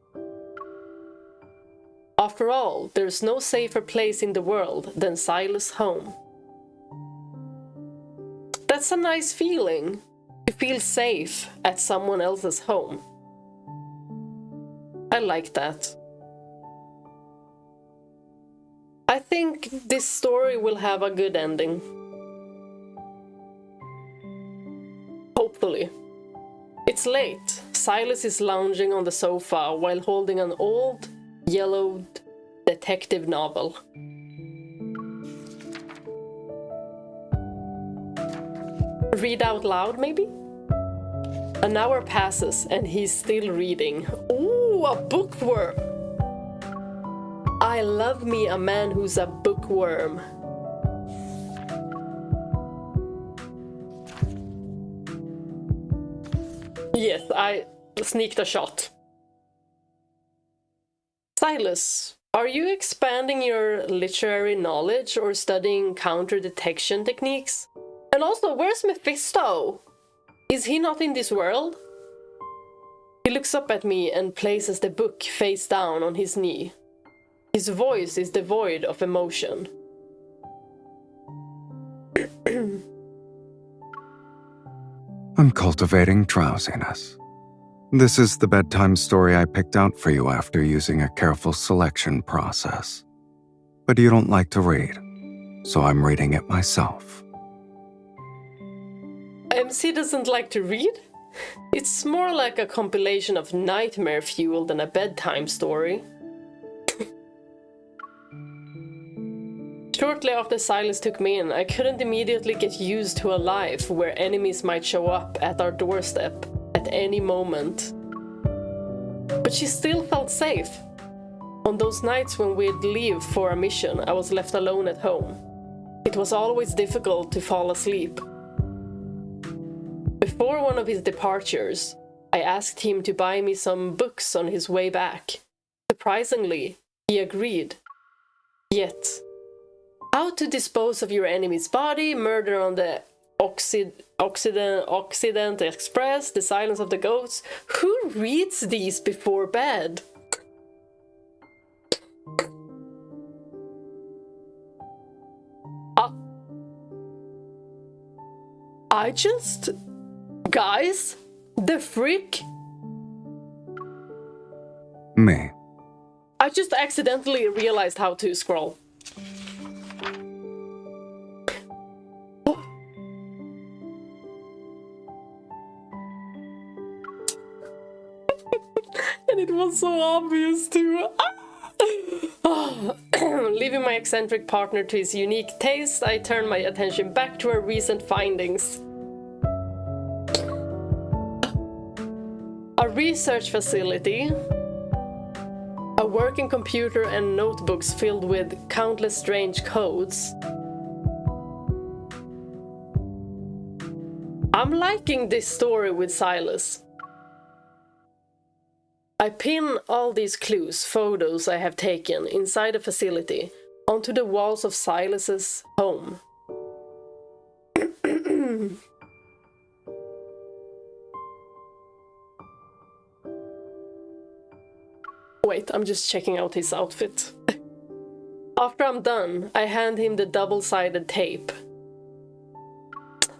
Speaker 1: After all, there's no safer place in the world than Sylus' home. That's a nice feeling, to feel safe at someone else's home. I like that. I think this story will have a good ending. Hopefully. It's late. Sylus is lounging on the sofa while holding an old, yellowed detective novel. Read out loud, maybe? An hour passes and he's still reading. Ooh, a bookworm! I love me a man who's a bookworm. Yes, I sneaked a shot. Sylus, are you expanding your literary knowledge or studying counter-detection techniques? And also, where's Mephisto? Is he not in this world? He looks up at me and places the book face down on his knee. His voice is devoid of emotion.
Speaker 8: I'm cultivating drowsiness. This is the bedtime story I picked out for you after using a careful selection process. But you don't like to read, so I'm reading it myself.
Speaker 1: MC doesn't like to read? It's more like a compilation of nightmare fuel than a bedtime story. Shortly after Sylus took me in, I couldn't immediately get used to a life where enemies might show up at our doorstep at any moment. But she still felt safe. On those nights when we'd leave for a mission, I was left alone at home. It was always difficult to fall asleep. Before one of his departures, I asked him to buy me some books on his way back. Surprisingly, He agreed. Yet, how to dispose of your enemy's body, murder on the Occident Express, the silence of the goats. Who reads these before bed? Guys, the frick?
Speaker 8: Me.
Speaker 1: I just accidentally realized how to scroll. And it was so obvious too. Leaving my eccentric partner to his unique taste, I turned my attention back to our recent findings. A research facility, a working computer and notebooks filled with countless strange codes. I'm liking this story with Sylus. I pin all these clues, photos I have taken inside the facility, onto the walls of Sylus's home. Wait, I'm just checking out his outfit. After I'm done, I hand him the double-sided tape.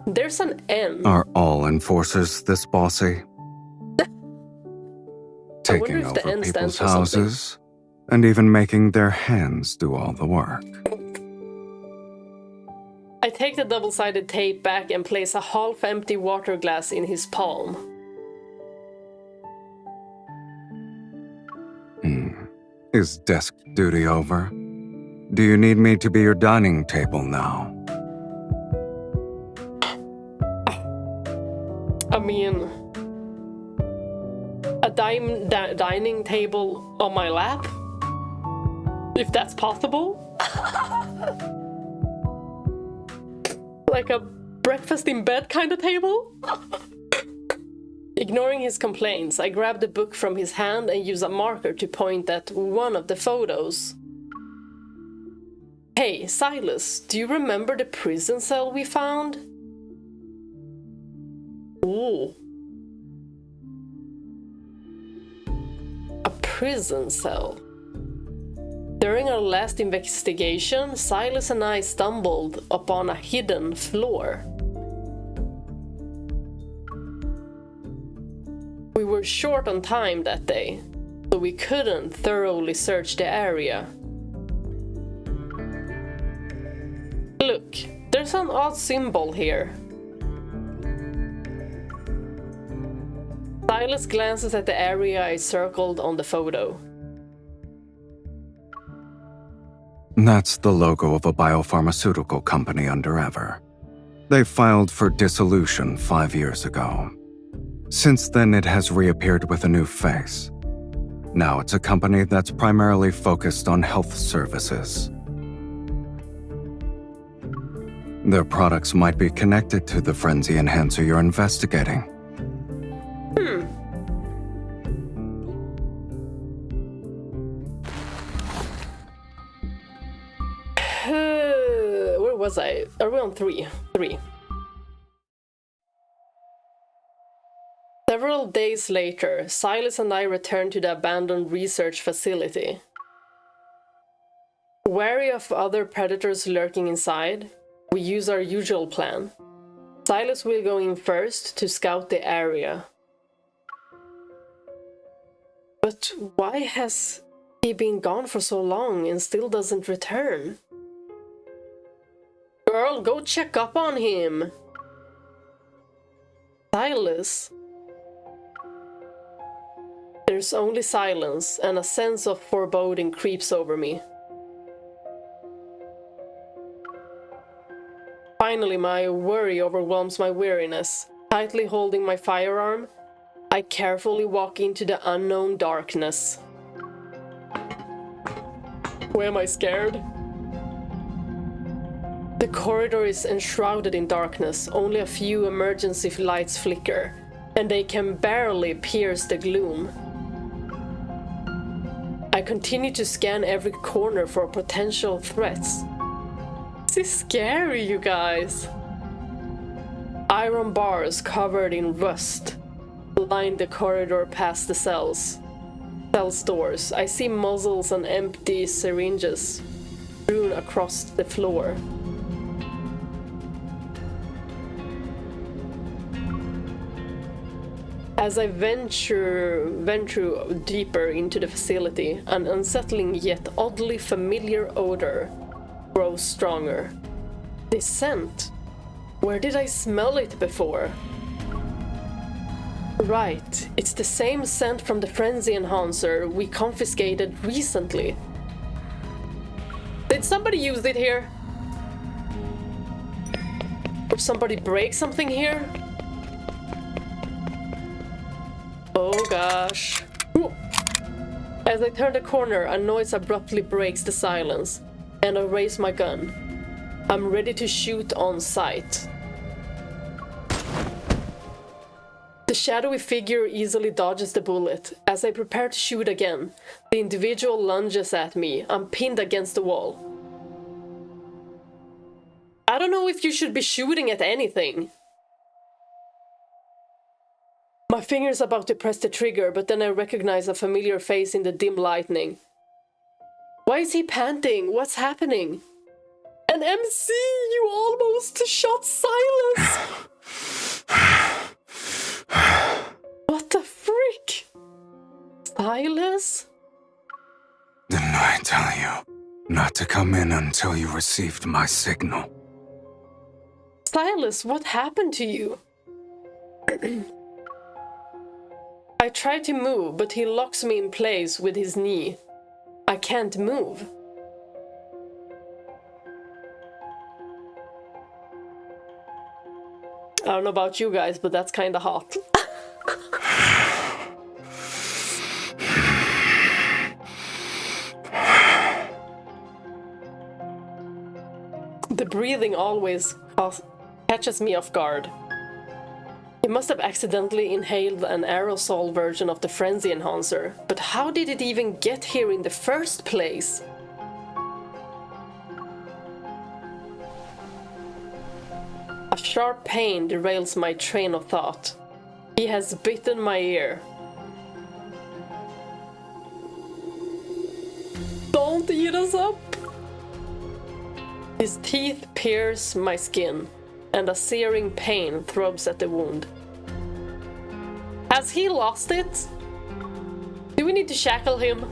Speaker 1: There's an N.
Speaker 8: Are all enforcers this bossy? Taking over people's houses, and even making their hands do all the work.
Speaker 1: I take the double-sided tape back and place a half-empty water glass in his palm.
Speaker 8: Is desk duty over? Do you need me to be your dining table now?
Speaker 1: I mean, a dining table on my lap? If that's possible? Like a breakfast in bed kind of table? Ignoring his complaints, I grab the book from his hand and use a marker to point at one of the photos. Hey, Sylus, do you remember the prison cell we found? Ooh. A prison cell. During our last investigation, Sylus and I stumbled upon a hidden floor. We were short on time that day, so we couldn't thoroughly search the area. Look, there's an odd symbol here. Sylus glances at the area I circled on the photo.
Speaker 8: That's the logo of a biopharmaceutical company under Ever. They filed for dissolution 5 years ago. Since then, it has reappeared with a new face. Now it's a company that's primarily focused on health services. Their products might be connected to the frenzy enhancer you're investigating.
Speaker 1: Where was I? Are we on 3? 3. Several days later, Sylus and I returned to the abandoned research facility. Wary of other predators lurking inside, we use our usual plan. Sylus will go in first to scout the area. But why has he been gone for so long and still doesn't return? Girl, go check up on him! Sylus. There's only silence, and a sense of foreboding creeps over me. Finally, my worry overwhelms my weariness. Tightly holding my firearm, I carefully walk into the unknown darkness. Why am I scared? The corridor is enshrouded in darkness, only a few emergency lights flicker, and they can barely pierce the gloom. I continue to scan every corner for potential threats. This is scary, you guys. Iron bars covered in rust line the corridor past the cell doors. I see muzzles and empty syringes strewn across the floor. As I venture deeper into the facility, an unsettling yet oddly familiar odor grows stronger. This scent. Where did I smell it before? Right, it's the same scent from the frenzy enhancer we confiscated recently. Did somebody use it here? Or somebody break something here? Oh gosh. Ooh. As I turn the corner, a noise abruptly breaks the silence, and I raise my gun. I'm ready to shoot on sight. The shadowy figure easily dodges the bullet. As I prepare to shoot again, the individual lunges at me. I'm pinned against the wall. I don't know if you should be shooting at anything. My finger's about to press the trigger, but then I recognize a familiar face in the dim lighting. Why is he panting? What's happening? An MC! You almost shot Sylus! What the frick? Sylus?
Speaker 8: Didn't I tell you not to come in until you received my signal?
Speaker 1: Sylus, what happened to you? I try to move, but he locks me in place with his knee. I can't move. I don't know about you guys, but that's kinda hot. The breathing always catches me off guard. He must have accidentally inhaled an aerosol version of the frenzy enhancer, but how did it even get here in the first place? A sharp pain derails my train of thought. He has bitten my ear. Don't eat us up! His teeth pierce my skin, and a searing pain throbs at the wound. Has he lost it? Do we need to shackle him?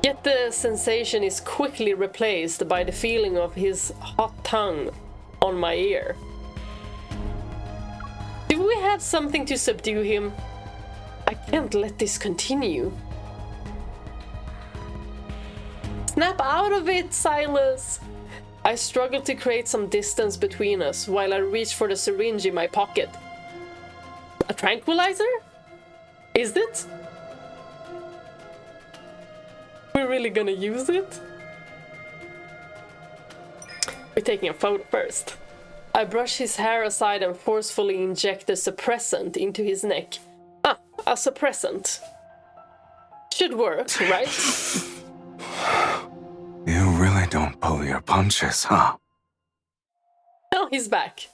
Speaker 1: Yet the sensation is quickly replaced by the feeling of his hot tongue on my ear. Do we have something to subdue him? I can't let this continue. Snap out of it, Sylus! I struggle to create some distance between us while I reach for the syringe in my pocket. A tranquilizer? Is it? We're really gonna use it? We're taking a photo first. I brush his hair aside and forcefully inject a suppressant into his neck. Ah, a suppressant. Should work, right?
Speaker 8: You really don't pull your punches, huh?
Speaker 1: Now he's back.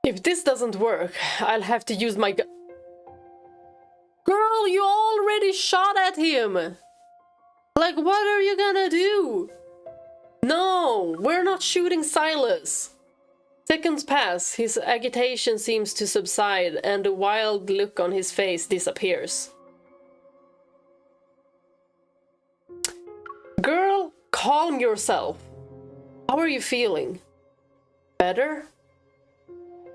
Speaker 1: If this doesn't work, I'll have to use my gun. Girl, you already shot at him! Like, what are you gonna do? No, we're not shooting Sylus. Seconds pass, his agitation seems to subside, and the wild look on his face disappears. Girl, calm yourself. How are you feeling? Better?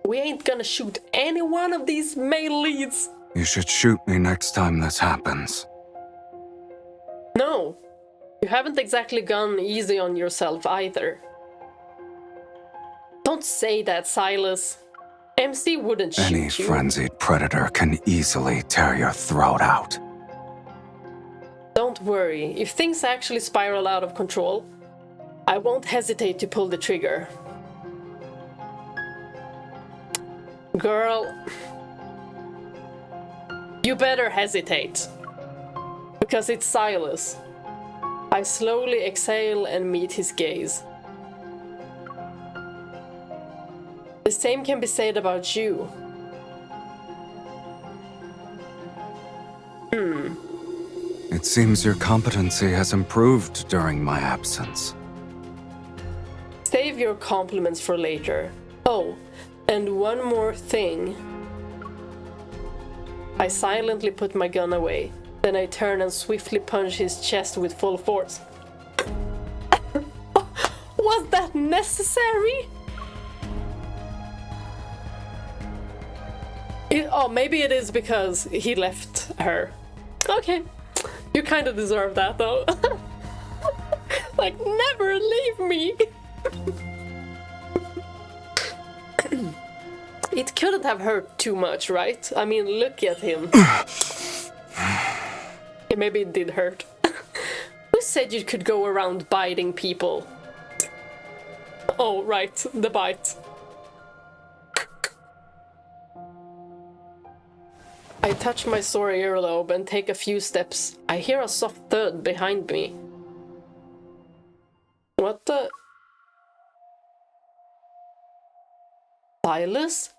Speaker 1: We ain't gonna shoot any one of these male leads.
Speaker 8: You should shoot me next time this happens.
Speaker 1: No, you haven't exactly gone easy on yourself either. Don't say that, Sylus. MC wouldn't shoot you.
Speaker 8: Any frenzied predator can easily tear your throat out.
Speaker 1: Don't worry, if things actually spiral out of control, I won't hesitate to pull the trigger. Girl, you better hesitate. Because it's Sylus. I slowly exhale and meet his gaze. The same can be said about you.
Speaker 8: It seems your competency has improved during my absence.
Speaker 1: Save your compliments for later. Oh, and one more thing. I silently put my gun away. Then I turn and swiftly punch his chest with full force. Was that necessary? Maybe it is because he left her. Okay, you kind of deserve that though. Like, never leave me. It couldn't have hurt too much, right? I mean, look at him. Yeah, maybe it did hurt. Who said you could go around biting people? Oh, right, the bite. I touch my sore earlobe and take a few steps. I hear a soft thud behind me. What the? Sylus?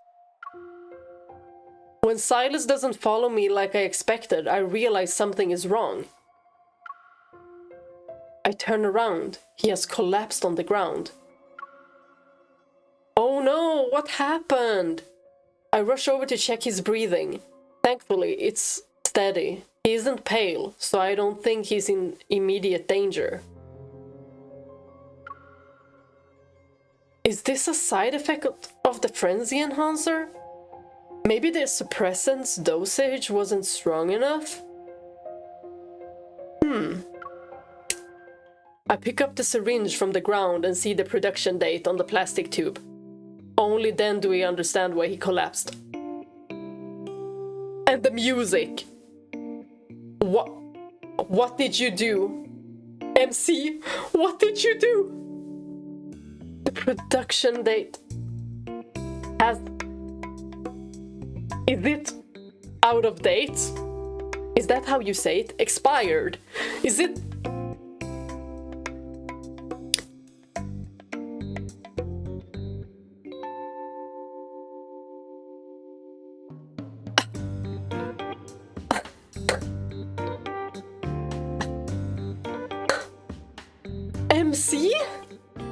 Speaker 1: When Sylus doesn't follow me like I expected, I realize something is wrong. I turn around. He has collapsed on the ground. Oh no, what happened? I rush over to check his breathing. Thankfully, it's steady. He isn't pale, so I don't think he's in immediate danger. Is this a side effect of the frenzy enhancer? Maybe the suppressant's dosage wasn't strong enough? I pick up the syringe from the ground and see the production date on the plastic tube. Only then do we understand why he collapsed. And the music! What did you do? MC, what did you do? The production date has... Is it out of date? Is that how you say it? Expired? Is it... MC?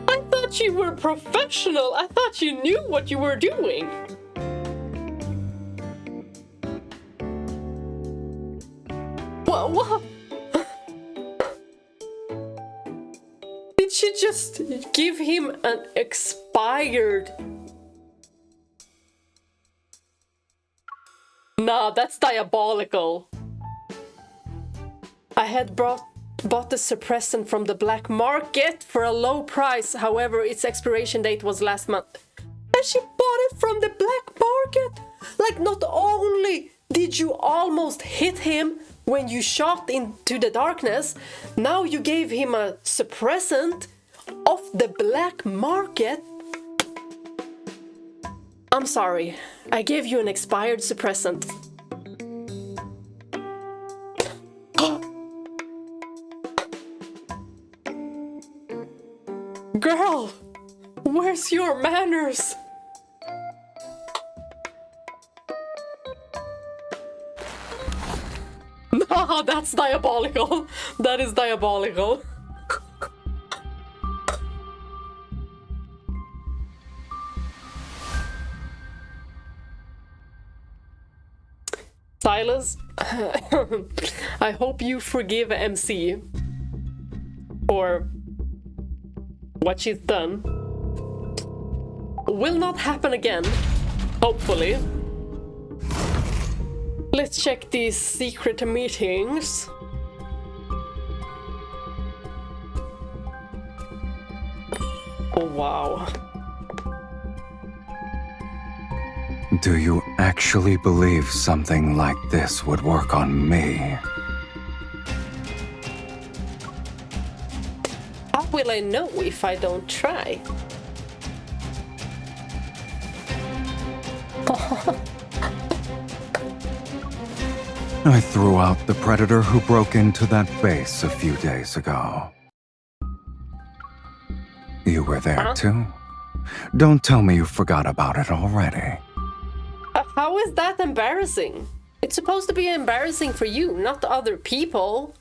Speaker 1: I thought you were professional. I thought you knew what you were doing. What? Did she just give him an expired... Nah, that's diabolical. I had bought the suppressant from the black market for a low price. However, its expiration date was last month. And she bought it from the black market? Like, not only did you almost hit him when you shot into the darkness, now you gave him a suppressant off the black market? I'm sorry, I gave you an expired suppressant. Girl, where's your manners? No, that's diabolical. That is diabolical. Sylus, I hope you forgive MC for what she's done. Will not happen again, hopefully. Let's check these secret meetings. Oh, wow.
Speaker 8: Do you actually believe something like this would work on me?
Speaker 1: How will I know if I don't try?
Speaker 8: I threw out the predator who broke into that base a few days ago. You were there too? Don't tell me you forgot about it already.
Speaker 1: How is that embarrassing? It's supposed to be embarrassing for you, not other people.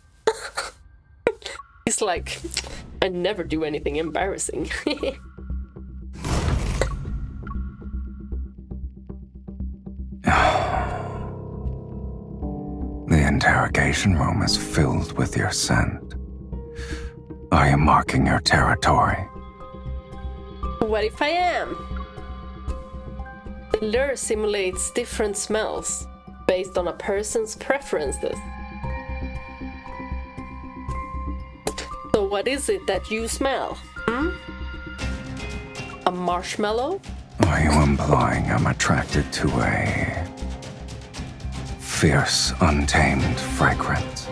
Speaker 1: He's like, I never do anything embarrassing.
Speaker 8: The interrogation room is filled with your scent. Are you marking your territory?
Speaker 1: What if I am? The lure simulates different smells based on a person's preferences. So what is it that you smell? A marshmallow?
Speaker 8: Are you implying I'm attracted to a fierce, untamed fragrance?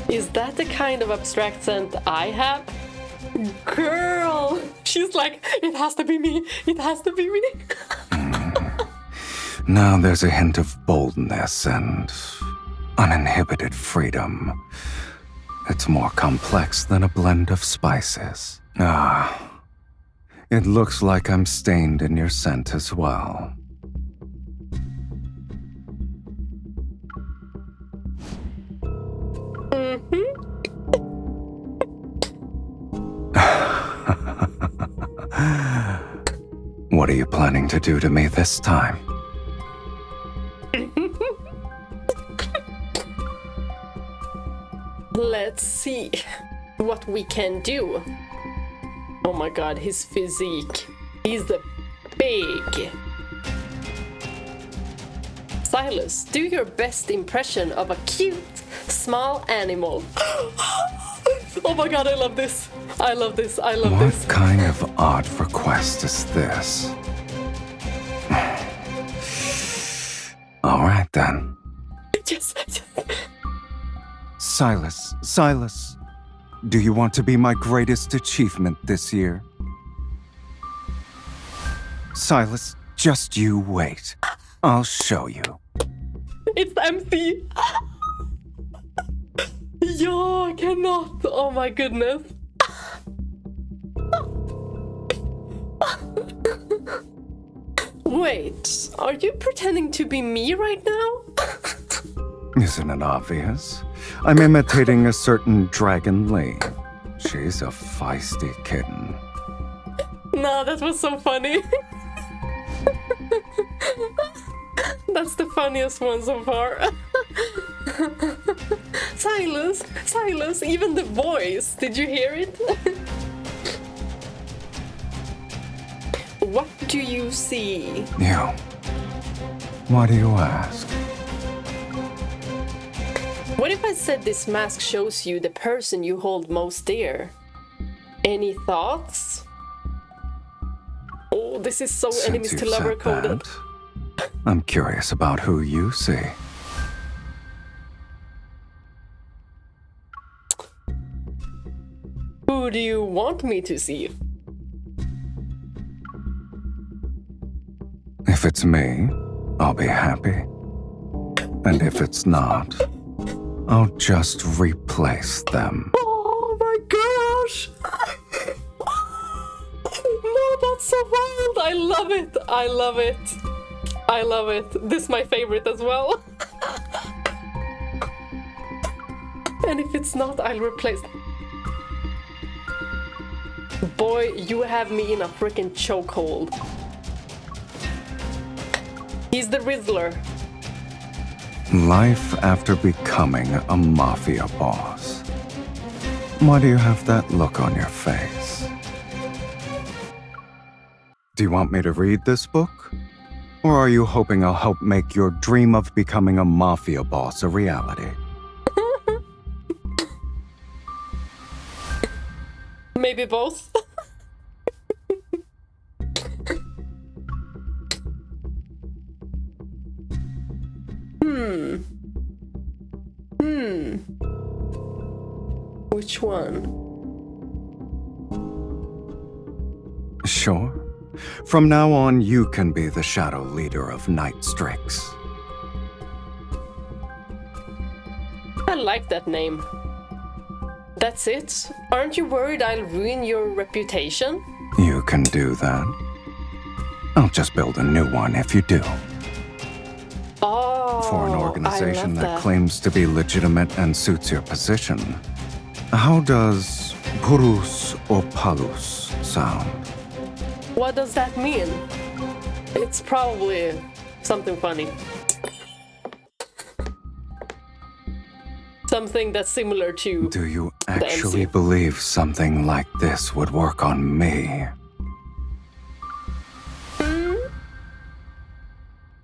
Speaker 1: Is that the kind of abstract scent I have? Girl! She's like, it has to be me, it has to be me.
Speaker 8: Now there's a hint of boldness and uninhibited freedom. It's more complex than a blend of spices. It looks like I'm stained in your scent as well. What are you planning to do to me this time?
Speaker 1: Let's see what we can do. Oh my god, his physique. He's the big. Sylus, do your best impression of a cute, small animal. Oh my god, I love this. I love this. I love this.
Speaker 8: What kind of odd request is this? All right then.
Speaker 1: Yes.
Speaker 8: Sylus, do you want to be my greatest achievement this year? Sylus, just you wait. I'll show you.
Speaker 1: It's empty. Yo, I cannot. Oh my goodness. Wait, are you pretending to be me right now?
Speaker 8: Isn't it obvious? I'm imitating a certain Dragon Lee. She's a feisty kitten.
Speaker 1: No, that was so funny. That's the funniest one so far. Sylus, even the voice. Did you hear it? What do you see?
Speaker 8: You. Why do you ask?
Speaker 1: What if I said this mask shows you the person you hold most dear? Any thoughts? Oh, this is so
Speaker 8: Since
Speaker 1: enemies to
Speaker 8: you've
Speaker 1: lover
Speaker 8: said
Speaker 1: coded.
Speaker 8: that, I'm curious about who you see.
Speaker 1: Who do you want me to see?
Speaker 8: If it's me, I'll be happy. And if it's not, I'll just replace them.
Speaker 1: Oh my gosh! No, that's so wild! I love it! I love it! I love it. This is my favorite as well. And if it's not, I'll replace. Boy, you have me in a freaking chokehold. He's the Riddler.
Speaker 8: Life after becoming a mafia boss. Why do you have that look on your face? Do you want me to read this book? Or are you hoping I'll help make your dream of becoming a mafia boss a reality?
Speaker 1: Maybe both. Which one?
Speaker 8: Sure. From now on, you can be the shadow leader of Night Strix.
Speaker 1: like that name. That's it? Aren't you worried I'll ruin your reputation?
Speaker 8: You can do that. I'll just build a new one if you do.
Speaker 1: Oh,
Speaker 8: For an organization
Speaker 1: I love
Speaker 8: that claims to be legitimate and suits your position, how does Purus or Palus sound?
Speaker 1: What does that mean? It's probably something funny. Something that's similar to...
Speaker 8: Do you actually believe something like this would work on me?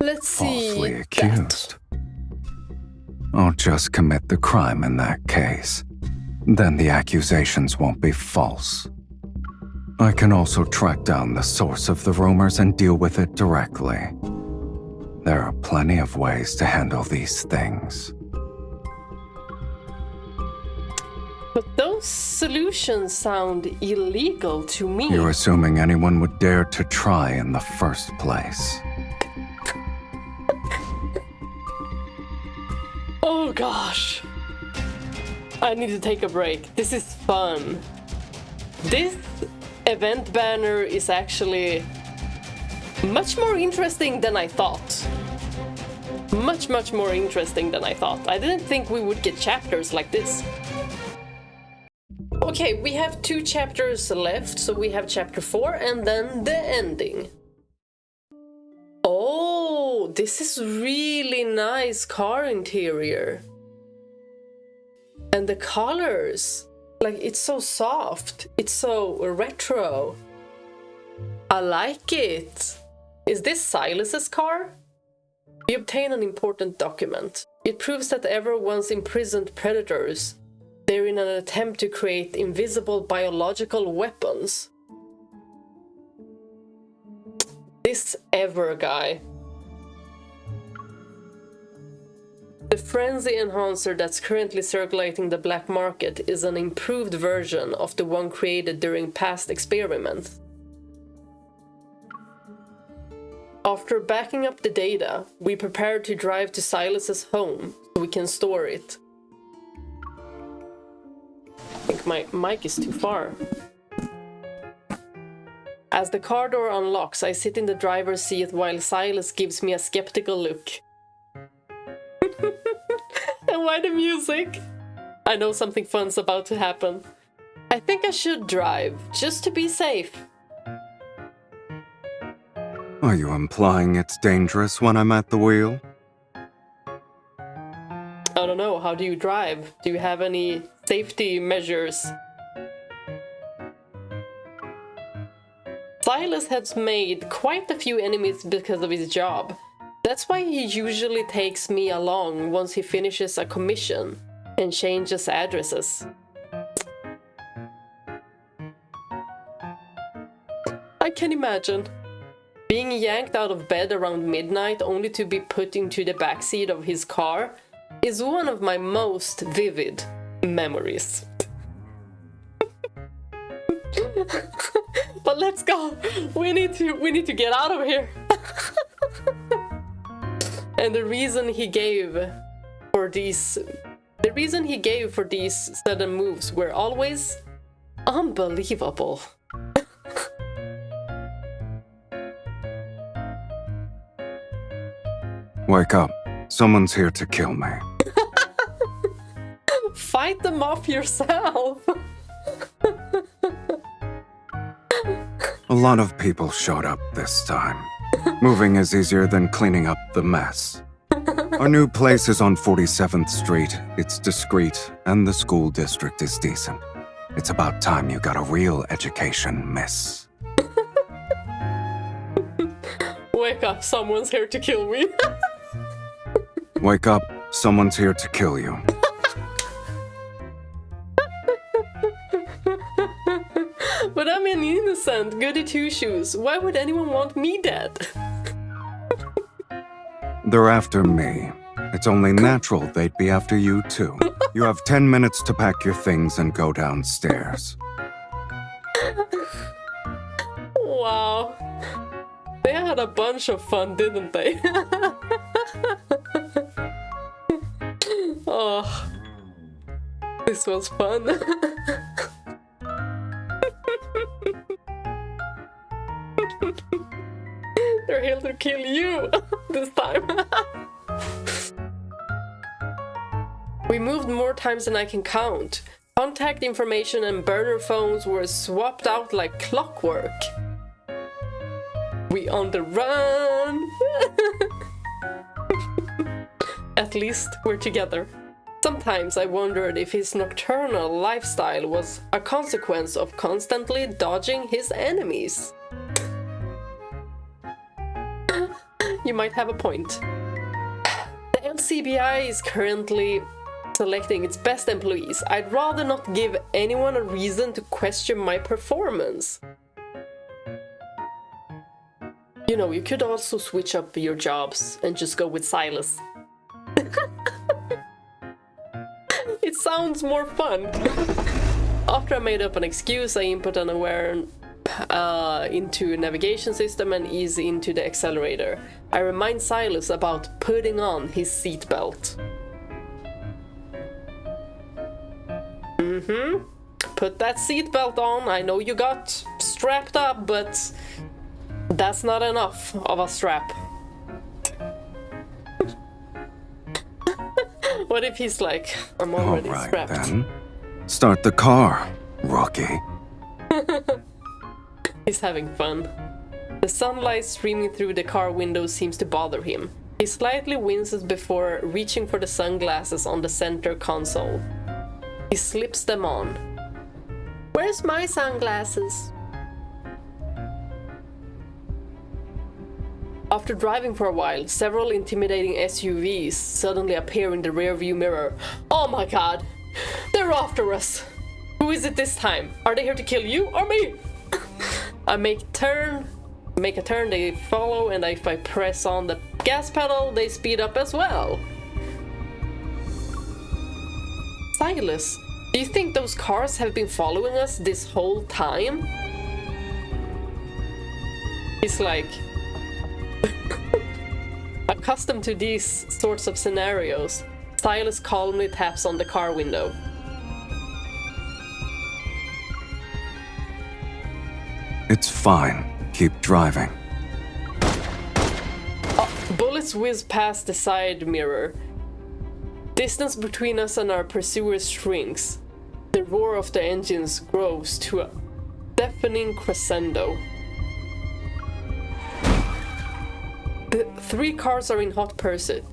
Speaker 1: Let's see.
Speaker 8: Falsely accused. I'll just commit the crime in that case. Then the accusations won't be false. I can also track down the source of the rumors and deal with it directly. There are plenty of ways to handle these things.
Speaker 1: But those solutions sound illegal to me.
Speaker 8: You're assuming anyone would dare to try in the first place.
Speaker 1: Oh gosh. I need to take a break. This is fun. This event banner is actually much more interesting than I thought. Much more interesting than I thought. I didn't think we would get chapters like this. Okay, we have 2 chapters left, so we have chapter 4 and then the ending. Oh, this is really nice car interior. And the colors, like it's so soft, it's so retro. I like it. Is this Sylus's car? We obtain an important document. It proves that everyone's imprisoned predators. They're in an attempt to create invisible biological weapons. This Ever guy. The frenzy enhancer that's currently circulating the black market is an improved version of the one created during past experiments. After backing up the data, we prepare to drive to Sylus's home so we can store it. I think my mic is too far. As the car door unlocks, I sit in the driver's seat while Sylus gives me a skeptical look. And why the music? I know something fun's about to happen. I think I should drive, just to be safe.
Speaker 8: Are you implying it's dangerous when I'm at the wheel?
Speaker 1: I don't know, how do you drive? Do you have any safety measures? Sylus has made quite a few enemies because of his job. That's why he usually takes me along once he finishes a commission and changes addresses. I can imagine. Being yanked out of bed around midnight only to be put into the backseat of his car is one of my most vivid memories. But let's go. We need to get out of here. And the reason he gave for these sudden moves were always unbelievable.
Speaker 8: Wake up. Someone's here to kill me.
Speaker 1: Fight them off yourself.
Speaker 8: A lot of people showed up this time. Moving is easier than cleaning up the mess. Our new place is on 47th Street. It's discreet, and the school district is decent. It's about time you got a real education, miss.
Speaker 1: Wake up, someone's here to kill me.
Speaker 8: Wake up, someone's here to kill you.
Speaker 1: But I'm an innocent goody two-shoes. Why would anyone want me dead?
Speaker 8: They're after me. It's only natural they'd be after you too. You have 10 minutes to pack your things and go downstairs.
Speaker 1: Wow. They had a bunch of fun, didn't they? Oh. This was fun. They're here to kill you this time. We moved more times than I can count. Contact information and burner phones were swapped out like clockwork. We on the run. At least we're together. Sometimes I wondered if his nocturnal lifestyle was a consequence of constantly dodging his enemies. You might have a point. The LCBI is currently selecting its best employees. I'd rather not give anyone a reason to question my performance. You know, you could also switch up your jobs and just go with Sylus. It sounds more fun. After I made up an excuse, I input an aware into navigation system and ease into the accelerator. I remind Sylus about putting on his seatbelt. Put that seatbelt on. I know you got strapped up, but that's not enough of a strap. What if he's like, I'm already strapped?
Speaker 8: Then. Start the car, rookie.
Speaker 1: He's having fun. The sunlight streaming through the car window seems to bother him. He slightly winces before reaching for the sunglasses on the center console. He slips them on. Where's my sunglasses? After driving for a while, several intimidating SUVs suddenly appear in the rearview mirror. Oh my god! They're after us! Who is it this time? Are they here to kill you or me? I make a turn, they follow, and if I press on the gas pedal, they speed up as well. Sylus, do you think those cars have been following us this whole time? He's like... Accustomed to these sorts of scenarios, Sylus calmly taps on the car window.
Speaker 8: It's fine. Keep driving.
Speaker 1: Bullets whiz past the side mirror. Distance between us and our pursuers shrinks. The roar of the engines grows to a deafening crescendo. The 3 cars are in hot pursuit.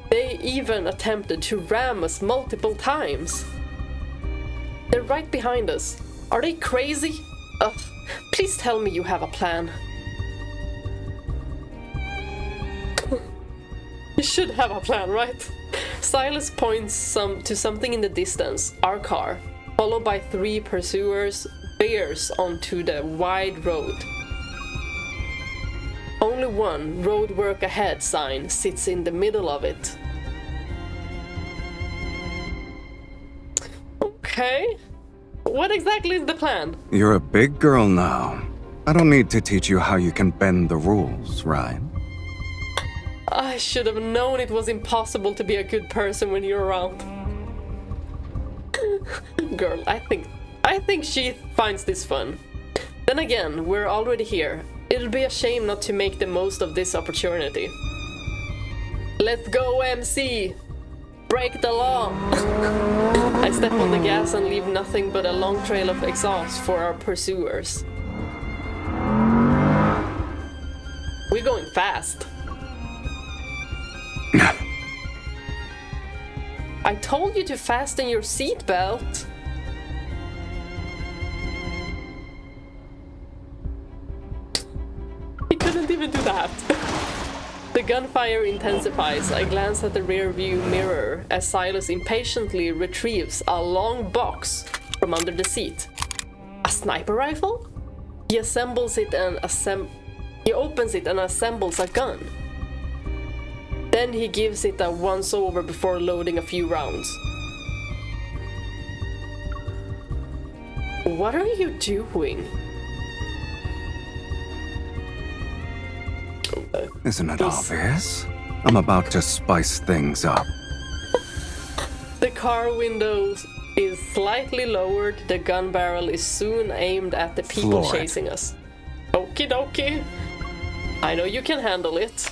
Speaker 1: They even attempted to ram us multiple times. They're right behind us. Are they crazy? Ugh, please tell me you have a plan. You should have a plan, right? Sylus points to something in the distance, our car, followed by 3 pursuers, bears onto the wide road. Only one road work ahead sign sits in the middle of it. Okay. What exactly is the plan?
Speaker 8: You're a big girl now. I don't need to teach you how you can bend the rules, right?
Speaker 1: I should have known it was impossible to be a good person when you're around. Girl, I think she finds this fun. Then again, we're already here. It'll be a shame not to make the most of this opportunity. Let's go, MC! Break the law! I step on the gas and leave nothing but a long trail of exhaust for our pursuers. We're going fast. I told you to fasten your seatbelt. He couldn't even do that. The gunfire intensifies. I glance at the rearview mirror as Sylus impatiently retrieves a long box from under the seat. A sniper rifle? He assembles it and he opens it and assembles a gun. Then he gives it a once-over before loading a few rounds. What are you doing?
Speaker 8: Isn't it obvious? I'm about to spice things up.
Speaker 1: The car windows is slightly lowered, the gun barrel is soon aimed at the people
Speaker 8: Floor it.
Speaker 1: chasing us. Okie dokie. I know you can handle it.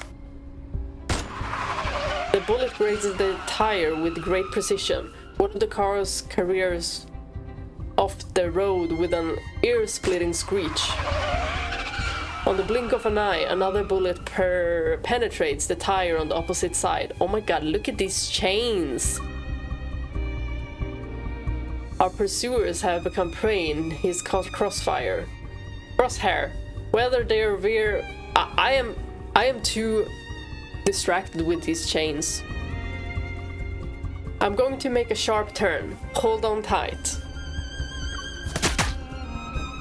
Speaker 1: The bullet grazes the tire with great precision. One of the car's careers off the road with an ear-splitting screech. On the blink of an eye, another bullet penetrates the tire on the opposite side. Oh my god, look at these chains! Our pursuers have become prey in his crosshair. Whether they're veer, I am too distracted with these chains. I'm going to make a sharp turn. Hold on tight.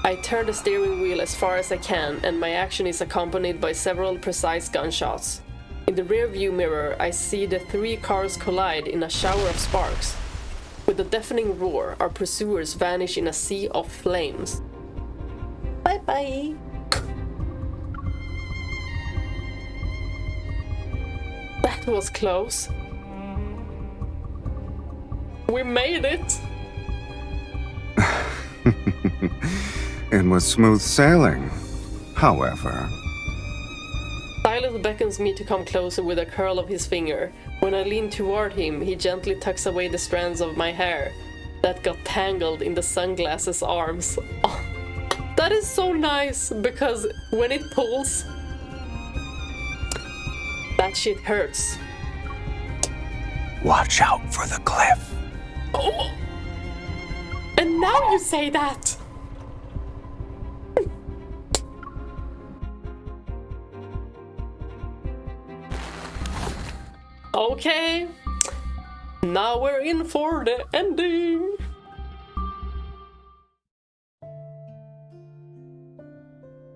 Speaker 1: I turn the steering wheel as far as I can, and my action is accompanied by several precise gunshots. In the rear view mirror, I see the 3 cars collide in a shower of sparks. With a deafening roar, our pursuers vanish in a sea of flames. Bye-bye. That was close. We made it!
Speaker 8: It was smooth sailing. However,
Speaker 1: Sylus beckons me to come closer with a curl of his finger. When I lean toward him, he gently tucks away the strands of my hair that got tangled in the sunglasses arms. Oh, that is so nice, because when it pulls, that shit hurts.
Speaker 8: watch out for the cliff.
Speaker 1: Oh! And now you say that! Okay, now we're in for the ending.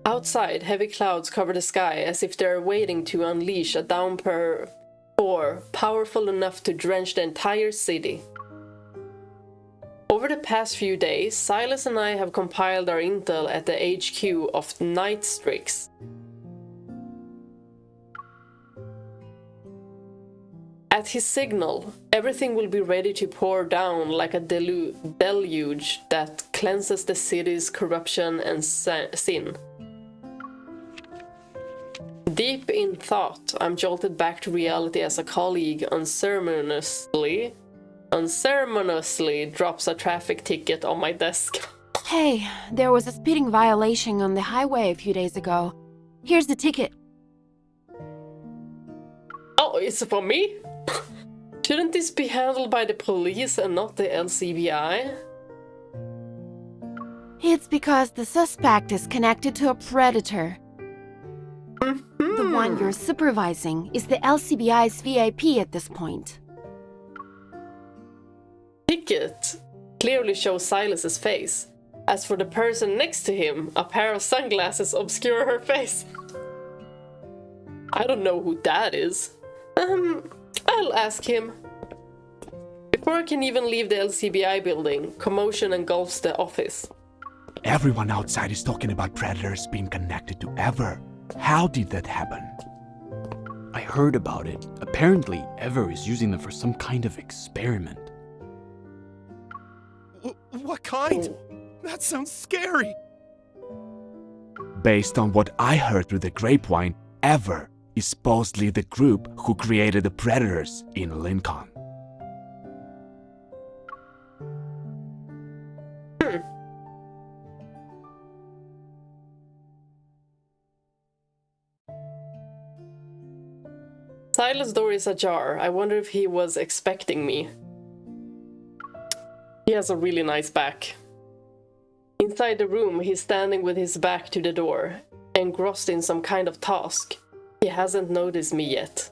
Speaker 1: Outside, heavy clouds cover the sky as if they're waiting to unleash a downpour powerful enough to drench the entire city. Over the past few days, Sylus and I have compiled our intel at the HQ of Night Strix. At his signal, everything will be ready to pour down like a deluge that cleanses the city's corruption and sin. Deep in thought, I'm jolted back to reality as a colleague unceremoniously drops a traffic ticket on my desk.
Speaker 10: Hey, there was a speeding violation on the highway a few days ago. Here's the ticket.
Speaker 1: Oh, it's for me? Shouldn't this be handled by the police and not the LCBI?
Speaker 10: It's because the suspect is connected to a predator. The one you're supervising is the LCBI's VIP at this point.
Speaker 1: Ticket clearly shows Sylus's face. As for the person next to him, a pair of sunglasses obscure her face. I don't know who that is. I'll ask him. Before I can even leave the LCBI building, commotion engulfs the office.
Speaker 11: Everyone outside is talking about predators being connected to Ever. How did that happen?
Speaker 12: I heard about it. Apparently, Ever is using them for some kind of experiment.
Speaker 11: What kind? That sounds scary. Based on what I heard through the grapevine, Ever is supposedly the group who created the predators in Linkon.
Speaker 1: Sylus' door is ajar. I wonder if he was expecting me. He has a really nice back. Inside the room, he's standing with his back to the door, engrossed in some kind of task. He hasn't noticed me yet.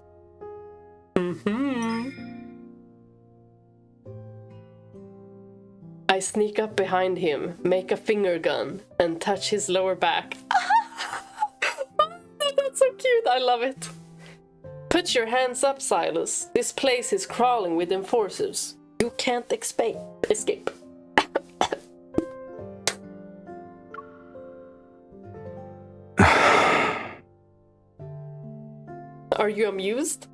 Speaker 1: I sneak up behind him, make a finger gun, and touch his lower back. That's so cute, I love it. Put your hands up, Sylus. This place is crawling with enforcers. You can't escape. Are you amused?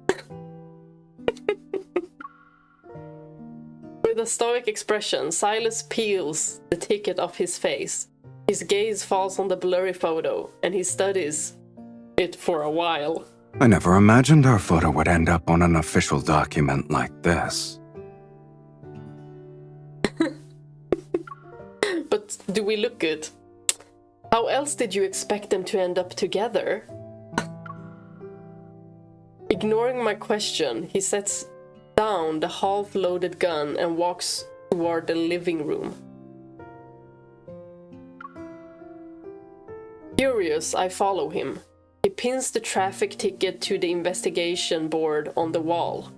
Speaker 1: With With a stoic expression, Sylus peels the ticket off his face. His gaze falls on the blurry photo, and he studies it for a while.
Speaker 8: I never imagined our photo would end up on an official document like this.
Speaker 1: But do we look good? How else did you expect them to end up together? Ignoring my question, he sets down the half-loaded gun and walks toward the living room. Curious, I follow him. He pins the traffic ticket to the investigation board on the wall.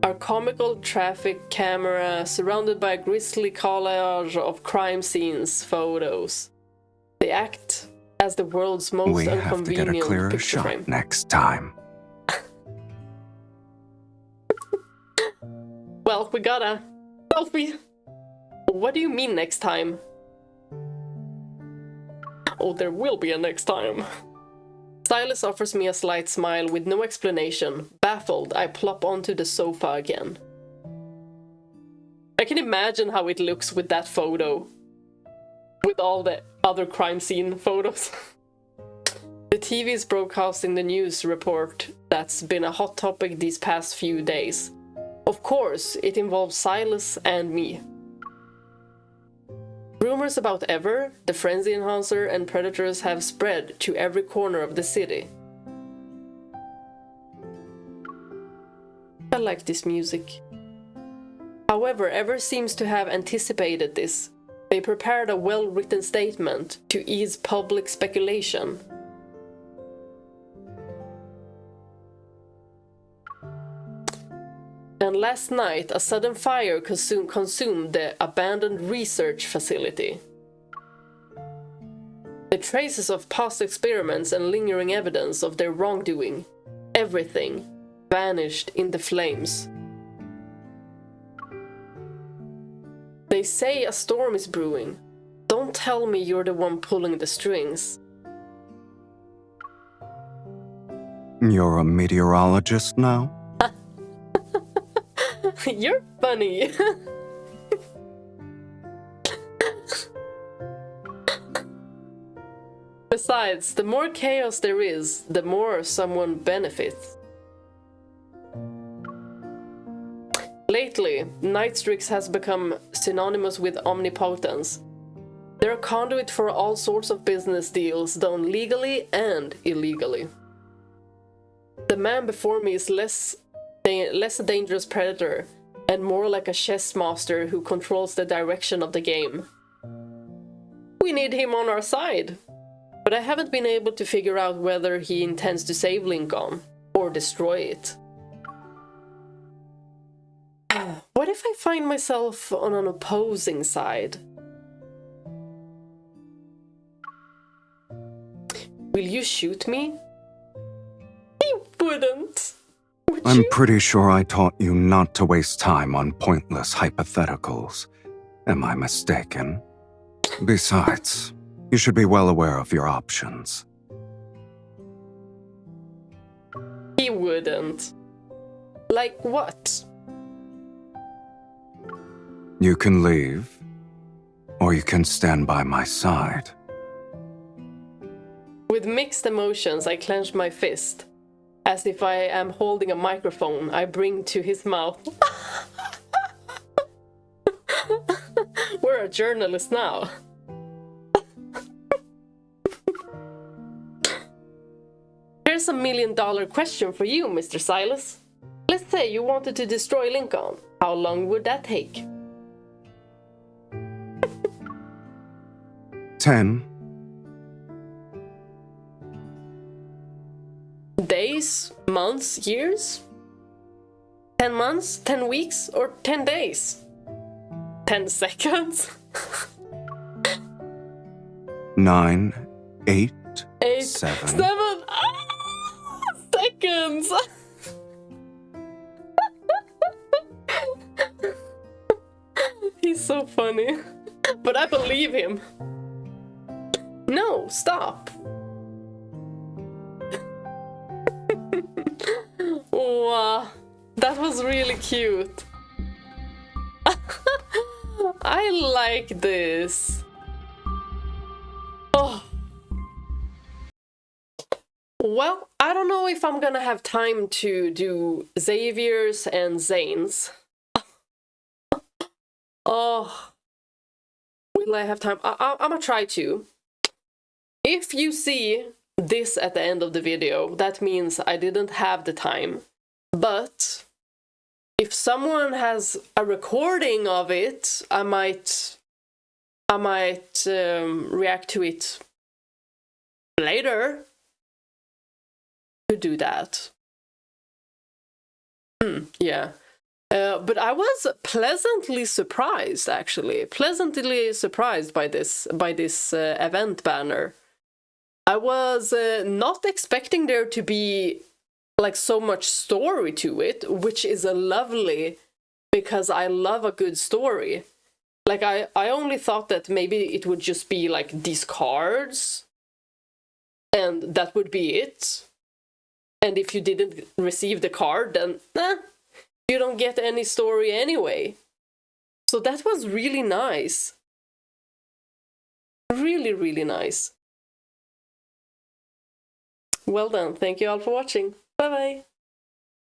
Speaker 1: Our comical traffic camera surrounded by a grisly collage of crime scenes photos. They act as the world's most
Speaker 8: we have to
Speaker 1: inconvenient
Speaker 8: get a clearer
Speaker 1: picture
Speaker 8: shot
Speaker 1: frame.
Speaker 8: next time.
Speaker 1: Well, we got a selfie. What do you mean next time? Oh, there will be a next time. Sylus offers me a slight smile with no explanation. Baffled, I plop onto the sofa again. I can imagine how it looks with that photo. With all the other crime scene photos. The TV is broadcasting the news report that's been a hot topic these past few days. Of course, it involves Sylus and me. Rumors about Ever, the frenzy enhancer, and predators have spread to every corner of the city. I like this music. However, Ever seems to have anticipated this. They prepared a well-written statement to ease public speculation. And last night, a sudden fire consumed the abandoned research facility. The traces of past experiments and lingering evidence of their wrongdoing, everything, vanished in the flames. They say a storm is brewing. Don't tell me you're the one pulling the strings.
Speaker 8: You're a meteorologist now?
Speaker 1: You're funny. Besides, the more chaos there is, the more someone benefits. Lately, Nightstrix has become synonymous with omnipotence. They're a conduit for all sorts of business deals done legally and illegally. The man before me is less a dangerous predator and more like a chess master who controls the direction of the game. We need him on our side, but I haven't been able to figure out whether he intends to save Linkon or destroy it. What if I find myself on an opposing side? Will you shoot me? He wouldn't.
Speaker 8: I'm pretty sure I taught you not to waste time on pointless hypotheticals. Am I mistaken? Besides, you should be well aware of your options.
Speaker 1: He wouldn't. Like what?
Speaker 8: You can leave, or you can stand by my side.
Speaker 1: With mixed emotions, I clench my fist. As if I am holding a microphone I bring to his mouth. We're a journalist now. Here's a $1 million question for you, Mr. Sylus. Let's say you wanted to destroy Linkon. How long would that take?
Speaker 8: 10.
Speaker 1: Days, months, years? 10 months, 10 weeks, or 10 days? 10 seconds?
Speaker 8: 9, 8,
Speaker 1: 7
Speaker 8: 7.
Speaker 1: Seconds! He's so funny. But I believe him. No, stop. Wow, That was really cute. I like this. Oh. Well, I don't know if I'm gonna have time to do Xavier's and Zayne's. Oh. Will I have time? I'm gonna try to. If you see this at the end of the video, that means I didn't have the time. But if someone has a recording of it, I might react to it later. To do that. Yeah. But I was pleasantly surprised, actually. Pleasantly surprised by this event banner. I was not expecting there to be like so much story to it, which is a lovely, because I love a good story. Like I only thought that maybe it would just be like these cards and that would be it. And if you didn't receive the card, then you don't get any story anyway. So that was really nice. Really, really nice. Well done. Thank you all for watching. Bye-bye.